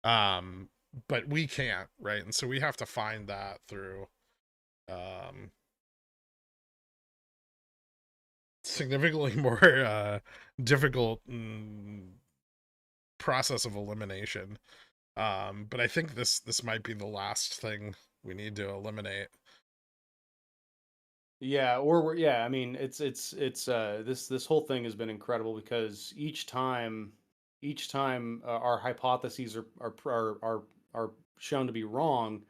Um, but we can't, right? And so we have to find that through um significantly more difficult process of elimination. But I think this might be the last thing we need to eliminate. Yeah, yeah, I mean, it's this whole thing has been incredible because each time our hypotheses are shown to be wrong,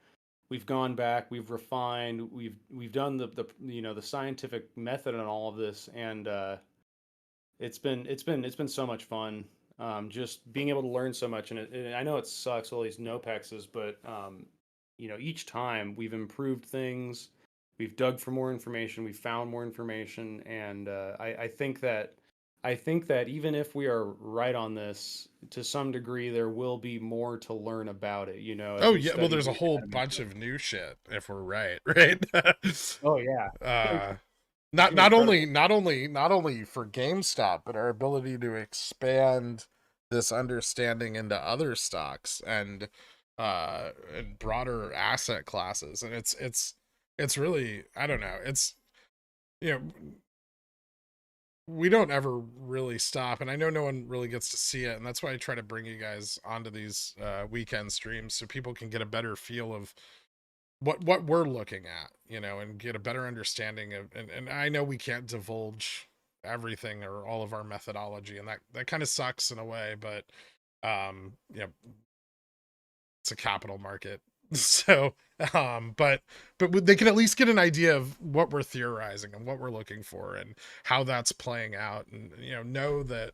we've gone back, we've refined, we've done the scientific method on all of this, and it's been so much fun. Just being able to learn so much, and I know it sucks all these NOPEXs, but each time we've improved things, we've dug for more information, we've found more information, and I think that even if we are right on this, to some degree, there will be more to learn about it. As Oh we yeah, well, study there's a the whole anatomy bunch of it. of new shit if we're right, right? Oh yeah, like uh, it's not gonna be incredible. not only for GameStop, but our ability to expand this understanding into other stocks and broader asset classes, and it's really, I don't know, it's, you know, we don't ever really stop, and I know no one really gets to see it, and that's why I try to bring you guys onto these weekend streams so people can get a better feel of what we're looking at, and get a better understanding of, and I know we can't divulge everything or all of our methodology, and that kind of sucks in a way, but it's a capital market. So but they can at least get an idea of what we're theorizing and what we're looking for and how that's playing out, and know that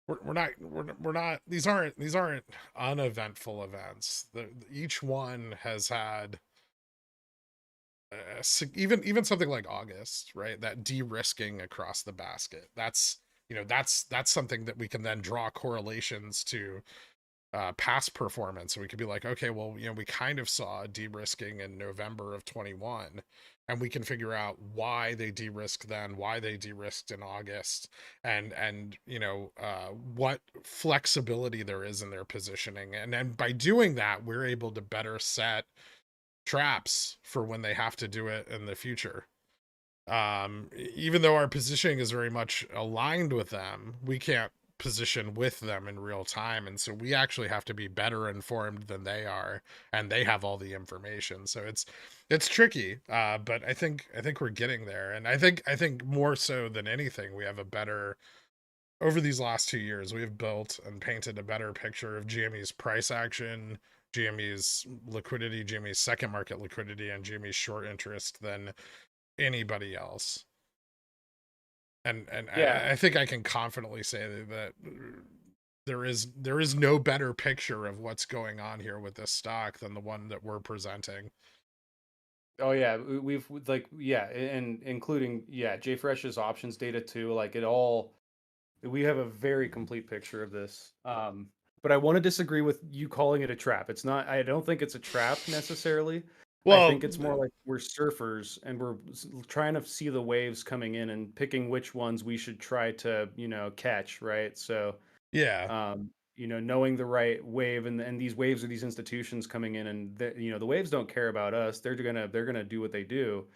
we're not, these aren't uneventful events. Each one has had even something like August, right? That de-risking across the basket. That's something that we can then draw correlations to past performance. So we could be like, okay, well, we kind of saw de-risking in November of 21, and we can figure out why they de-risked then, why they de-risked in August, and what flexibility there is in their positioning. And then by doing that, we're able to better set traps for when they have to do it in the future. Even though our positioning is very much aligned with them, we can't position with them in real time, and so we actually have to be better informed than they are, and they have all the information. So it's tricky, but I think we're getting there, and I think more so than anything, we have a better, over these last 2 years, we have built and painted a better picture of GME's price action, GME's liquidity, GME's second market liquidity, and GME's short interest than anybody else. And Yeah. I think I can confidently say that there is no better picture of what's going on here with this stock than the one that we're presenting. Oh yeah, we've like yeah, and including yeah, JFresh's options data too. Like it all, we have a very complete picture of this. But I want to disagree with you calling it a trap. It's not. I don't think it's a trap necessarily. I Well, think it's more like we're surfers and we're trying to see the waves coming in and picking which ones we should try to catch. Right. So yeah, knowing the right wave, and these waves are these institutions coming in, and the waves don't care about us. They're gonna do what they do,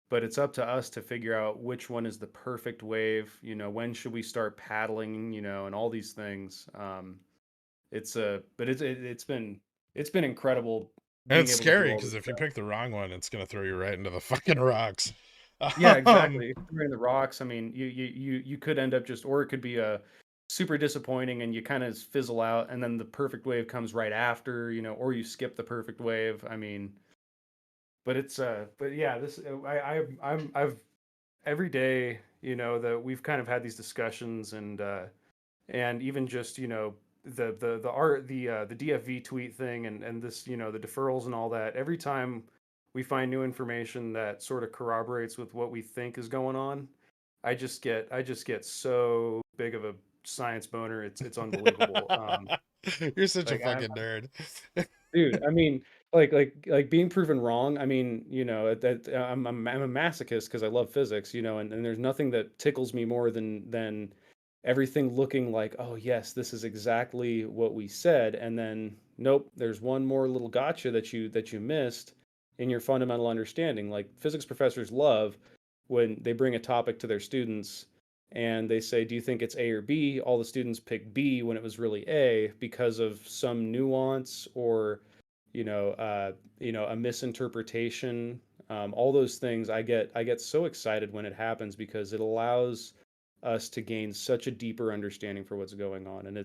but it's up to us to figure out which one is the perfect wave. When should we start paddling? And all these things. But it's been incredible and being it's able to do scary all because this if you stuff. pick the wrong one, it's gonna throw you right into the fucking rocks. Yeah, um exactly. If you're in the rocks, I mean, you could end up just, or it could be a super disappointing and you kind of fizzle out, and then the perfect wave comes right after, or you skip the perfect wave. I mean, but yeah, this I've every day, that we've kind of had these discussions, and even just the art the DFV tweet thing, and this the deferrals and all that. Every time we find new information that sort of corroborates with what we think is going on, I just get so big of a science boner. It's unbelievable. you're such a Like I'm fucking nerd. Dude, I mean, like being proven wrong. I mean, that I'm a masochist because I love physics, and there's nothing that tickles me more than everything looking like, oh yes, this is exactly what we said, and then nope, there's one more little gotcha that you missed in your fundamental understanding. Like physics professors love when they bring a topic to their students and they say, "Do you think it's A or B?" All the students pick B when it was really A because of some nuance or a misinterpretation. All those things, I get so excited when it happens because it allows us to gain such a deeper understanding for what's going on, and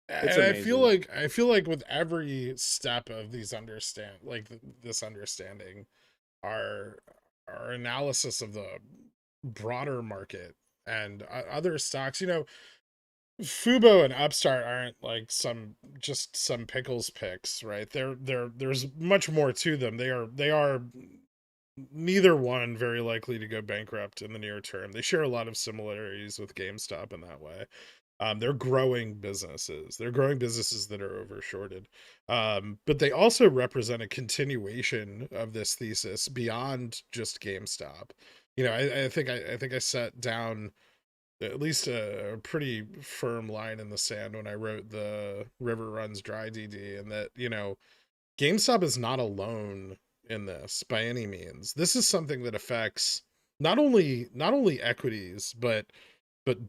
It's And amazing. I feel like with every step of these this understanding, our analysis of the broader market and other stocks, Fubo and Upstart aren't like some pickles picks, right? There's much more to them. They are neither one very likely to go bankrupt in the near term. They share a lot of similarities with GameStop in that way. They're growing businesses. They're growing businesses that are overshorted. But they also represent a continuation of this thesis beyond just GameStop. I think I set down at least a pretty firm line in the sand when I wrote the River Runs Dry DD, and that, GameStop is not alone in this by any means. This is something that affects not only equities, but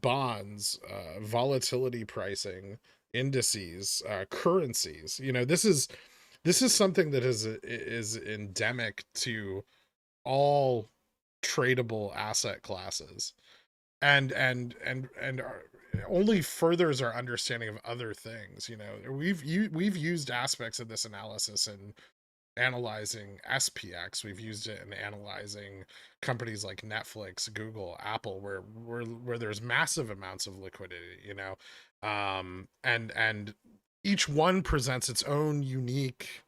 bonds, volatility pricing, indices, currencies. This is something that is endemic to all tradable asset classes, and only furthers our understanding of other things. We've used aspects of this analysis in analyzing SPX. We've used it in analyzing companies like Netflix, Google, Apple, where there's massive amounts of liquidity, and each one presents its own unique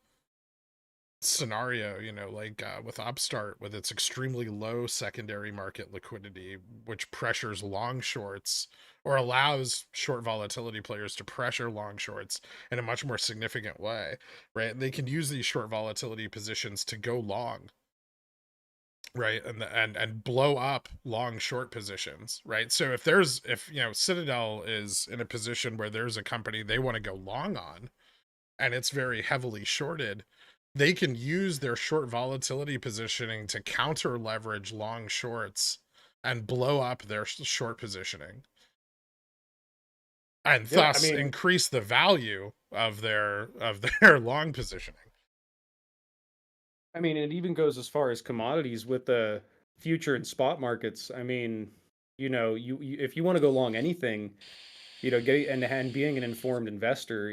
scenario, like with Upstart, with its extremely low secondary market liquidity, which pressures long shorts or allows short volatility players to pressure long shorts in a much more significant way, right? And they can use these short volatility positions to go long, right? And blow up long short positions, right? So if Citadel is in a position where there's a company they want to go long on and it's very heavily shorted, they can use their short volatility positioning to counter leverage long shorts and blow up their short positioning, and Yeah, I thus mean, increase the value of their long positioning. it even goes as far as commodities with the future and spot markets. I mean, you if you want to go long anything, get and being an informed investor,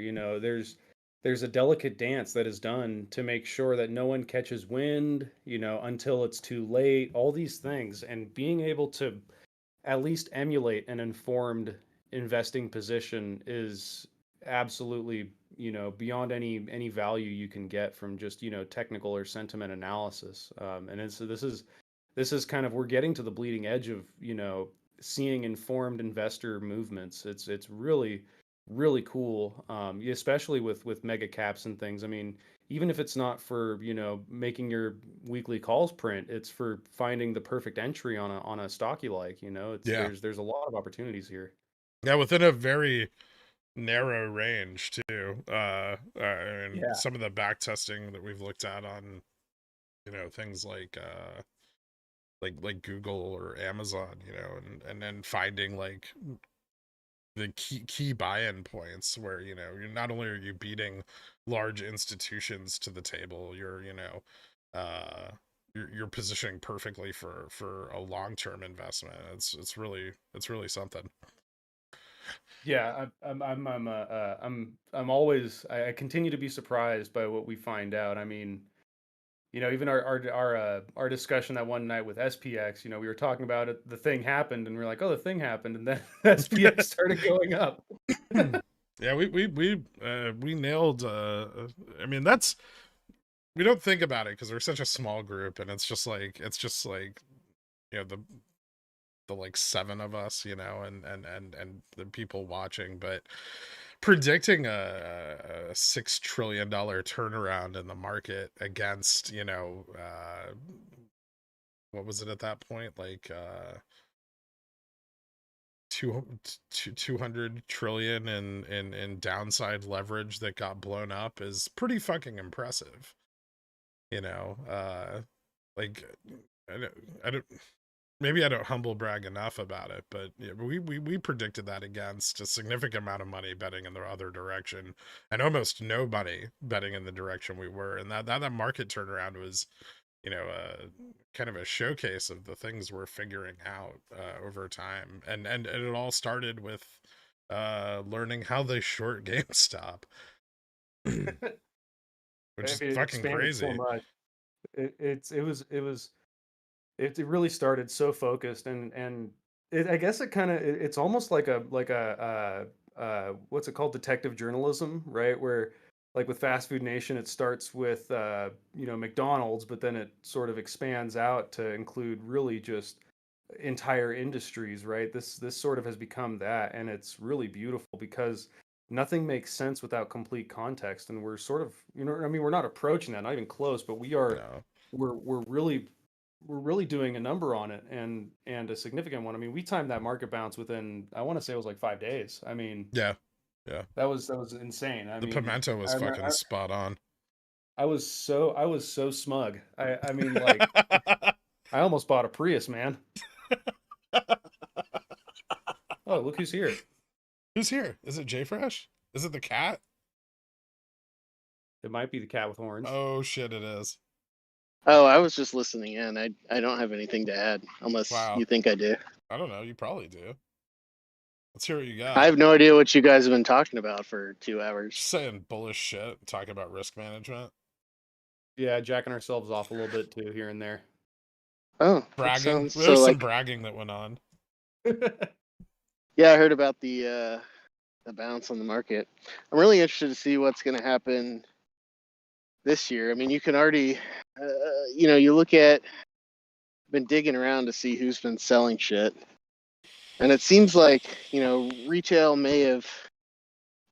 there's a delicate dance that is done to make sure that no one catches wind, until it's too late, all these things, and being able to at least emulate an informed investing position is absolutely, beyond any value you can get from just, technical or sentiment analysis. And it's this is kind of, we're getting to the bleeding edge of, seeing informed investor movements. It's really really cool, especially with mega caps and things. I mean, even if it's not for, making your weekly calls print, it's for finding the perfect entry on a stock you like. It's Yeah, there's a lot of opportunities here. yeah, within a very narrow range too. And Yeah. some of the back testing that we've looked at on things like Google or Amazon, and then finding like the key buy-in points where you're not only are you beating large institutions to the table, uh you're positioning perfectly for a long-term investment. It's really something. Yeah, I'm always, I continue to be surprised by what we find out. I mean, even our discussion that one night with SPX, we were talking about it, the thing happened, and we are like, oh, the thing happened, and then SPX started going up. Yeah, we nailed I mean, that's we don't think about it because we're such a small group, and it's just like the like seven of us, and the people watching. But predicting a $6 trillion turnaround in the market against, what was it at that point, like 200 trillion in downside leverage that got blown up is pretty fucking impressive. you know uh like I don't maybe I don't humble brag enough about it, but yeah, we predicted that against a significant amount of money betting in the other direction, and almost nobody betting in the direction we were. And that market turnaround was, kind of a showcase of the things we're figuring out over time. And it all started with learning how they short GameStop, which I is mean, it fucking expanded so crazy. much. It really started so focused, and I guess it's almost like a what's it called, detective journalism, right? Where like with Fast Food Nation, it starts with McDonald's, but then it sort of expands out to include really just entire industries, right? This sort of has become that, and it's really beautiful because nothing makes sense without complete context, and we're sort of, I mean, we're not approaching that, not even close, but No. we're really doing a number on it, and a significant one. I mean, we timed that market bounce within, I want to say it was like 5 days. I mean, Yeah. Yeah. that was insane. I The mean, pimento was I remember fucking spot on. I was so smug. I mean, like, I almost bought a Prius, man. Oh, look who's here. Who's here? Is it J Fresh? Is it the cat? It might be the cat with horns. Oh shit, it is. Oh, I was just listening in. I don't have anything to add unless Wow. you think I do. I don't know. You probably do. Let's hear what you I got. have no idea what you guys have been talking about for 2 hours. Just saying bullish shit, talking about risk management, Yeah, jacking ourselves off a little bit too here and there. Oh, that bragging. sounds There was so some like bragging that went on. yeah, I heard about the bounce on the market. I'm really interested to see what's going to happen this year. I mean, you can already you look at been digging around to see who's been selling shit. And it seems like, retail may have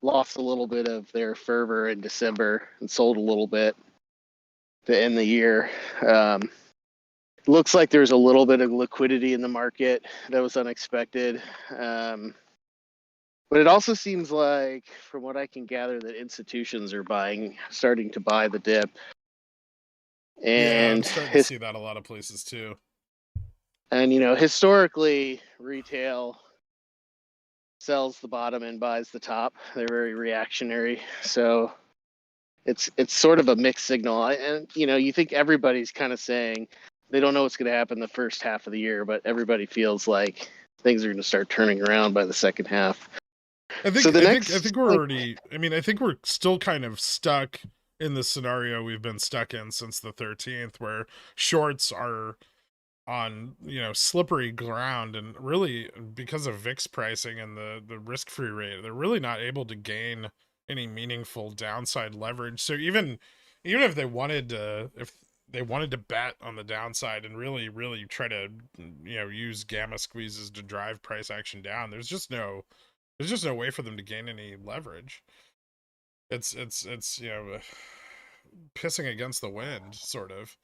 lost a little bit of their fervor in December and sold a little bit to end the year. Looks like there's a little bit of liquidity in the market that was unexpected. But it also seems like, from what I can gather, that institutions are starting to buy the dip. Yeah, I'm And starting to see that a lot of places too. historically, retail sells the bottom and buys the top. They're very reactionary. So it's sort of a mixed signal. And you think everybody's kind of saying they don't know what's going to happen the first half of the year, but everybody feels like things are going to start turning around by the second half. I So think the I think I next, think we're already I mean, I think we're still kind of stuck in the scenario we've been stuck in since the 13th, where shorts are on, slippery ground, and really because of VIX pricing and the risk-free rate, they're really not able to gain any meaningful downside leverage. So even if they wanted to bet on the downside and really try to use gamma squeezes to drive price action down, there's just no way for them to gain any leverage. It's pissing against the wind, sort of.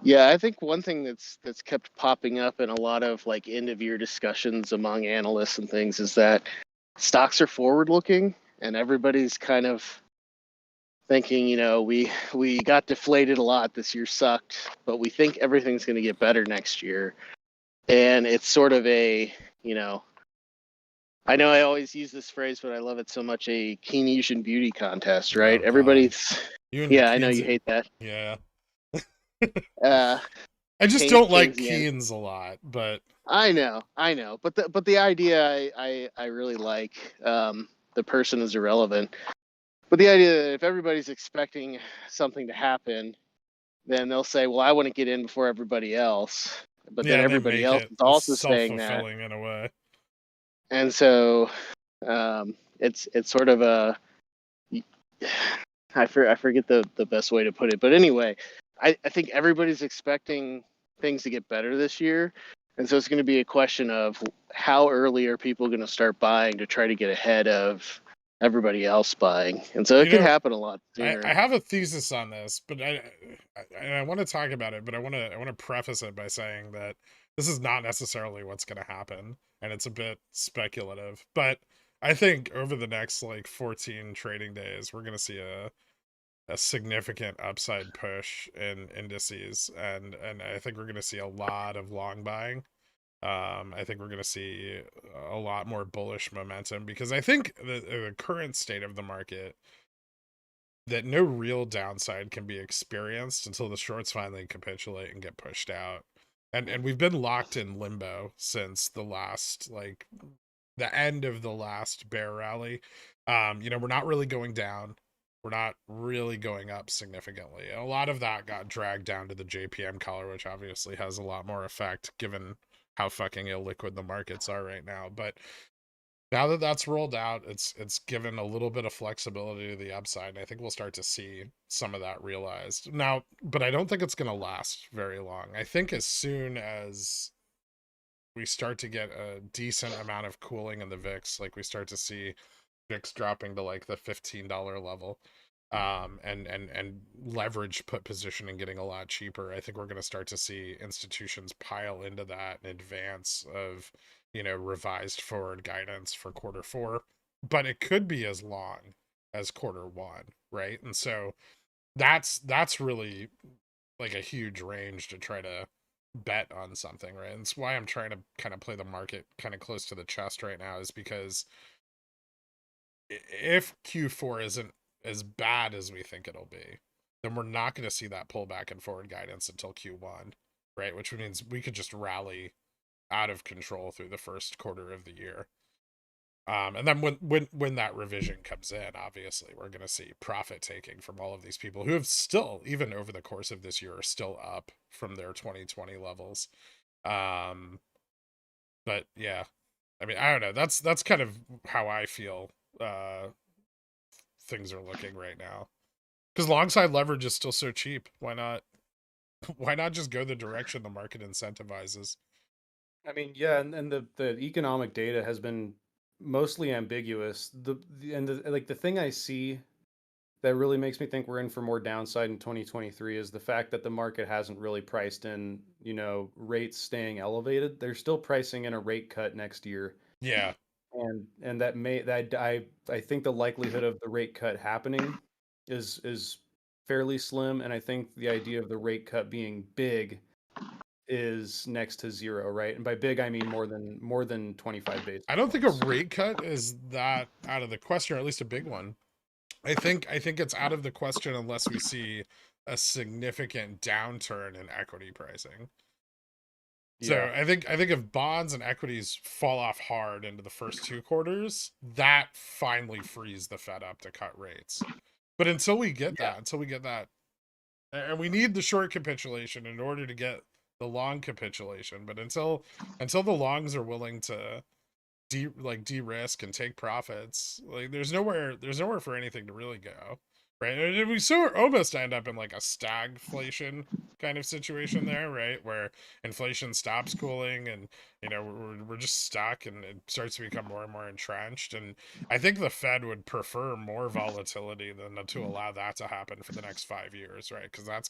yeah, I think one thing that's kept popping up in a lot of like end of year discussions among analysts and things is that stocks are forward looking, and everybody's kind of thinking, we got deflated a lot this year, sucked, but we think everything's going to get better next year. And it's sort of you know, I know I always use this phrase, but I love it so much, a Keynesian beauty contest, right? Oh God, Everybody's, you and your yeah, I know you Keynes. hate that. Yeah, Uh, I just don't like Keynesian. Keynes a lot, but I know, but the idea I really like. The person is irrelevant, but the idea that if everybody's expecting something to happen, then they'll say, "Well, I want to get in before everybody else," but then yeah, and they everybody make else it is also saying that, self-fulfilling in a way. and so it's sort of a I forget the best way to put it, but anyway, I think everybody's expecting things to get better this year, and so it's going to be a question of how early are people going to start buying to try to get ahead of everybody else buying, and so it You could know, happen a lot I sooner. have a thesis on this, but I want to talk about it, but I want to preface it by saying that this is not necessarily what's going to happen, and it's a bit speculative. But I think over the next like 14 trading days, we're going to see a significant upside push in indices, and I think we're going to see a lot of long buying. I think we're going to see a lot more bullish momentum, because I think the current state of the market, that no real downside can be experienced until the shorts finally capitulate and get pushed out. And we've been locked in limbo since the last like the end of the last bear rally. We're not really going down. We're not really going up significantly. A lot of that got dragged down to the JPM collar, which obviously has a lot more effect given how fucking illiquid the markets are right now. But now that that's rolled out, it's given a little bit of flexibility to the upside, and I think we'll start to see some of that realized now. But I don't think it's going to last very long. I think as soon as we start to get a decent amount of cooling in the VIX, like we start to see VIX dropping to like the $15 level, and leverage put positioning getting a lot cheaper, I think we're going to start to see institutions pile into that in advance of, revised forward guidance for Q4. But it could be as long as Q1, right? And so that's really like a huge range to try to bet on something, right? And it's why I'm trying to kind of play the market kind of close to the chest right now, is because if Q4 isn't as bad as we think it'll be, then we're not going to see that pullback in forward guidance until Q1, right? Which means we could just rally out of control through the first quarter of the year. And then when that revision comes in, obviously we're going to see profit taking from all of these people who have still, even over the course of this year, are still up from their 2020 levels. But yeah, I mean, I don't know. That's kind of how I feel things are looking right now. Because longside leverage is still so cheap. Why not? Why not just go the direction the market incentivizes? I mean, yeah, and the economic data has been mostly ambiguous. The thing I see that really makes me think we're in for more downside in 2023 is the fact that the market hasn't really priced in, rates staying elevated. They're still pricing in a rate cut next year. Yeah. And I think the likelihood of the rate cut happening is fairly slim, and I think the idea of the rate cut being big is next to zero, right? And by big I mean more than 25 basis I don't think a points. rate cut is that out of the question, or at least a big one. I think it's out of the question unless we see a significant downturn in equity pricing. So Yeah. I think if bonds and equities fall off hard into the first two quarters, that finally frees the Fed up to cut rates. But until we get that, and we need the short capitulation in order to get the long capitulation. But until the longs are willing to de-risk and take profits, like there's nowhere for anything to really go, right? And we almost end up in like a stagflation kind of situation there, right, where inflation stops cooling and we're just stuck and it starts to become more and more entrenched. And I think the Fed would prefer more volatility than to allow that to happen for the next 5 years, right? Because that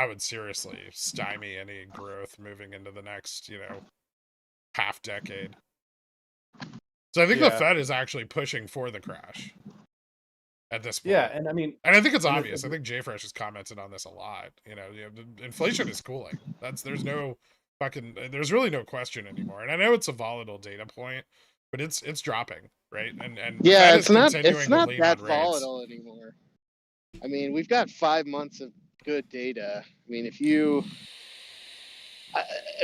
would seriously stymie any growth moving into the next half decade. So I think the Yeah. Fed is actually pushing for the crash at this point. Yeah, and I mean, And I think it's obvious. I think JFresh has commented on this a lot. Inflation is cooling. There's really no question anymore. And I know it's a volatile data point, but it's dropping, right? And the Yeah, Fed it's is not continuing to lean that on rates. volatile anymore. I mean, we've got 5 months of good data. I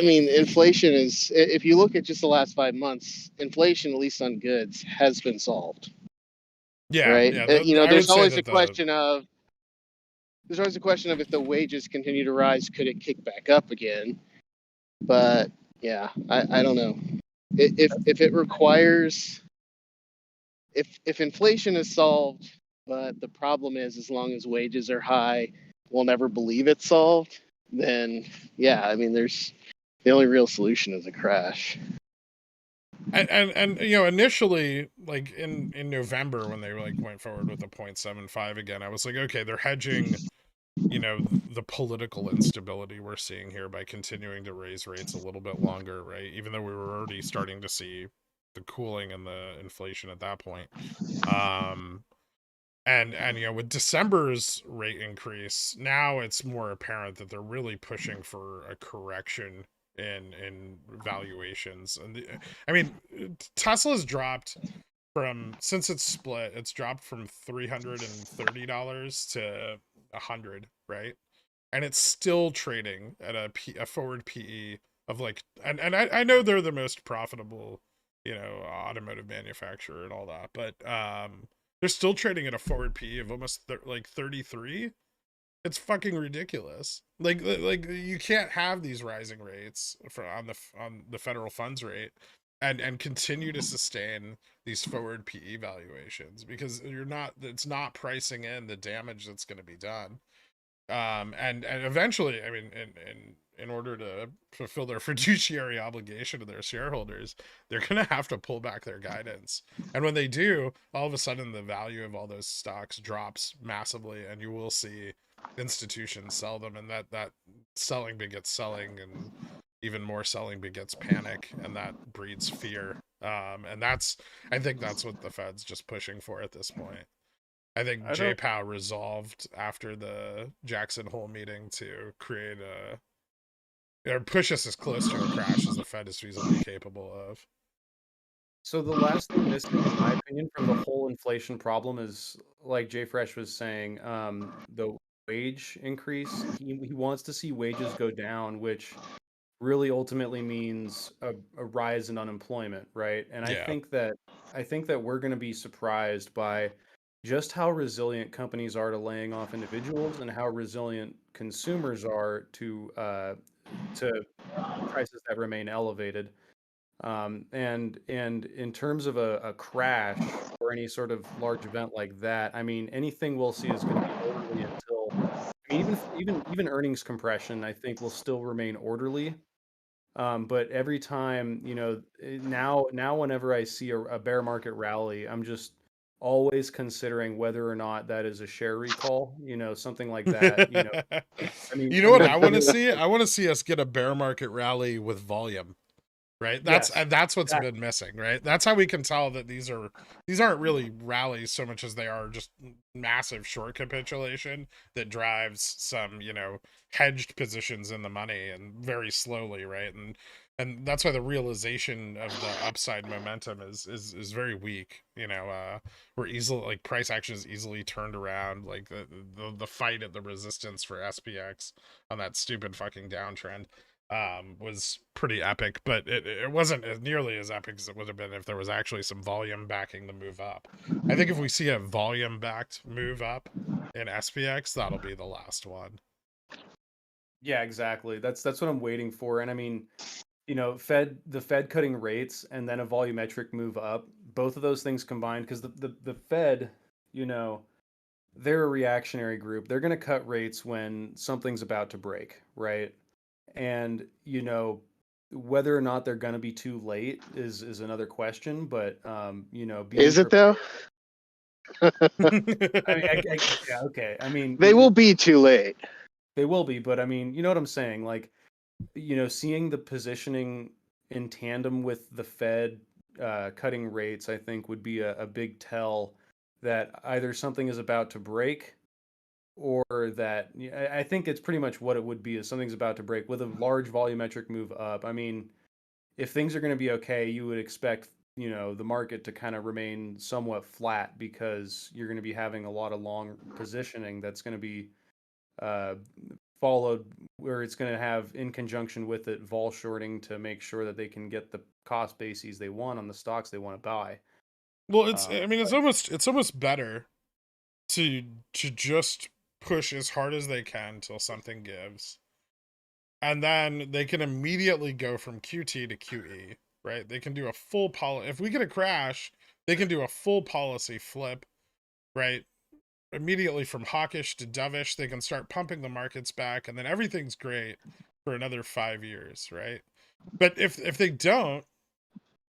mean, inflation is, if you look at just the last 5 months, inflation, at least on goods, has been solved. Yeah, right. yeah. There's always a question of if the wages continue to rise, could it kick back up again? But yeah, I don't know. If it requires, if inflation is solved, but the problem is as long as wages are high, we'll never believe it's solved, then yeah, I mean, the only real solution is a crash. And initially, like in November when they went forward with a 0.75 again, I was like, okay, they're hedging the political instability we're seeing here by continuing to raise rates a little bit longer, right? Even though we were already starting to see the cooling and the inflation at that point. And with December's rate increase, now it's more apparent that they're really pushing for a correction in valuations. And I mean, Tesla's dropped since it's split, it's dropped from $330 to $100, right? And it's still trading at a forward PE of like, and I know they're the most profitable automotive manufacturer and all that. But they're still trading at a forward PE of almost like 33. It's fucking ridiculous. Like you can't have these rising rates on the federal funds rate and continue to sustain these forward PE valuations, because it's not pricing in the damage that's going to be done. And eventually, I mean, in order to fulfill their fiduciary obligation to their shareholders, they're going to have to pull back their guidance. And when they do, all of a sudden the value of all those stocks drops massively, and you will see institutions sell them, and that selling begets selling, and even more selling begets panic, and that breeds fear. And I think that's what the Fed's just pushing for at this point. I think I don't. JPOW resolved after the Jackson Hole meeting to create or push us as close to a crash as the Fed is feasibly capable of. So the last thing missing, in my opinion, from the whole inflation problem is, like Jay Fresh was saying, the wage increase. He wants to see wages go down, which really ultimately means a rise in unemployment, right? And Yeah. I think that we're going to be surprised by just how resilient companies are to laying off individuals, and how resilient consumers are to prices that remain elevated. And in terms of a crash or any sort of large event like that, I mean, anything we'll see is going to be orderly until, I mean, even earnings compression, I think, will still remain orderly. But every time, now whenever I see a bear market rally, I'm just always considering whether or not that is a share recall, something like that. You know what I want to see? I want to see us get a bear market rally with volume. Right, Yes, that's what's exactly. been missing. Right, that's how we can tell that these aren't really rallies so much as they are just massive short capitulation that drives some hedged positions in the money, and very slowly, right? And that's why the realization of the upside momentum is very weak. We're easily, like, price action is easily turned around, like the fight at the resistance for SPX on that stupid fucking downtrend was pretty epic, but it wasn't as nearly as epic as it would have been if there was actually some volume backing the move up. I think if we see a volume backed move up in SPX, that'll be the last one. Yeah, exactly. That's what I'm waiting for. And I mean, the Fed cutting rates and then a volumetric move up, both of those things combined, because the Fed, you know, they're a reactionary group. They're going to cut rates when something's about to break, right? And, whether or not they're going to be too late is another question. But, being Is it though? I mean, yeah, okay. I mean, They will be too late. they will be, but I mean, you know what I'm saying? Like, seeing the positioning in tandem with the Fed cutting rates, I think would be a big tell that either something is about to break, or that, yeah, I think it's pretty much what it would be, is something's about to break with a large volumetric move up. I mean, if things are going to be okay, you would expect, the market to kind of remain somewhat flat, because you're going to be having a lot of long positioning that's going to be uh, followed, where it's going to have, in conjunction with it, vol shorting to make sure that they can get the cost bases they want on the stocks they want to buy. Well, Um, I mean, it's almost better to just push as hard as they can till something gives, and then they can immediately go from QT to QE, right? They can do a full policy. If we get a crash, they can do a full policy flip, right? Immediately from hawkish to dovish, they can start pumping the markets back, and then everything's great for another 5 years, right? But if they don't,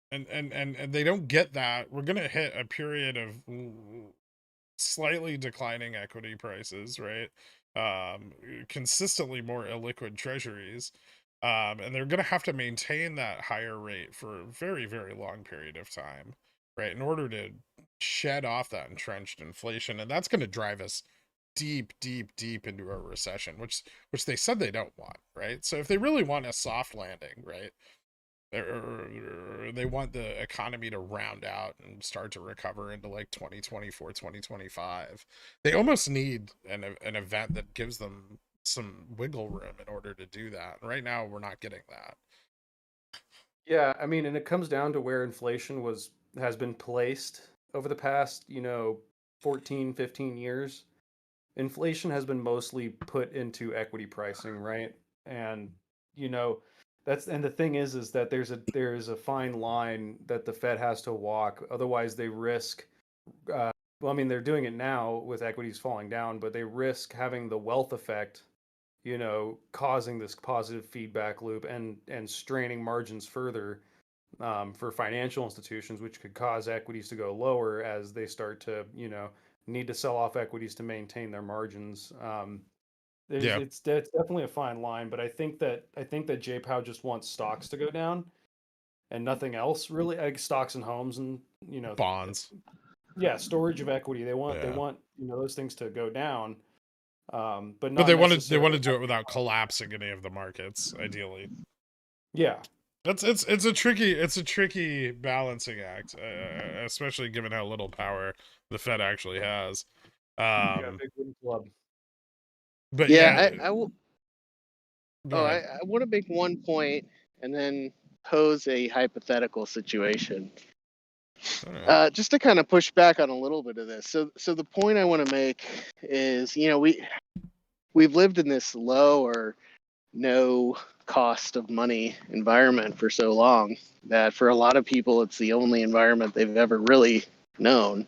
and they don't get that, we're gonna hit a period of slightly declining equity prices, right? Consistently more illiquid treasuries. And they're going to have to maintain that higher rate for a very, very long period of time, right? In order to shed off that entrenched inflation. And that's going to drive us deep, deep, deep into a recession, which they said they don't want, right? So if they really want a soft landing, right? They want the economy to round out and start to recover into like 2024, 2025. They almost need an event that gives them some wiggle room in order to do that. And right now we're not getting that. Yeah, I mean, and it comes down to where inflation has been placed over the past, 14, 15 years. Inflation has been mostly put into equity pricing, right? And you know, and the thing is that there's a fine line that the Fed has to walk. Otherwise, they risk. Well, I mean, they're doing it now with equities falling down, but they risk having the wealth effect, causing this positive feedback loop and straining margins further for financial institutions, which could cause equities to go lower as they start to, need to sell off equities to maintain their margins. Yeah. It's definitely a fine line, but I think that J-Pow just wants stocks to go down and nothing else really, like stocks and homes and Bonds. yeah, storage of equity. They Yeah. want those things to go down, but But not they want to necessarily. do it without collapsing any of the markets, ideally. Yeah, It's a tricky balancing act, especially given how little power the Fed actually has. yeah, big wooden club. But Yeah, yeah, go I ahead. want to make one point and then pose a hypothetical situation. All right. Just to kind of push back on a little bit of this. So the point I want to make is, we've lived in this low or no cost of money environment for so long that for a lot of people it's the only environment they've ever really known.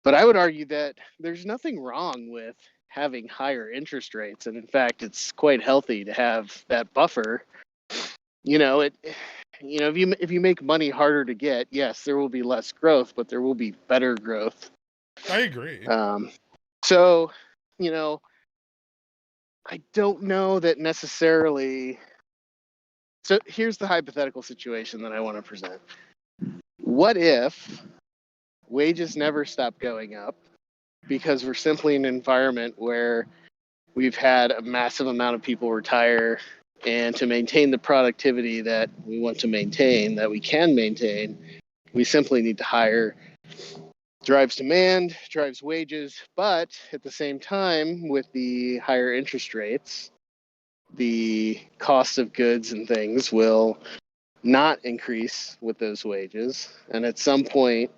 But I would argue that there's nothing wrong with having higher interest rates, and in fact it's quite healthy to have that buffer. It if you make money harder to get, yes, there will be less growth, but there will be better growth. I agree. So, you know, I don't know that necessarily. So here's the hypothetical situation that I want to present. What if wages never stop going up because we're simply in an environment where we've had a massive amount of people retire, and to maintain the productivity that we want to maintain, that we can maintain, we simply need to hire. Drives demand, drives wages, but at the same time, with the higher interest rates, the cost of goods and things will not increase with those wages. And at some point,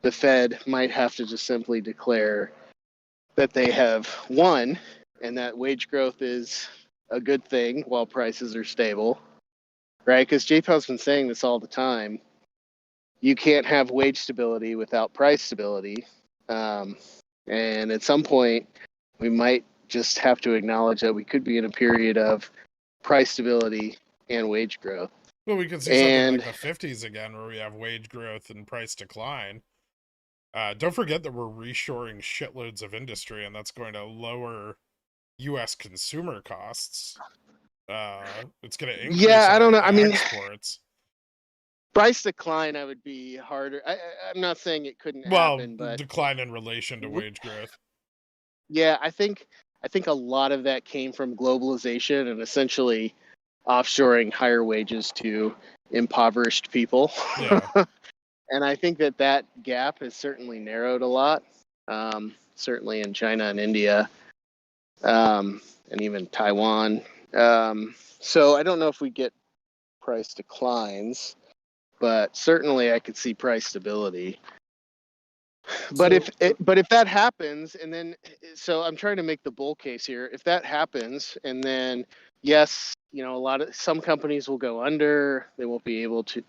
the Fed might have to just simply declare that they have won and that wage growth is a good thing while prices are stable, right? Because JPow's been saying this all the time. You can't have wage stability without price stability. Um, and at some point, we might just have to acknowledge that we could be in a period of price stability and wage growth. Well, we could see something like And the 50s again, where we have wage growth and price decline. Don't forget that we're reshoring shitloads of industry, and that's going to lower U.S. consumer costs. It's going to increase yeah, I don't our know. I mean, exports. price decline, I would be harder. I'm not saying it couldn't Well, happen, but decline in relation to wage growth. yeah, I think a lot of that came from globalization and essentially offshoring higher wages to impoverished people. Yeah. And I think that gap has certainly narrowed a lot, certainly in China and India, and even Taiwan. So I don't know if we get price declines, but certainly I could see price stability. But So if that happens, and then so I'm trying to make the bull case here. If that happens, and then yes, some companies will go under. They won't be able to.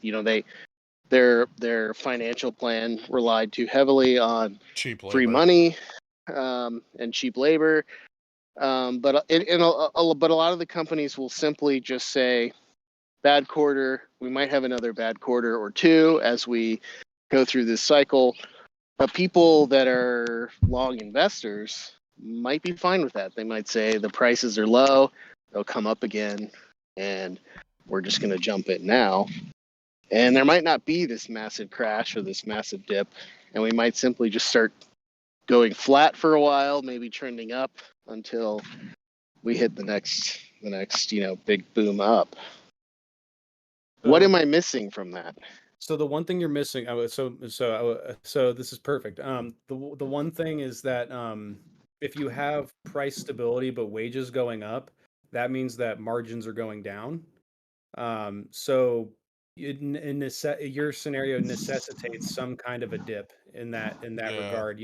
Their financial plan relied too heavily on Cheap free labor. money and cheap labor. But but a lot of the companies will simply just say, bad quarter. We might have another bad quarter or two as we go through this cycle. But people that are long investors might be fine with that. They might say the prices are low, they'll come up again, and we're just going to jump in now. And there might not be this massive crash or this massive dip, and we might simply just start going flat for a while, maybe trending up until we hit the next big boom up. What so am I missing from that? So the one thing you're missing, so this is perfect. The one thing is that if you have price stability but wages going up, that means that margins are going down. So Your scenario necessitates some kind of a dip in that Yeah. regard.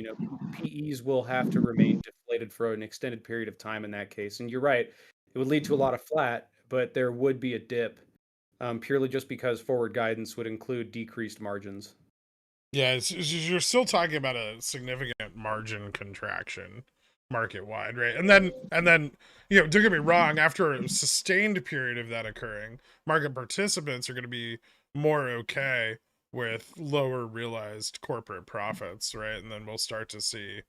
PEs will have to remain deflated for an extended period of time in that case. And you're right, it would lead to a lot of flat, but there would be a dip, purely just because forward guidance would include decreased margins. Yeah, you're still talking about a significant margin contraction market wide, right? And then don't get me wrong, after a sustained period of that occurring, market participants are going to be more okay with lower realized corporate profits, right? And then we'll start to see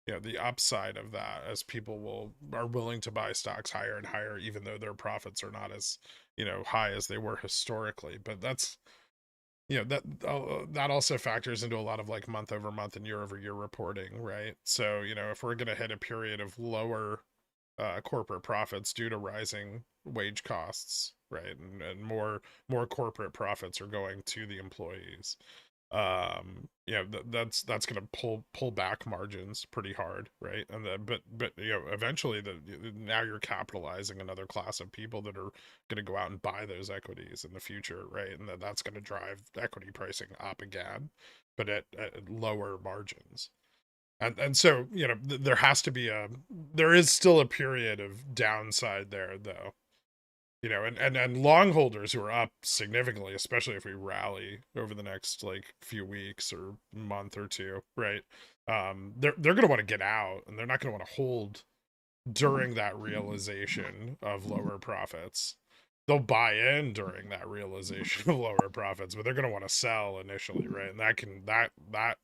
the upside of that as people are willing to buy stocks higher and higher, even though their profits are not as high as they were historically. But that's that also factors into a lot of like month over month and year over year reporting, right? So if we're going to hit a period of lower corporate profits due to rising wage costs, right, and more corporate profits are going to the employees, that's going to pull back margins pretty hard, right? And then but eventually now you're capitalizing another class of people that are going to go out and buy those equities in the future, right? And that's going to drive equity pricing up again, but at lower margins. And so there is still a period of downside there, though. And long holders who are up significantly, especially if we rally over the next like few weeks or month or two, right? They're going to want to get out, and they're not going to want to hold during that realization of lower profits. They'll buy in during that realization of lower profits, but they're going to want to sell initially, right? And that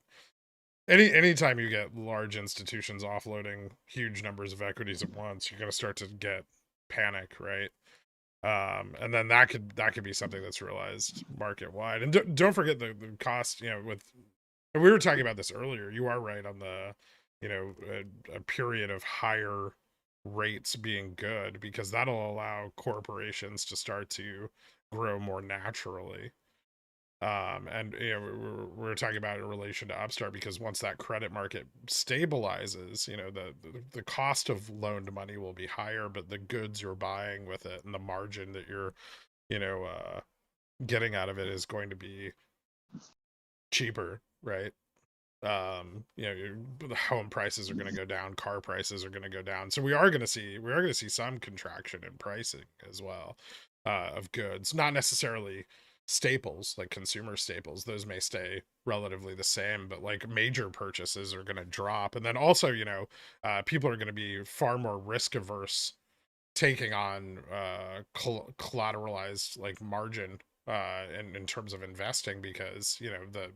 anytime you get large institutions offloading huge numbers of equities at once, you're going to start to get panic, right? And then that could be something that's realized market wide. And don't forget the cost, with, and we were talking about this earlier. You are right on the, a period of higher rates being good, because that'll allow corporations to start to grow more naturally. And we're talking about in relation to Upstart, because once that credit market stabilizes, the cost of loaned money will be higher, but the goods you're buying with it and the margin that you're getting out of it is going to be cheaper, right? The home prices are going to go down, car prices are going to go down, so we are going to see some contraction in pricing as well, of goods, not necessarily staples like consumer staples. Those may stay relatively the same, but like major purchases are going to drop. And then also people are going to be far more risk averse taking on collateralized like margin in terms of investing, because the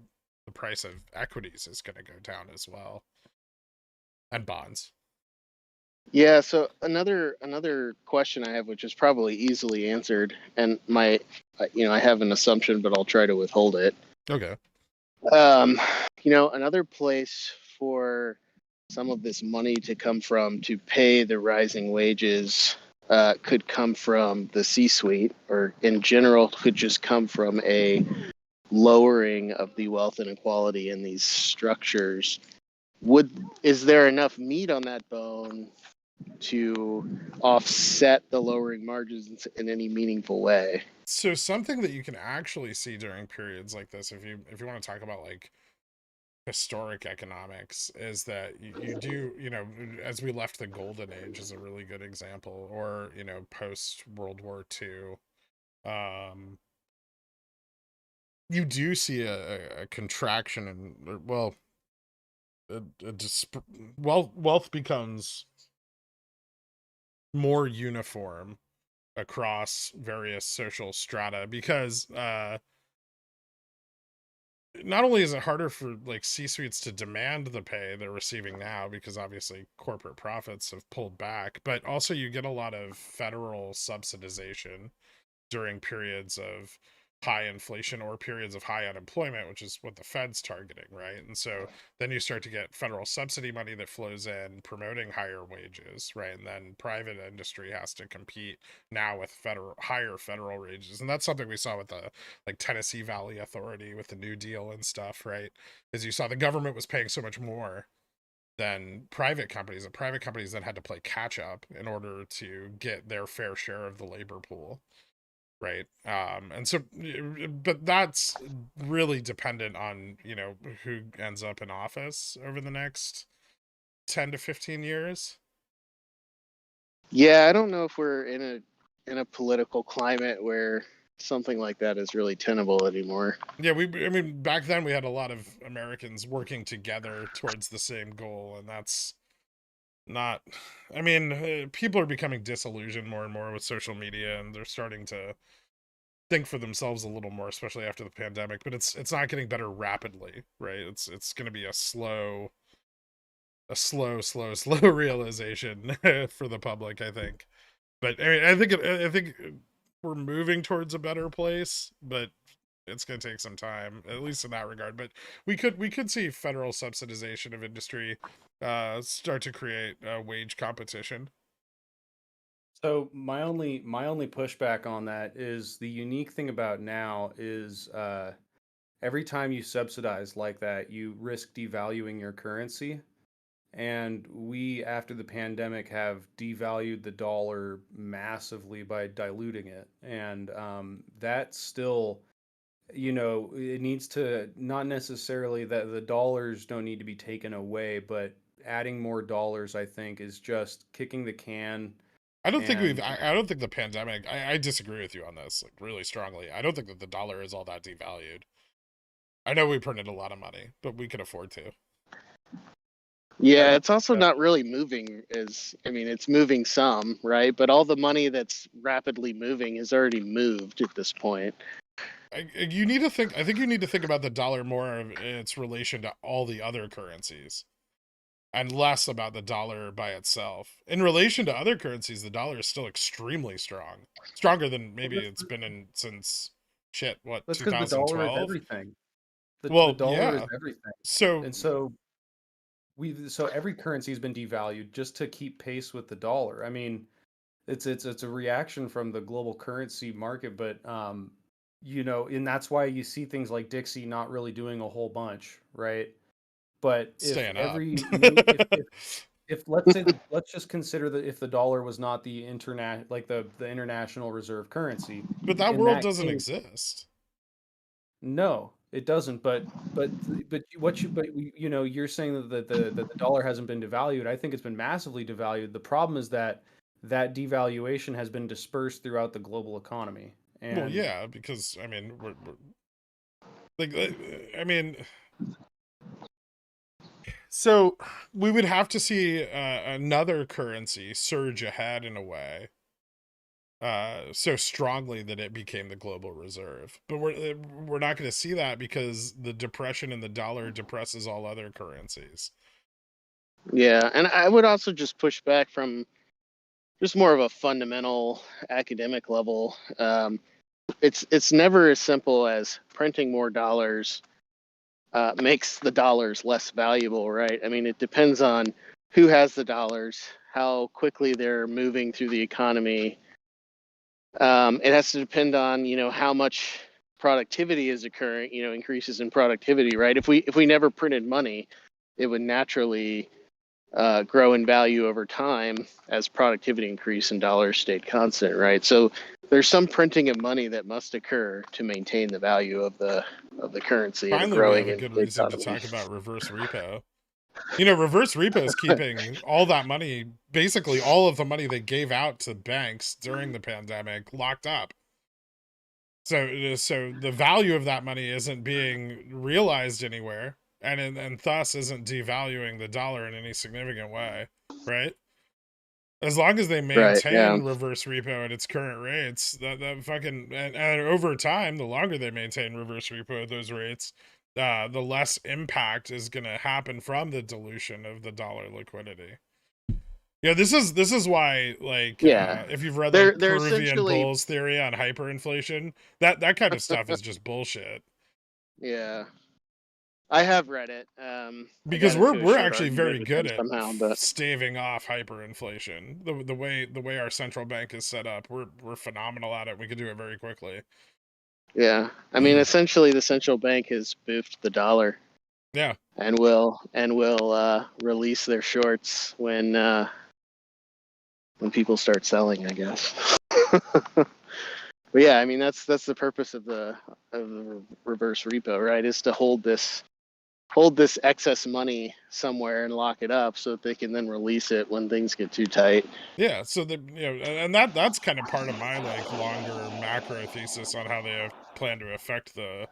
price of equities is going to go down as well, and bonds. Yeah, so another question I have, which is probably easily answered, and I have an assumption, but I'll try to withhold it. Okay. Another place for some of this money to come from to pay the rising wages could come from the C-suite, or in general could just come from a lowering of the wealth inequality in these structures. Is there enough meat on that bone to offset the lowering margins in any meaningful way? So something that you can actually see during periods like this, if you want to talk about like historic economics, is that you do, as we left the golden age is a really good example, or post World War II, you do see a contraction in, well, wealth becomes more uniform across various social strata, because not only is it harder for like C-suites to demand the pay they're receiving now, because obviously corporate profits have pulled back, but also you get a lot of federal subsidization during periods of high inflation or periods of high unemployment, which is what the Fed's targeting, right? And so then you start to get federal subsidy money that flows in promoting higher wages, right? And then private industry has to compete now with higher federal wages. And that's something we saw with the like Tennessee Valley Authority with the New Deal and stuff, right? Is you saw the government was paying so much more than private companies, and private companies then had to play catch up in order to get their fair share of the labor pool, right? And so, but that's really dependent on, you know, who ends up in office over the next 10 to 15 years. Yeah, I don't know if we're in a political climate where something like that is really tenable anymore. Yeah, I mean, back then we had a lot of Americans working together towards the same goal, and that's not, I mean, people are becoming disillusioned more and more with social media, and they're starting to think for themselves a little more, especially after the pandemic, but it's not getting better rapidly, right? It's going to be a slow realization for the public, I think. But I mean, I think we're moving towards a better place, but it's going to take some time, at least in that regard. But we could see federal subsidization of industry start to create wage competition. So my only pushback on that is the unique thing about now is every time you subsidize like that, you risk devaluing your currency. And we, after the pandemic, have devalued the dollar massively by diluting it. And that still, it needs to, not necessarily that the dollars don't need to be taken away, but adding more dollars, I think, is just kicking the can. I don't think And I don't think the pandemic, I disagree with you on this, like, really strongly. I don't think that the dollar is all that devalued. I know we printed a lot of money, but we could afford to. Yeah, it's also not really moving I mean, it's moving some, right? But all the money that's rapidly moving has already moved at this point. You need to think, I think you need to think about the dollar more of its relation to all the other currencies and less about the dollar by itself. In relation to other currencies, the dollar is still extremely strong. Stronger than maybe it's been in since what, that's because the dollar is 2012? everything. The Well, dollar is yeah. everything. So And so every currency has been devalued just to keep pace with the dollar. I mean, it's a reaction from the global currency market, but and that's why you see things like Dixie not really doing a whole bunch, right? But if staying up. every new if let's say let's just consider that if the dollar was not the the international reserve currency, But that in world that doesn't case, exist. no, it doesn't. You're saying that the dollar hasn't been devalued. I think it's been massively devalued. The problem is that that devaluation has been dispersed throughout the global economy. Well, And yeah, because I mean, we're like, I mean, so we would have to see another currency surge ahead in a way, so strongly that it became the global reserve. But we're not going to see that because the depression in the dollar depresses all other currencies. Yeah, and I would also just push back from just more of a fundamental academic level. It's never as simple as printing more dollars makes the dollars less valuable, right? I mean, it depends on who has the dollars, how quickly they're moving through the economy. It has to depend on how much productivity is occurring, increases in productivity, right? If we never printed money, it would naturally grow in value over time as productivity increased and dollars stayed constant, right? So there's some printing of money that must occur to maintain the value of the currency in a Finally, we have growing a good reason to economy. talk about reverse repo. Reverse repo is keeping all that money, basically all of the money they gave out to banks during the pandemic, locked up. So the value of that money isn't being realized anywhere, and thus isn't devaluing the dollar in any significant way, right? As long as they Right. Yeah. maintain reverse repo at its current rates, that fucking and over time, the longer they maintain reverse repo at those rates, the less impact is going to happen from the dilution of the dollar liquidity. Yeah, this is why, like, Yeah. if you've read like They're Peruvian essentially, bulls theory on hyperinflation, that kind of stuff is just bullshit. yeah. I have read it. I Because got into a we're short actually argument very with good him at somehow, but staving off hyperinflation. The way our central bank is set up, we're phenomenal at it. We can do it very quickly. yeah. I mean, essentially, the central bank has spoofed the dollar. Yeah. And will release their shorts when people start selling, I guess. But yeah, I mean that's the purpose of the reverse repo, right? Is to hold this excess money somewhere and lock it up so that they can then release it when things get too tight. Yeah, so and that's kind of part of my like longer macro thesis on how they plan to affect the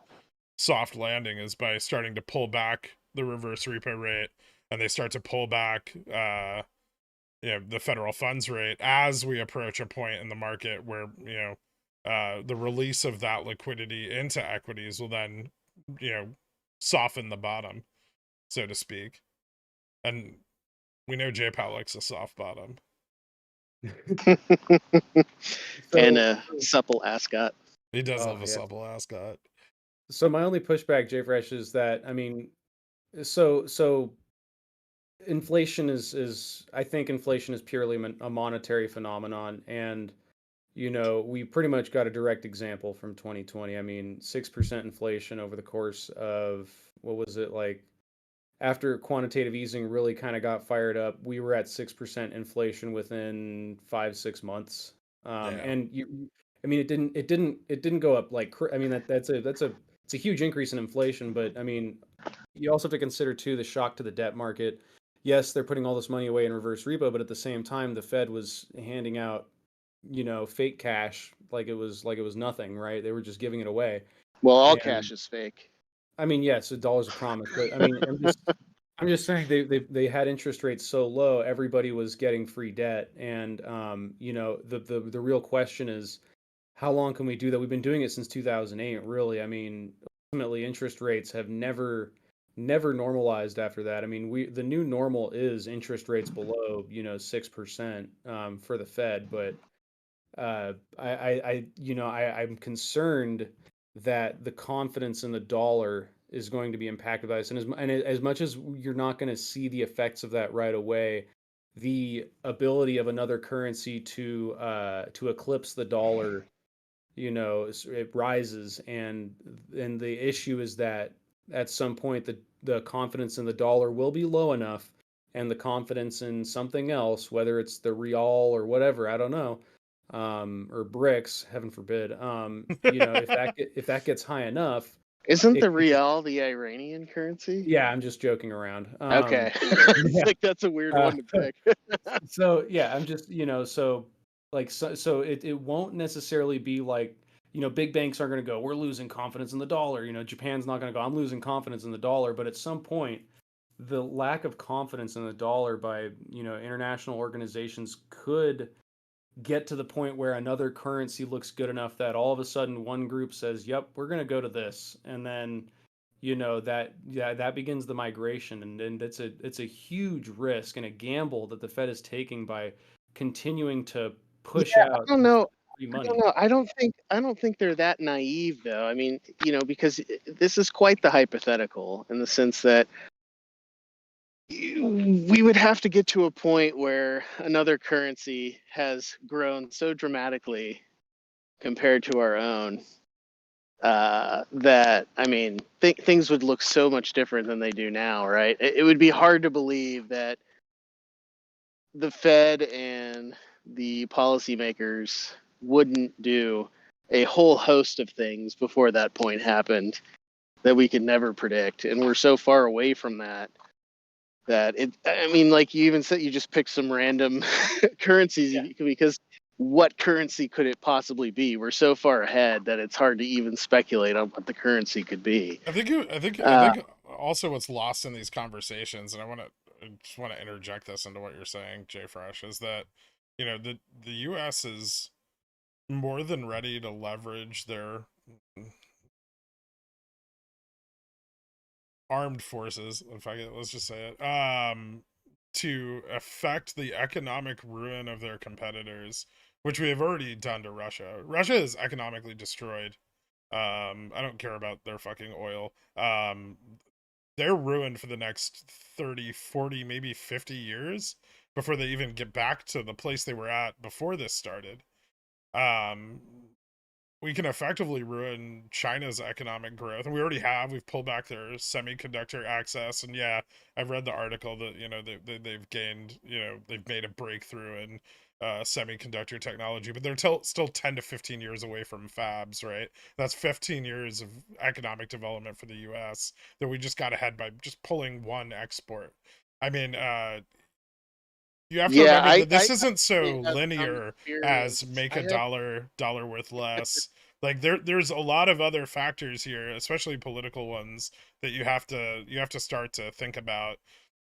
soft landing is by starting to pull back the reverse repo rate, and they start to pull back the federal funds rate as we approach a point in the market where the release of that liquidity into equities will then soften the bottom, so to speak. And we know J-Pal likes a soft bottom. And a supple ascot. He does love a supple ascot. So my only pushback, Jay Fresh, is that so inflation is I think inflation is purely a monetary phenomenon, and we pretty much got a direct example from 2020. I mean, 6% inflation over the course of, what was it, like, after quantitative easing really kind of got fired up, we were at 6% inflation within 5-6 months. And I mean, it didn't go up like, I mean, it's a huge increase in inflation, but I mean, you also have to consider too the shock to the debt market. Yes, they're putting all this money away in reverse repo, but at the same time, the Fed was handing out, fake cash like it was nothing, right? They were just giving it away. Well, all And cash is fake. I mean, yes, a dollar's a promise, but I mean, I'm just saying they had interest rates so low, everybody was getting free debt, and the real question is, how long can we do that? We've been doing it since 2008, really. I mean, ultimately, interest rates have never normalized after that. I mean, the new normal is interest rates below 6% for the Fed, but I'm concerned that the confidence in the dollar is going to be impacted by this, and as much as you're not going to see the effects of that right away, the ability of another currency to eclipse the dollar, it rises, and the issue is that at some point the confidence in the dollar will be low enough, and the confidence in something else, whether it's the real or whatever, I don't know, or bricks, heaven forbid, if that gets high enough, Isn't the real the Iranian currency? yeah, I'm just joking around. Okay. Yeah. Like that's a weird one to pick. So yeah, I'm just so it won't necessarily be like, big banks aren't going to go, we're losing confidence in the dollar. Japan's not going to go, I'm losing confidence in the dollar. But at some point, the lack of confidence in the dollar by international organizations could get to the point where another currency looks good enough that all of a sudden one group says, "Yep, we're going to go to this," and then that begins the migration, and it's a huge risk and a gamble that the Fed is taking by continuing to push out. I don't know. Money. I don't think they're that naive though. I mean, because this is quite the hypothetical in the sense that we would have to get to a point where another currency has grown so dramatically compared to our own that, I mean, things would look so much different than they do now, right? It would be hard to believe that the Fed and the policymakers wouldn't do a whole host of things before that point happened that we could never predict. And we're so far away from that I mean, like you even said, you just picked some random currencies because what currency could it possibly be? We're so far ahead that it's hard to even speculate on what the currency could be. I think also what's lost in these conversations, and I just want to interject this into what you're saying, Jay Fresh, is that the U.S. is more than ready to leverage their armed forces, let's just say it, to affect the economic ruin of their competitors, which we have already done to Russia. Russia is economically destroyed. I don't care about their fucking oil. They're ruined for the next 30, 40, maybe 50 years before they even get back to the place they were at before this started. We can effectively ruin China's economic growth, and we already have. We've pulled back their semiconductor access, and yeah, I've read the article that they've gained, they've made a breakthrough in semiconductor technology, but they're still 10 to 15 years away from fabs, right? That's 15 years of economic development for the US that we just got ahead by just pulling one export. I mean, you have to Yeah, remember that this I isn't so have some linear as experience. make I a have dollar worth less. Like there's a lot of other factors here, especially political ones, that you have to start to think about.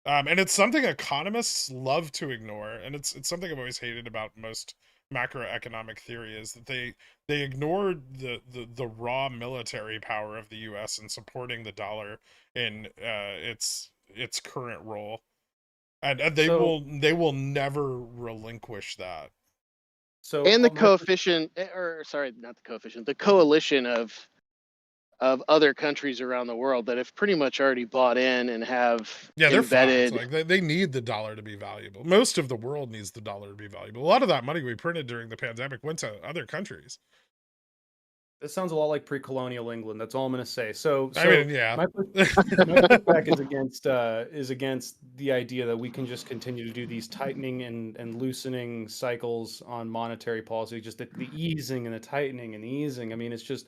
And it's something economists love to ignore, and it's something I've always hated about most macroeconomic theory is that they ignore the raw military power of the US in supporting the dollar in its current role. And So they will never relinquish that. so and the my coefficient, or sorry, not the coefficient, the coalition of other countries around the world that have pretty much already bought in and have Yeah, they're fucked. embedded. Like they need the dollar to be valuable. Most of the world needs the dollar to be valuable. A lot of that money we printed during the pandemic went to other countries. This sounds a lot like pre-colonial England. That's all I'm going to say. So, I mean, yeah. my pushback is against the idea that we can just continue to do these tightening and loosening cycles on monetary policy. Just the easing and the tightening and the easing. I mean, it's just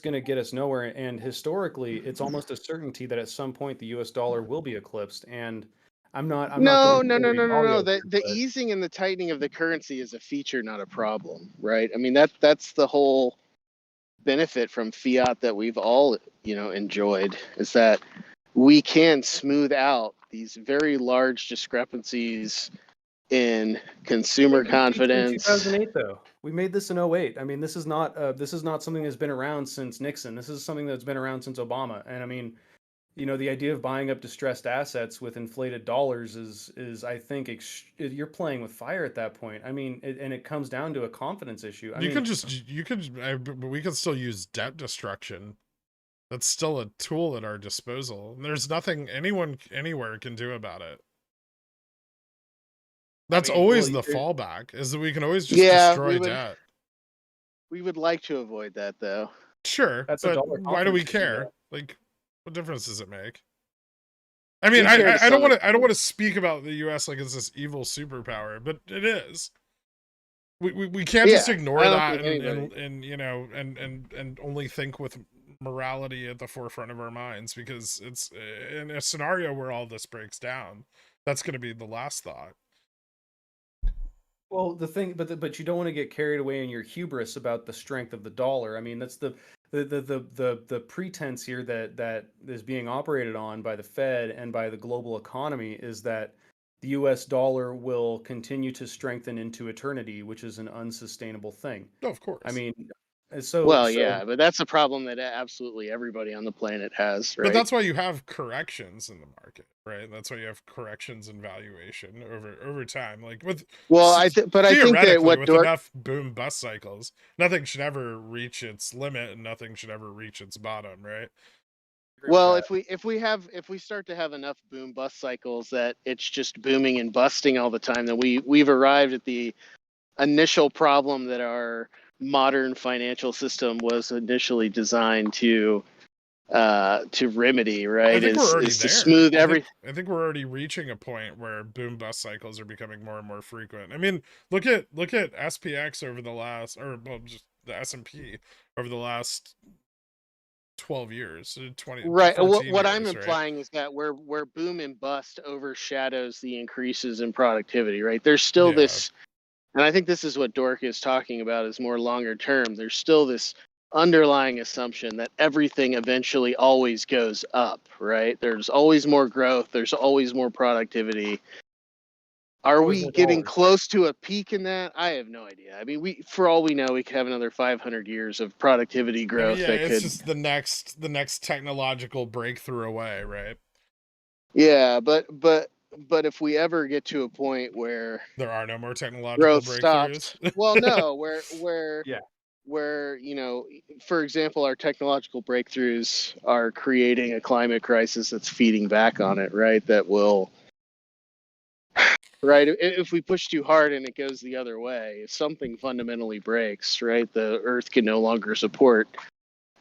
going to get us nowhere. And historically, it's almost a certainty that at some point the U.S. dollar will be eclipsed. And I'm not No, going to no, no, no, no, no. Mario The here, easing and the tightening of the currency is a feature, not a problem, right? I mean that's the whole benefit from fiat that we've all enjoyed, is that we can smooth out these very large discrepancies in consumer made this feature in confidence. 2008, though. We made this in '08. I mean, this is not something that's been around since Nixon. This is something that's been around since Obama. And I mean, the idea of buying up distressed assets with inflated dollars is I think you're playing with fire at that point. I mean, and it comes down to a confidence issue. I You mean, can but we can still use debt destruction. That's still a tool at our disposal. There's nothing anyone anywhere can do about it. That's well, always the fallback, is that we can always just Yeah, destroy debt. we would like to avoid that though. Sure, that's a but dollar why do we confidence issue, care? though. Like, what difference does it make? I mean, We care to I don't some want to speak about the U.S. like it's this evil superpower, but it is. We can't just Yeah, I ignore don't that think anybody. and only think with morality at the forefront of our minds, because it's in a scenario where all this breaks down, that's going to be the last thought. Well, the thing, but you don't want to get carried away in your hubris about the strength of the dollar. I mean, that's the pretense here that is being operated on by the Fed and by the global economy is that the U.S. dollar will continue to strengthen into eternity, which is an unsustainable thing. No, of course. I mean, Well, so yeah, but that's a problem that absolutely everybody on the planet has, But right? that's why you have corrections in the market, right? That's why you have corrections in valuation over time. Like Well, but I think that theoretically, what with Dork. enough boom bust cycles, nothing should ever reach its limit and nothing should ever reach its bottom, right? Well, if we start to have enough boom bust cycles that it's just booming and busting all the time, then we've arrived at the initial problem that our modern financial system was initially designed to remedy, I right? think we're already Is to there. smooth every. I think we're already reaching a point where boom bust cycles are becoming more and more frequent. I mean, look at SPX over the last, or well, just the S&P over the last 12 years, 20, Right. 14 What I'm years, right? implying is that where boom and bust overshadows the increases in productivity, right? There's still Yeah. this, and I think this is what Dork is talking about, is more longer term. There's still this underlying assumption that everything eventually always goes up, right? There's always more growth, there's always more productivity. Are always we more getting dollars. close to a peak in that? I have no idea. I mean, for all we know, we could have another 500 years of productivity I mean, growth yeah, that it's could. just the next technological breakthrough away, right? Yeah, but if we ever get to a point where There are no more technological growth breakthroughs. stops, well, no, Yeah. where for example, our technological breakthroughs are creating a climate crisis that's feeding back on it, right? That will, right? If we push too hard and it goes the other way, if something fundamentally breaks, right, the Earth can no longer support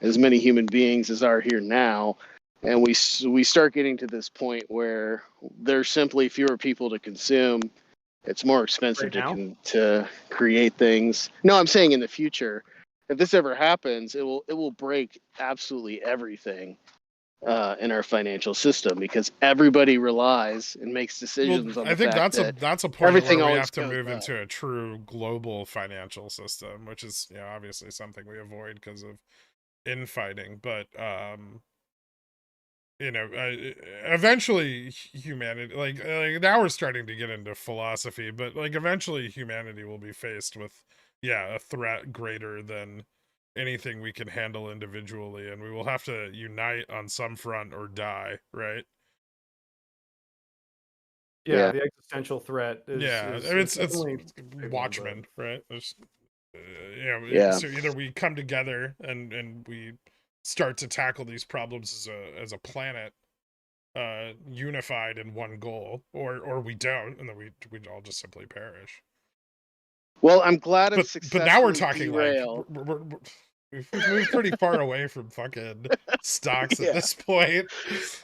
as many human beings as are here now, and we start getting to this point where there's simply fewer people to consume, It's more expensive Right now? to create things. No, I'm saying in the future, if this ever happens, it will break absolutely everything in our financial system because everybody relies and makes Well, decisions on I the think fact that that's a point everything where we always have to goes move up. into a true global financial system, which is, you know, obviously something we avoid because of infighting. But you know, eventually humanity, like now we're starting to get into philosophy, but like eventually humanity will be faced with, yeah, a threat greater than anything we can handle individually, and we will have to unite on some front or die, right? Yeah, Yeah. the existential threat Yeah, I is mean, is it's definitely a big one, but Watchmen, right? There's, you know, Yeah. so either we come together and we start to tackle these problems as a planet, unified in one goal, or we don't, and then we all just simply perish. Well, I'm glad I've But now we're successfully talking like derailed. we've moved pretty far away from fucking stocks at Yeah. this point.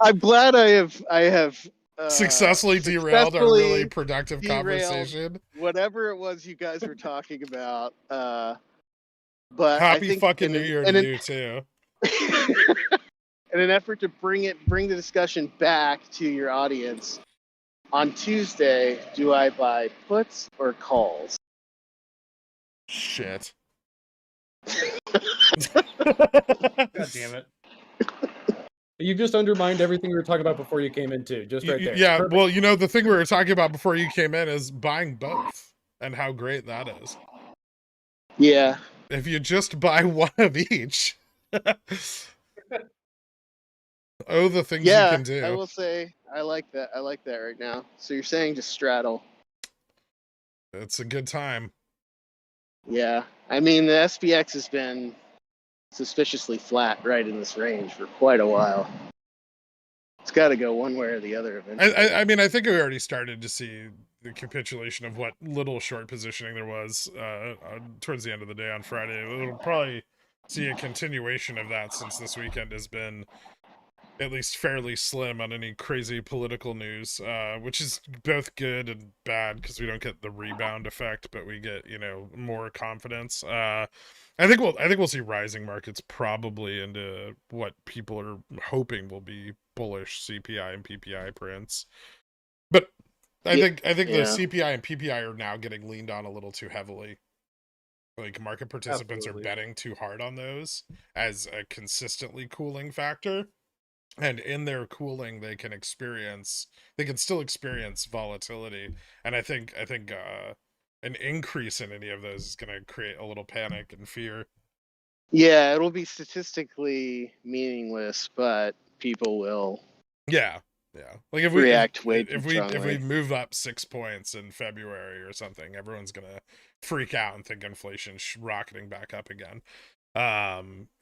I'm glad I have Successfully derailed our really successfully productive derailed conversation. whatever it was you guys were talking about. But I Happy think fucking New Year to you too. in an effort to bring the discussion back to your audience, on Tuesday, do I buy puts or calls? Shit. God damn it. You just undermined everything we were talking about before you came in too, just right there. Yeah, Perfect. well, you know, the thing we were talking about before you came in is buying both and how great that is. Yeah. If you just buy one of each. Oh, the things you Yeah, can I do. will say I like that. I like that right now. So you're saying just straddle. It's a good time. Yeah. I mean, the SPX has been suspiciously flat right in this range for quite a while. It's got to go one way or the other eventually. I mean, I think we already started to see the capitulation of what little short positioning there was towards the end of the day on Friday. We'll probably see a continuation of that since this weekend has been at least fairly slim on any crazy political news, which is both good and bad because we don't get the rebound effect, but we get, you know, more confidence. I think we'll see rising markets probably into what people are hoping will be bullish CPI and PPI prints. But I think the Yeah. CPI and PPI are now getting leaned on a little too heavily. Like market participants are Absolutely. betting too hard on those as a consistently cooling factor. And in their cooling they can still experience volatility. And I think an increase in any of those is going to create a little panic and fear. Yeah, it'll be statistically meaningless, but people will Yeah, like if react way too if we strongly. move up 6 points in February or something, everyone's gonna freak out and think inflation's rocketing back up again.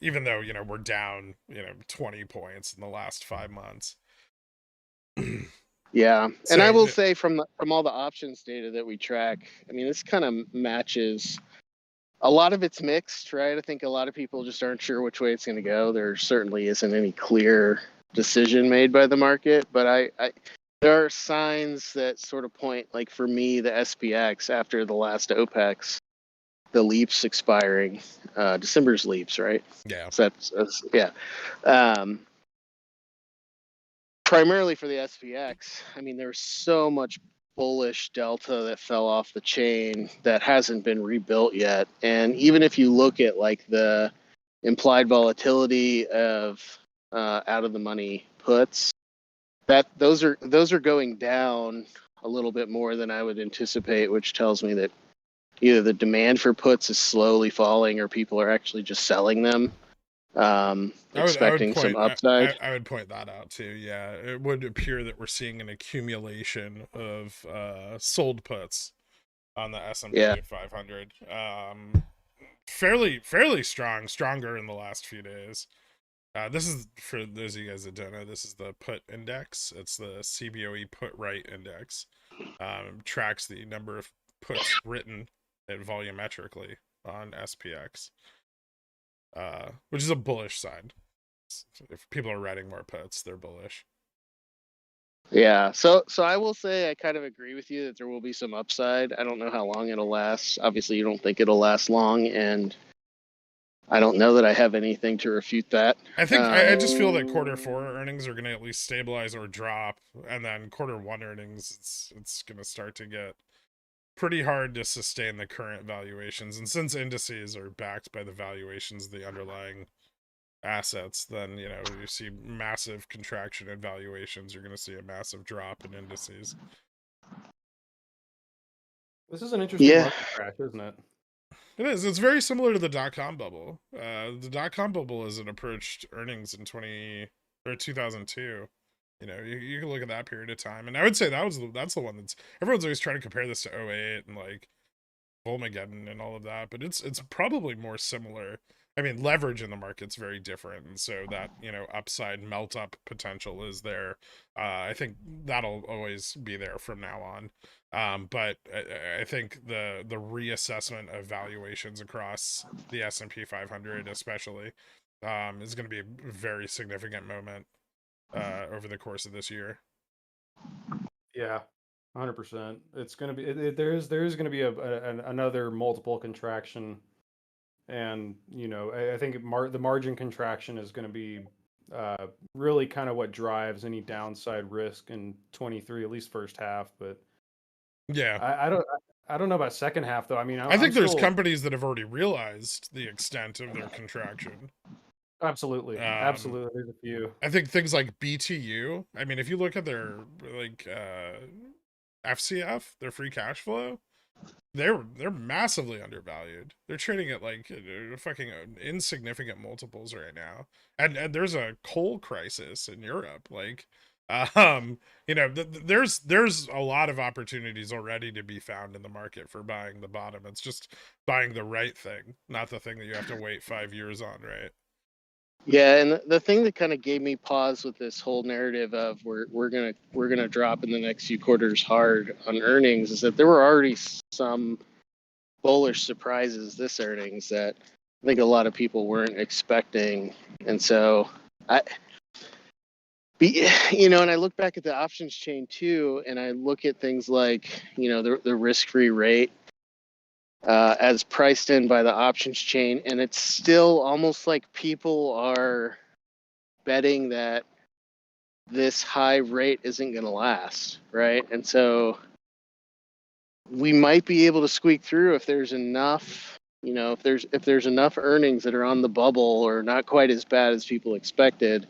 Even though, you know, we're down, you know, 20 points in the last 5 months. Yeah, So, and I will say from all the options data that we track, I mean, this kind of matches. A lot of it's mixed, right? I think a lot of people just aren't sure which way it's going to go. There certainly isn't any clear decision made by the market, but there are signs that sort of point, like for me, the SPX after the last OPEX, the leaps expiring, December's leaps, right? yeah. So that's yeah. Um, Primarily for the SPX, I mean, there's so much bullish delta that fell off the chain that hasn't been rebuilt yet. And even if you look at like the implied volatility of out of the money puts, that those are going down a little bit more than I would anticipate, which tells me that either the demand for puts is slowly falling or people are actually just selling them, expecting some upside. I would point that out too. Yeah, it would appear that we're seeing an accumulation of sold puts on the S&P Yeah. 500. Fairly stronger in the last few days. This is, for those of you guys that don't know, this is the put index. It's the CBOE put right index. Tracks the number of puts written volumetrically on SPX, which is a bullish sign. If people are writing more puts, they're bullish. Yeah. So I will say I kind of agree with you that there will be some upside. I don't know how long it'll last. Obviously, you don't think it'll last long, and I don't know that I have anything to refute that. I think I just feel that quarter four earnings are going to at least stabilize or drop, and then quarter one earnings, it's going to start to get pretty hard to sustain the current valuations. And since indices are backed by the valuations of the underlying assets, then you see massive contraction in valuations. You're going to see a massive drop in indices. This is an interesting Yeah. market crash, isn't it? It is. It's very similar to the dot-com bubble. The dot-com bubble hasn't approached earnings in 2002. You can look at that period of time, and I would say that's the one that's everyone's always trying to compare this to 08 and like Volmageddon and all of that, but it's probably more similar. I mean, leverage in the market's very different, and so that upside melt up potential is there. I think that'll always be there from now on. But I think the reassessment of valuations across the S&P 500, especially, is going to be a very significant moment over the course of this year. Yeah, 100%. It's going to be there is going to be another multiple contraction, and I think the margin contraction is going to be really kind of what drives any downside risk in 23, at least first half. But Yeah, I don't know about second half though. I mean, I think there's still... companies that have already realized the extent of their contraction. Absolutely. Absolutely. There's a few. I think things like BTU, I mean, if you look at their like FCF, their free cash flow, they're massively undervalued. They're trading at like fucking insignificant multiples right now. And there's a coal crisis in Europe. Like there's a lot of opportunities already to be found in the market for buying the bottom. It's just buying the right thing, not the thing that you have to wait 5 years on, right? Yeah, and the thing that kind of gave me pause with this whole narrative of we're gonna drop in the next few quarters hard on earnings is that there were already some bullish surprises this earnings that I think a lot of people weren't expecting, and so and I look back at the options chain too, and I look at things like the risk-free rate as priced in by the options chain, and it's still almost like people are betting that this high rate isn't going to last, right? And so we might be able to squeak through if there's enough, if there's enough earnings that are on the bubble or not quite as bad as people expected.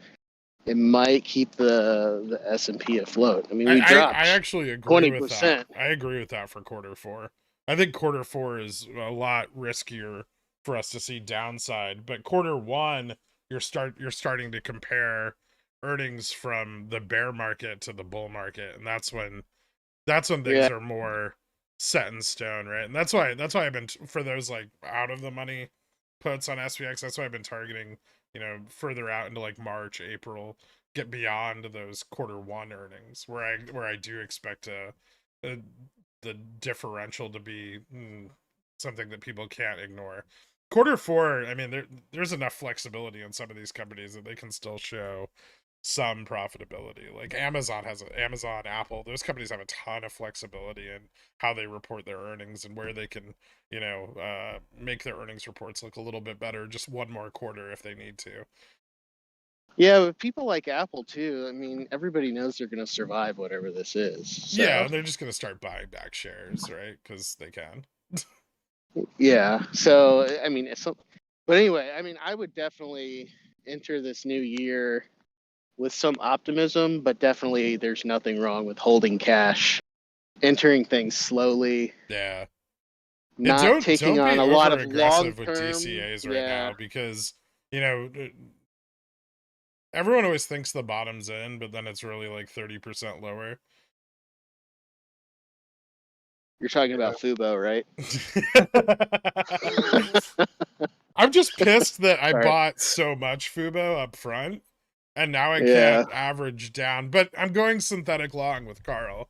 It might keep the S&P afloat. I mean, we dropped. I actually agree 20%. With that. I agree with that for quarter four. I think quarter four is a lot riskier for us to see downside, but quarter one, you're starting to compare earnings from the bear market to the bull market, and that's when things are more set in stone, right? And that's why I've been for those like out of the money puts on SPX. That's why I've been targeting further out into like March, April, get beyond those quarter one earnings where I do expect the differential to be something that people can't ignore. Quarter four, I mean, there's enough flexibility in some of these companies that they can still show some profitability. Like Amazon, Apple, those companies have a ton of flexibility in how they report their earnings and where they can, make their earnings reports look a little bit better just one more quarter if they need to. Yeah, but people like Apple too. I mean, everybody knows they're going to survive whatever this is. So. Yeah, they're just going to start buying back shares, right? Because they can. Yeah. So I mean, but anyway, I mean, I would definitely enter this new year with some optimism, but definitely there's nothing wrong with holding cash, entering things slowly. Yeah. Not taking on a lot of long-term with DCAs right now because, everyone always thinks the bottom's in, but then it's really like 30% lower. You're talking about Fubo, right? I'm just pissed that I bought so much Fubo up front, and now I can't average down. But I'm going synthetic long with Carl.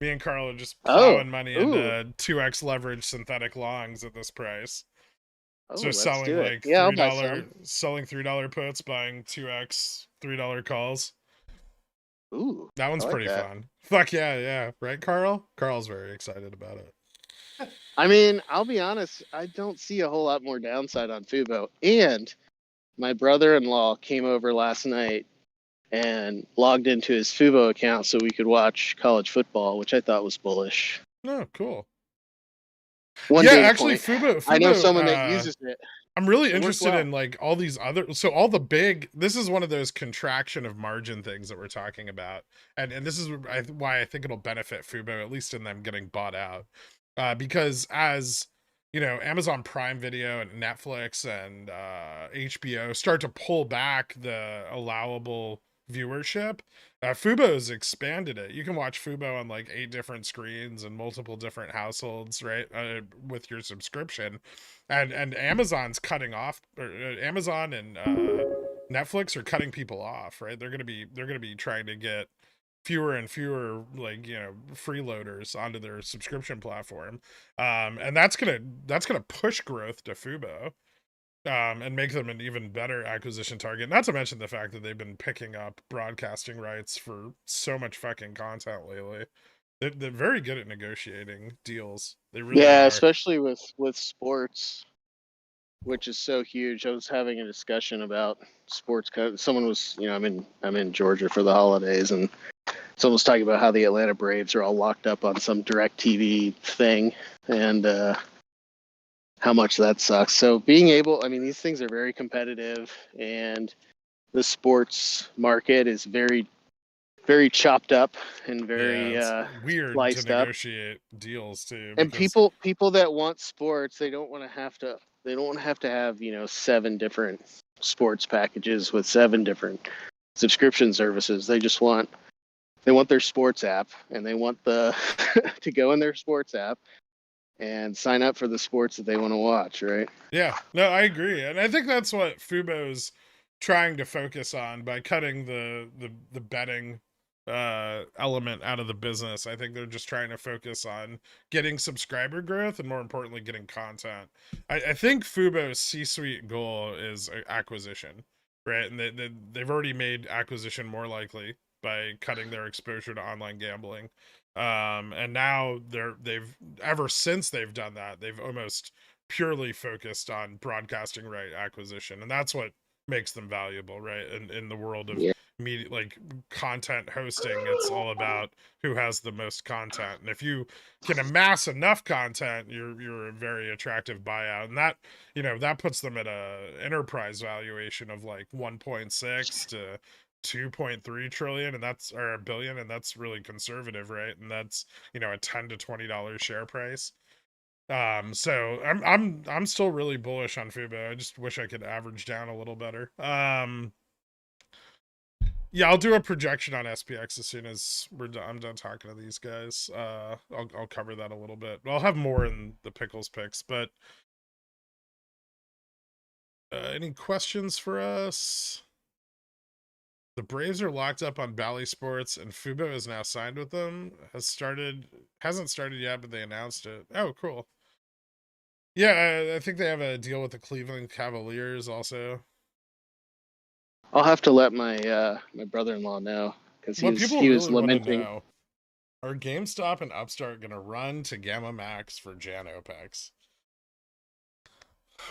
Me and Carl are just plowing money into 2x leverage synthetic longs at this price. So selling like $3, selling $3 puts, buying 2x $3 calls. Ooh, That one's I like pretty that. fun. Fuck yeah, yeah. Right, Carl? Carl's very excited about it. I mean, I'll be honest, I don't see a whole lot more downside on Fubo. And my brother-in-law came over last night and logged into his Fubo account so we could watch college football, which I thought was bullish. Oh, cool. One Yeah, data actually, point. Fubo, I know Fubo, someone that uses it. I'm really It works interested well. in like all these other, so all the big, this is one of those contraction of margin things that we're talking about. And this is why I think it'll benefit Fubo, at least in them getting bought out. Because as, you know, Amazon Prime Video and Netflix and HBO start to pull back the allowable viewership, Fubo's expanded it. You can watch Fubo on like 8 different screens and multiple different households, right? With your subscription, and Amazon's cutting off, or Amazon and Netflix are cutting people off, right? They're gonna be trying to get fewer and fewer, like, you know, freeloaders onto their subscription platform, and that's gonna push growth to Fubo, and make them an even better acquisition target. Not to mention the fact that they've been picking up broadcasting rights for so much fucking content lately. They're very good at negotiating deals. They really Yeah, are. especially with sports, which is so huge. I was having a discussion about sports. Someone was, you know, I'm in Georgia for the holidays, and someone was talking about how the Atlanta Braves are all locked up on some direct TV thing, and how much that sucks. So being able, I mean, these things are very competitive, and the sports market is very, very chopped up and Yeah, very it's weird to sliced up. negotiate deals too, And because people that want sports, they don't want to have to. They don't want to have, you know, 7 different sports packages with 7 different subscription services. They want their sports app, and they want the to go in their sports app and sign up for the sports that they want to watch, right? yeah, no, I agree, and I think that's what Fubo's trying to focus on by cutting the betting element out of the business. I think they're just trying to focus on getting subscriber growth and, more importantly, getting content. I think Fubo's C-suite goal is acquisition, right? And they've already made acquisition more likely by cutting their exposure to online gambling. And now they've ever since they've done that, they've almost purely focused on broadcasting right acquisition, and that's what makes them valuable, right? In the world of Yeah. media, like content hosting, it's all about who has the most content, and if you can amass enough content, you're a very attractive buyout, and that, you know, that puts them at a enterprise valuation of like 1.6 to 2.3 trillion, and that's, or a billion, and that's really conservative, right? And that's, you know, a $10 to $20 share price. So I'm still really bullish on Fubo. I just wish I could average down a little better. Yeah, I'll do a projection on SPX as soon as I'm done talking to these guys. I'll cover that a little bit. I'll have more in the pickles picks, but any questions for us? The Braves are locked up on Bally Sports, and Fubo is now signed with them. Hasn't started yet, but they announced it. Oh, cool. Yeah, I think they have a deal with the Cleveland Cavaliers also. I'll have to let my brother-in-law know, because What people he was really want to lamenting. know, are GameStop and Upstart going to run to Gamma Max for Jan OPEX?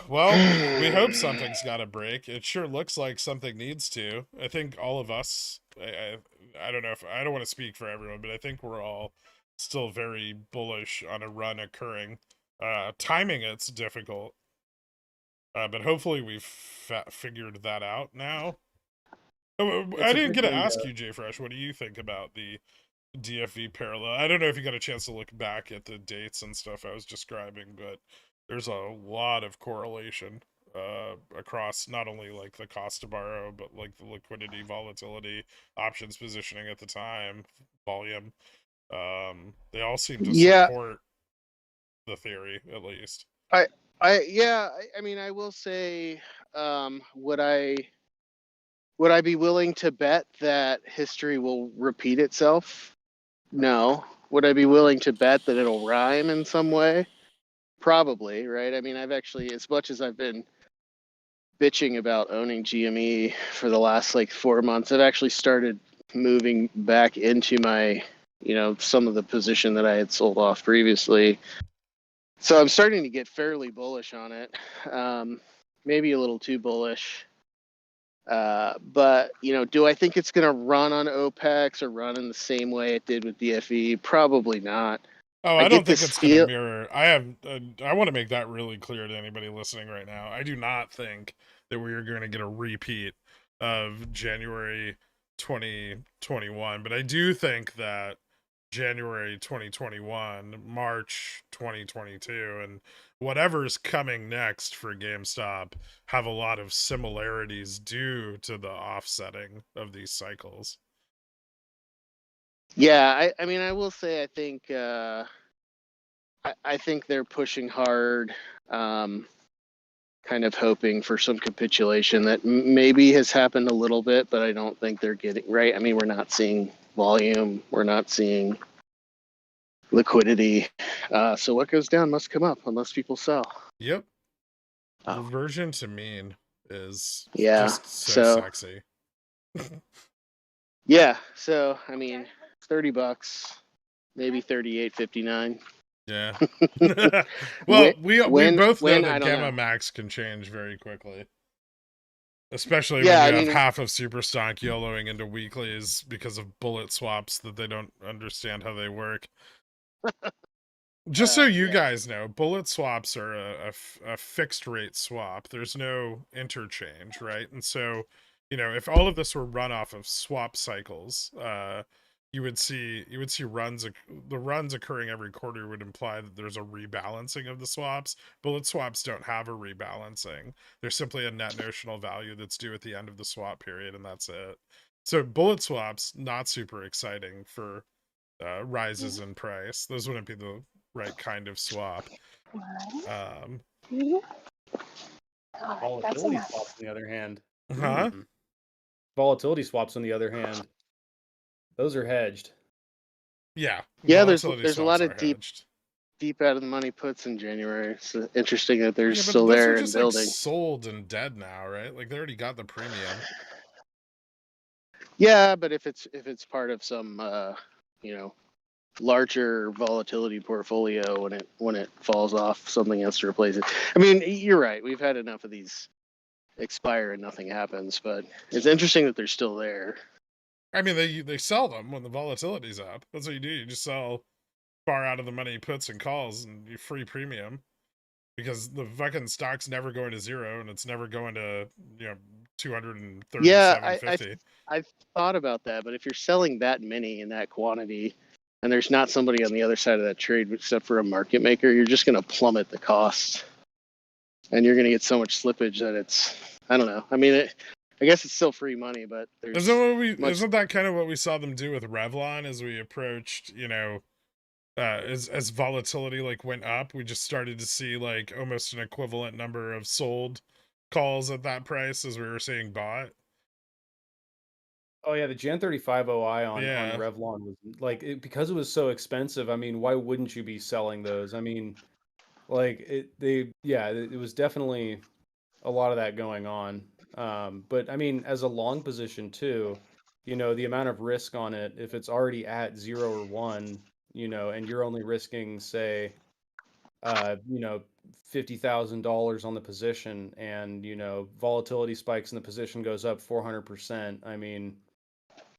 Well, we hope something's got to break. It sure looks like something needs to. I think all of us, I don't know if, I don't want to speak for everyone, but I think we're all still very bullish on a run occurring. Timing it's difficult, but hopefully we've figured that out now. Oh, I It's a didn't big get to ask window. you, Jay Fresh, what do you think about the DFV parallel? I don't know if you got a chance to look back at the dates and stuff I was describing, but there's a lot of correlation across not only like the cost to borrow, but like the liquidity, volatility, options positioning at the time, volume. They all seem to Yeah, support the theory, at least. I mean, I will say, would I be willing to bet that history will repeat itself? No. Would I be willing to bet that it'll rhyme in some way? Probably, right? I mean, I've actually, as much as I've been bitching about owning GME for the last like 4 months, I've actually started moving back into my, some of the position that I had sold off previously. So I'm starting to get fairly bullish on it. Maybe a little too bullish. But, do I think it's going to run on OPEX or run in the same way it did with DFE? Probably not. Oh, I I don't get think this it's going to feel- mirror. I want to make that really clear to anybody listening right now. I do not think that we are going to get a repeat of January 2021, but I do think that January 2021, March 2022, and whatever's coming next for GameStop have a lot of similarities due to the offsetting of these cycles. Yeah, I mean, I will say, I think, I think they're pushing hard, kind of hoping for some capitulation that maybe has happened a little bit, but I don't think they're getting right. I mean, we're not seeing volume. We're not seeing liquidity. So what goes down must come up unless people sell. Yep. Oh. Reversion to mean is Yeah. just so sexy. Yeah. So, I mean, $30, maybe 38.59. Yeah. Well, we both know that I don't Gamma know. Max can change very quickly. Especially Yeah, when you I have mean, half of Superstock YOLOing into weeklies because of bullet swaps that they don't understand how they work. Just so you yeah. guys know, bullet swaps are a fixed rate swap. There's no interchange, right? And so, if all of this were run off of swap cycles, you would see runs. The runs occurring every quarter would imply that there's a rebalancing of the swaps. Bullet swaps don't have a rebalancing. There's simply a net notional value that's due at the end of the swap period, and that's it. So bullet swaps not super exciting for rises in price. Those wouldn't be the right kind of swap. Volatility swaps, on the other hand. Huh? Volatility swaps, on the other hand, those are hedged. Yeah. Yeah, Volatility there's a swaps lot of are hedged. deep out of the money puts in January. It's interesting that they're Yeah, but still those there are and just building. like sold and dead now, right? Like they already got the premium. Yeah, but if it's part of some larger volatility portfolio, when it falls off, something has to replace it. I mean, you're right. We've had enough of these expire and nothing happens, but it's interesting that they're still there. I mean, they sell them when the volatility's up. That's what you do. You just sell far out of the money puts and calls, and you free premium because the fucking stock's never going to zero, and it's never going to 237.50. Yeah, I've thought about that, but if you're selling that many in that quantity, and there's not somebody on the other side of that trade except for a market maker, you're just going to plummet the cost, and you're going to get so much slippage that I don't know. I mean, I guess it's still free money, but Isn't that kind of what we saw them do with Revlon as we approached, as volatility like went up, we just started to see like almost an equivalent number of sold calls at that price as we were seeing bought. Oh yeah, the Jan 35 OI on Yeah. Revlon was like because it was so expensive. I mean, why wouldn't you be selling those? I mean, like it was definitely a lot of that going on. But I mean, as a long position too, the amount of risk on it, if it's already at 0 or 1, and you're only risking, say, $50,000 on the position, and volatility spikes and the position goes up 400%. I mean,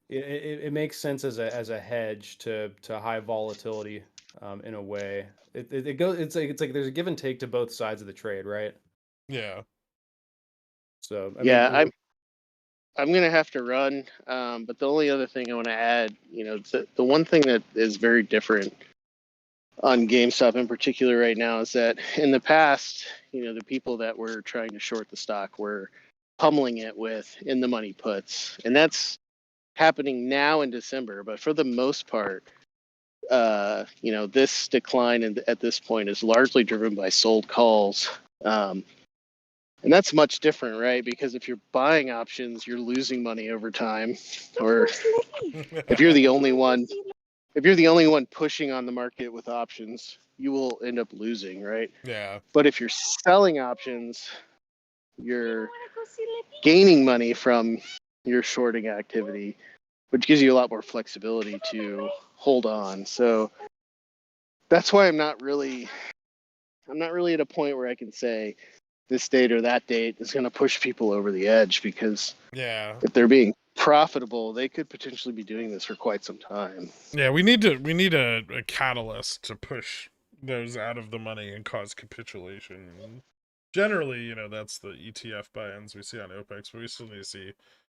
it makes sense as a hedge to high volatility, in a way. It's like there's a give and take to both sides of the trade, right? Yeah. So yeah, I'm gonna have to run. But the only other thing I want to add, the one thing that is very different on GameStop in particular right now is that in the past, the people that were trying to short the stock were pummeling it with in the money puts, and that's happening now in December. But for the most part, this decline at this point is largely driven by sold calls. And that's much different, right? Because if you're buying options, you're losing money over time. Or if you're the only one pushing on the market with options, you will end up losing, right? Yeah. But if you're selling options, you're gaining money from your shorting activity. which gives you a lot more flexibility to hold on. So that's why I'm not really at a point where I can say this date or that date is going to push people over the edge, because Yeah. if they're being profitable, they could potentially be doing this for quite some time. Yeah, we need a catalyst to push those out of the money and cause capitulation. And generally, you know, that's the ETF buy-ins we see on OPEX, but we still need to see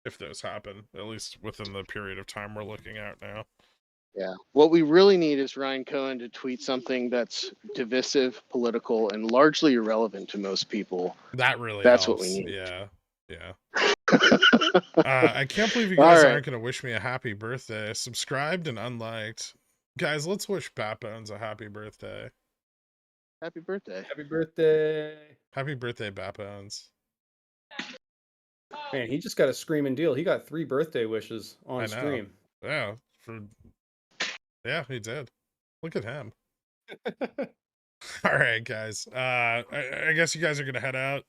if those happen, at least within the period of time we're looking at now. Yeah. What we really need is Ryan Cohen to tweet something that's divisive, political, and largely irrelevant to most people. That really That's helps. what we need. Yeah. I can't believe you All guys right. aren't going to wish me a happy birthday. Subscribed and unliked. Guys, let's wish Batbones a happy birthday. Happy birthday. Happy birthday. Happy birthday, Batbones. Man, he just got a screaming deal. He got 3 birthday wishes on I know. stream. Yeah, he did. Look at him. All right, guys. I guess you guys are gonna head out.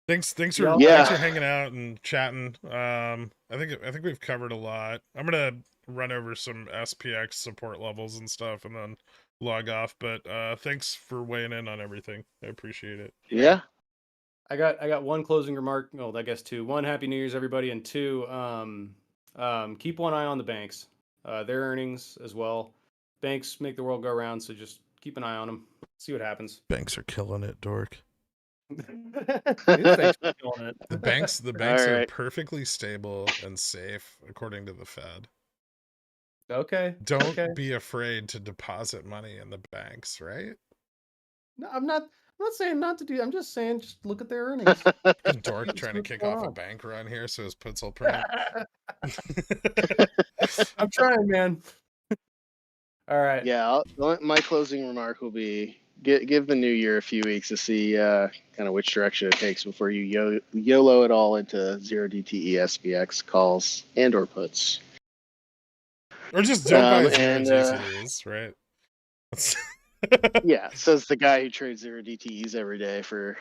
Thanks for hanging out and chatting. I think we've covered a lot. I'm gonna run over some SPX support levels and stuff and then log off. But thanks for weighing in on everything. I appreciate it. Yeah. I got one closing remark. Oh, I guess 2. 1, Happy New Year's, everybody, and 2, keep one eye on the banks. Their earnings as well. Banks make the world go round, so just keep an eye on them. See what happens. Banks are killing it, dork. Thanks for killing it. The banks All are right. perfectly stable and safe according to the Fed. Okay. Don't be afraid to deposit money in the banks, right? No, I'm not saying not to do. I'm just saying just look at their earnings. A dork trying to kick off a bank run here so his puts will print. I'm trying, man. All right. Yeah. My closing remark will be give the new year a few weeks to see kind of which direction it takes before you YOLO it all into 0 DTE SPX calls and or puts. Or just don't buy 0 DTEs, right? Yeah, says the guy who trades 0 DTEs every day for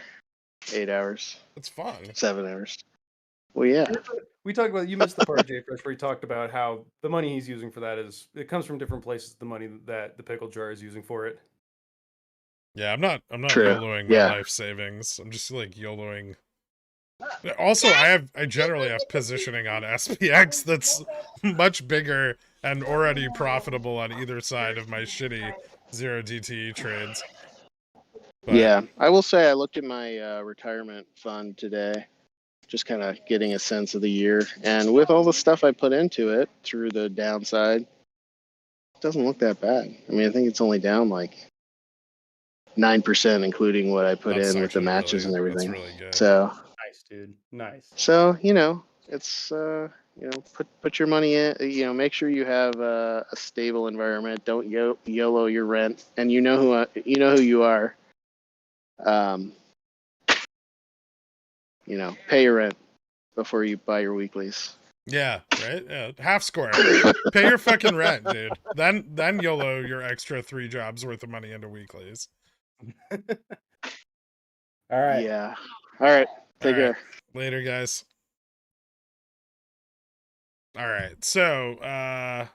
8 hours. It's fun. 7 hours. Well, yeah. We talked about, you missed the part, Jay Fresh, where he talked about how the money he's using for that it comes from different places. The money that the pickle jar is using for it. Yeah, I'm not True. YOLOing my Yeah. life savings. I'm just like YOLOing. Also, I generally have positioning on SPX that's much bigger and already profitable on either side of my shitty 0 DTE trades. But yeah, I will say I looked at my retirement fund today, just kind of getting a sense of the year. And with all the stuff I put into it through the downside, it doesn't look that bad. I mean, I think it's only down like 9%, including what I put in with the matches and everything. That's really good. So Nice, dude. Nice. So, it's, put your money in, make sure you have a stable environment. Don't YOLO your rent, and you know who you are. Pay your rent before you buy your weeklies. Yeah, right? Yeah. Half square. Pay your fucking rent, dude. Then YOLO your extra 3 jobs worth of money into weeklies. All right. Yeah. All right. Take care. Later, guys. All right. So,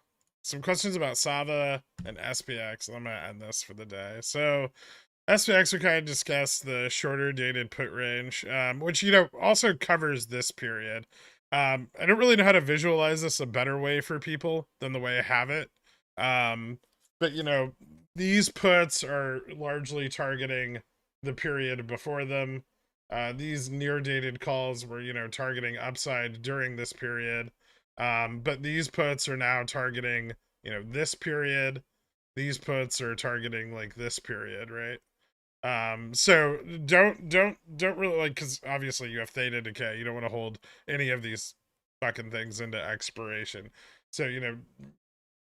some questions about Sava and SPX. I'm going to end this for the day. So, SPX, we kind of discussed the shorter dated put range, which, also covers this period. I don't really know how to visualize this a better way for people than the way I have it. But, these puts are largely targeting the period before them. These near dated calls were, targeting upside during this period. But these puts are now targeting, this period. These puts are targeting like this period, right? So don't really because obviously you have theta decay. You don't want to hold any of these fucking things into expiration. So,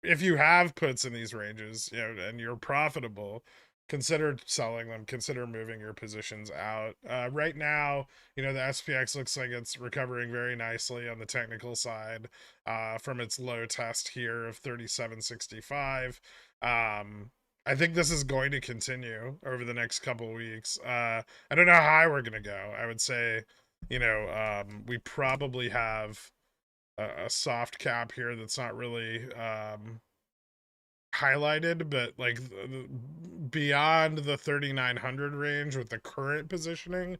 if you have puts in these ranges, and you're profitable, consider selling them, consider moving your positions out. Right now, the SPX looks like it's recovering very nicely on the technical side, from its low test here of 37.65. I think this is going to continue over the next couple of weeks. I don't know how high we're going to go. I would say, we probably have a soft cap here that's not really highlighted, but like beyond the 3,900 range with the current positioning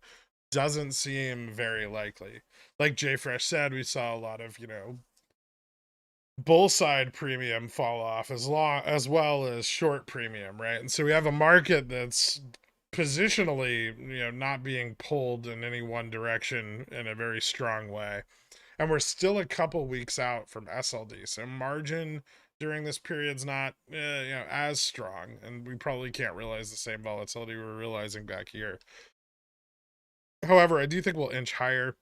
doesn't seem very likely. Like Jay Fresh said, we saw a lot of, bull side premium fall off as well as short premium, right? And so we have a market that's positionally, not being pulled in any one direction in a very strong way. And we're still a couple weeks out from SLD. So margin during this period's not as strong, and we probably can't realize the same volatility we're realizing back here. However, I do think we'll inch higher.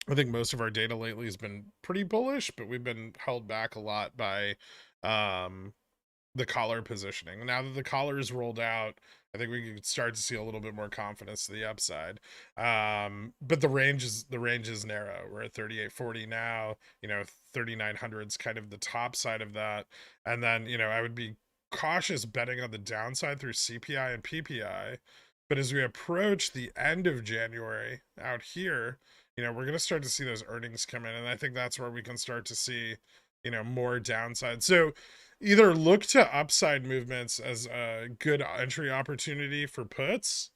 I think most of our data lately has been pretty bullish, but we've been held back a lot by the collar positioning. Now that the collar is rolled out, I think we can start to see a little bit more confidence to the upside. But the range is narrow. We're at 3840 now. 3900 is kind of the top side of that. And then, I would be cautious betting on the downside through CPI and PPI. But as we approach the end of January out here, we're going to start to see those earnings come in. And I think that's where we can start to see, more downside. So either look to upside movements as a good entry opportunity for puts,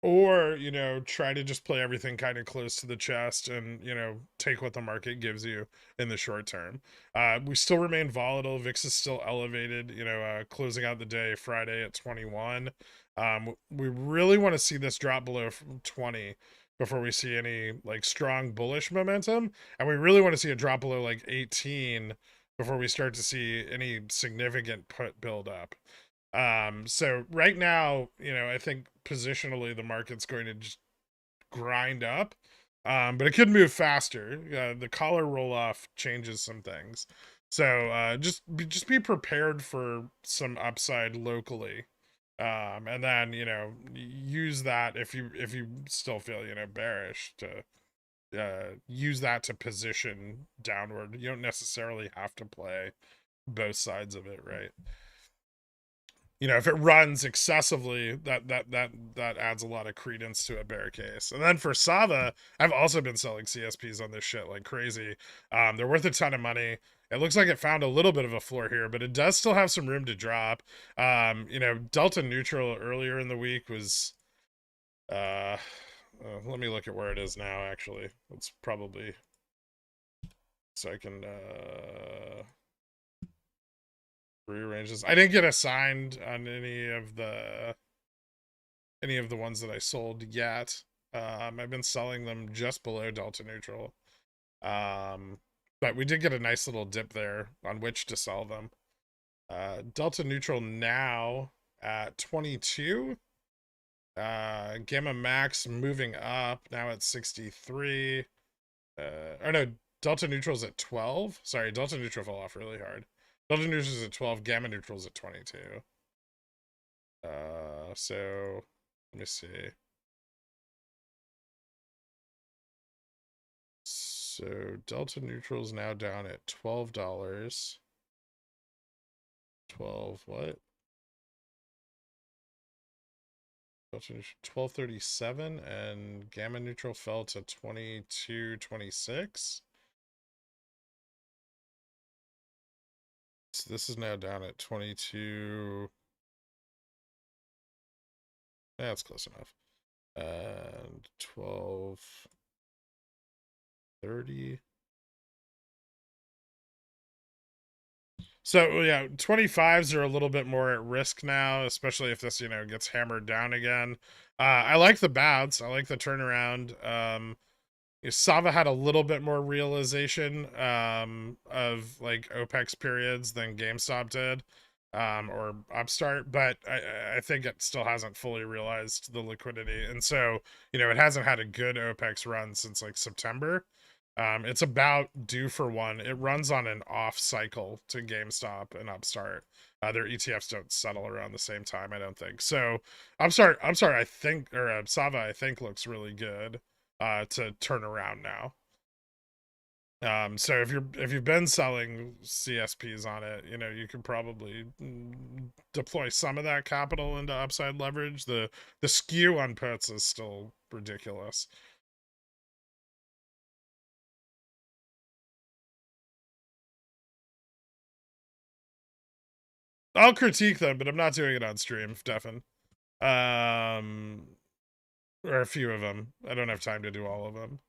or, try to just play everything kind of close to the chest and, take what the market gives you in the short term. We still remain volatile. VIX is still elevated, closing out the day Friday at 21. We really want to see this drop below 20 before we see any like strong bullish momentum. And we really want to see a drop below like 18 before we start to see any significant put build up. So right now, I think positionally the market's going to just grind up. But it could move faster. The collar roll off changes some things. So just be prepared for some upside locally. And then, use that if you still feel, bearish, to use that to position downward. You don't necessarily have to play both sides of it, right? If it runs excessively, that adds a lot of credence to a bear case. And then for Sava, I've also been selling CSPs on this shit like crazy. They're worth a ton of money. It looks like it found a little bit of a floor here, but it does still have some room to drop. Delta neutral earlier in the week was let me look at where it is now, actually. It's probably so I can rearrange this. I didn't get assigned on any of the ones that I sold yet. I've been selling them just below delta neutral. But we did get a nice little dip there on which to sell them. Delta neutral now at 22. Gamma max moving up now at 63. Or no, delta neutral's at 12. Sorry, delta neutral fell off really hard. Delta neutral is at 12, gamma neutral is at 22. So let me see. So delta neutral is now down at $12. 12 what? Delta neutral 1237, and gamma neutral fell to 2226. So this is now down at 22. That's close enough. And 1230. So yeah, 25s are a little bit more at risk now, especially if this, gets hammered down again. I like the bounce. I like the turnaround. Sava had a little bit more realization of like OPEX periods than GameStop did, or Upstart, but I think it still hasn't fully realized the liquidity. And so, it hasn't had a good OPEX run since like September. It's about due for one. It runs on an off cycle to GameStop and Upstart. Their ETFs don't settle around the same time, I don't think. So Upstart, I think, or Sava, I think looks really good to turn around now. So if you've been selling CSPs on it, you could probably deploy some of that capital into upside leverage. The skew on puts is still ridiculous. I'll critique them, but I'm not doing it on stream, Stefan. Or a few of them. I don't have time to do all of them.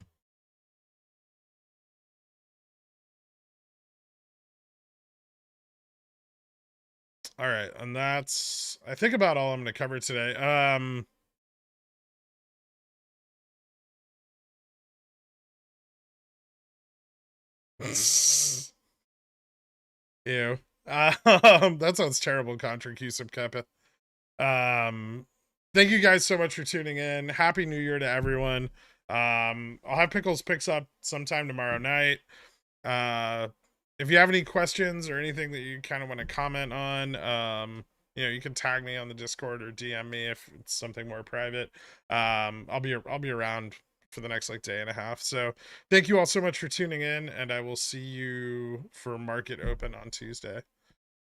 All right, and that's I think about all I'm going to cover today. Ew. That sounds terrible, Contra Q sub Kappa. Thank you guys so much for tuning in. Happy New Year to everyone. I'll have Pickles picks up sometime tomorrow night. If you have any questions or anything that you kind of want to comment on, you can tag me on the Discord or DM me if it's something more private. I'll be around for the next day and a half. So thank you all so much for tuning in, and I will see you for market open on Tuesday.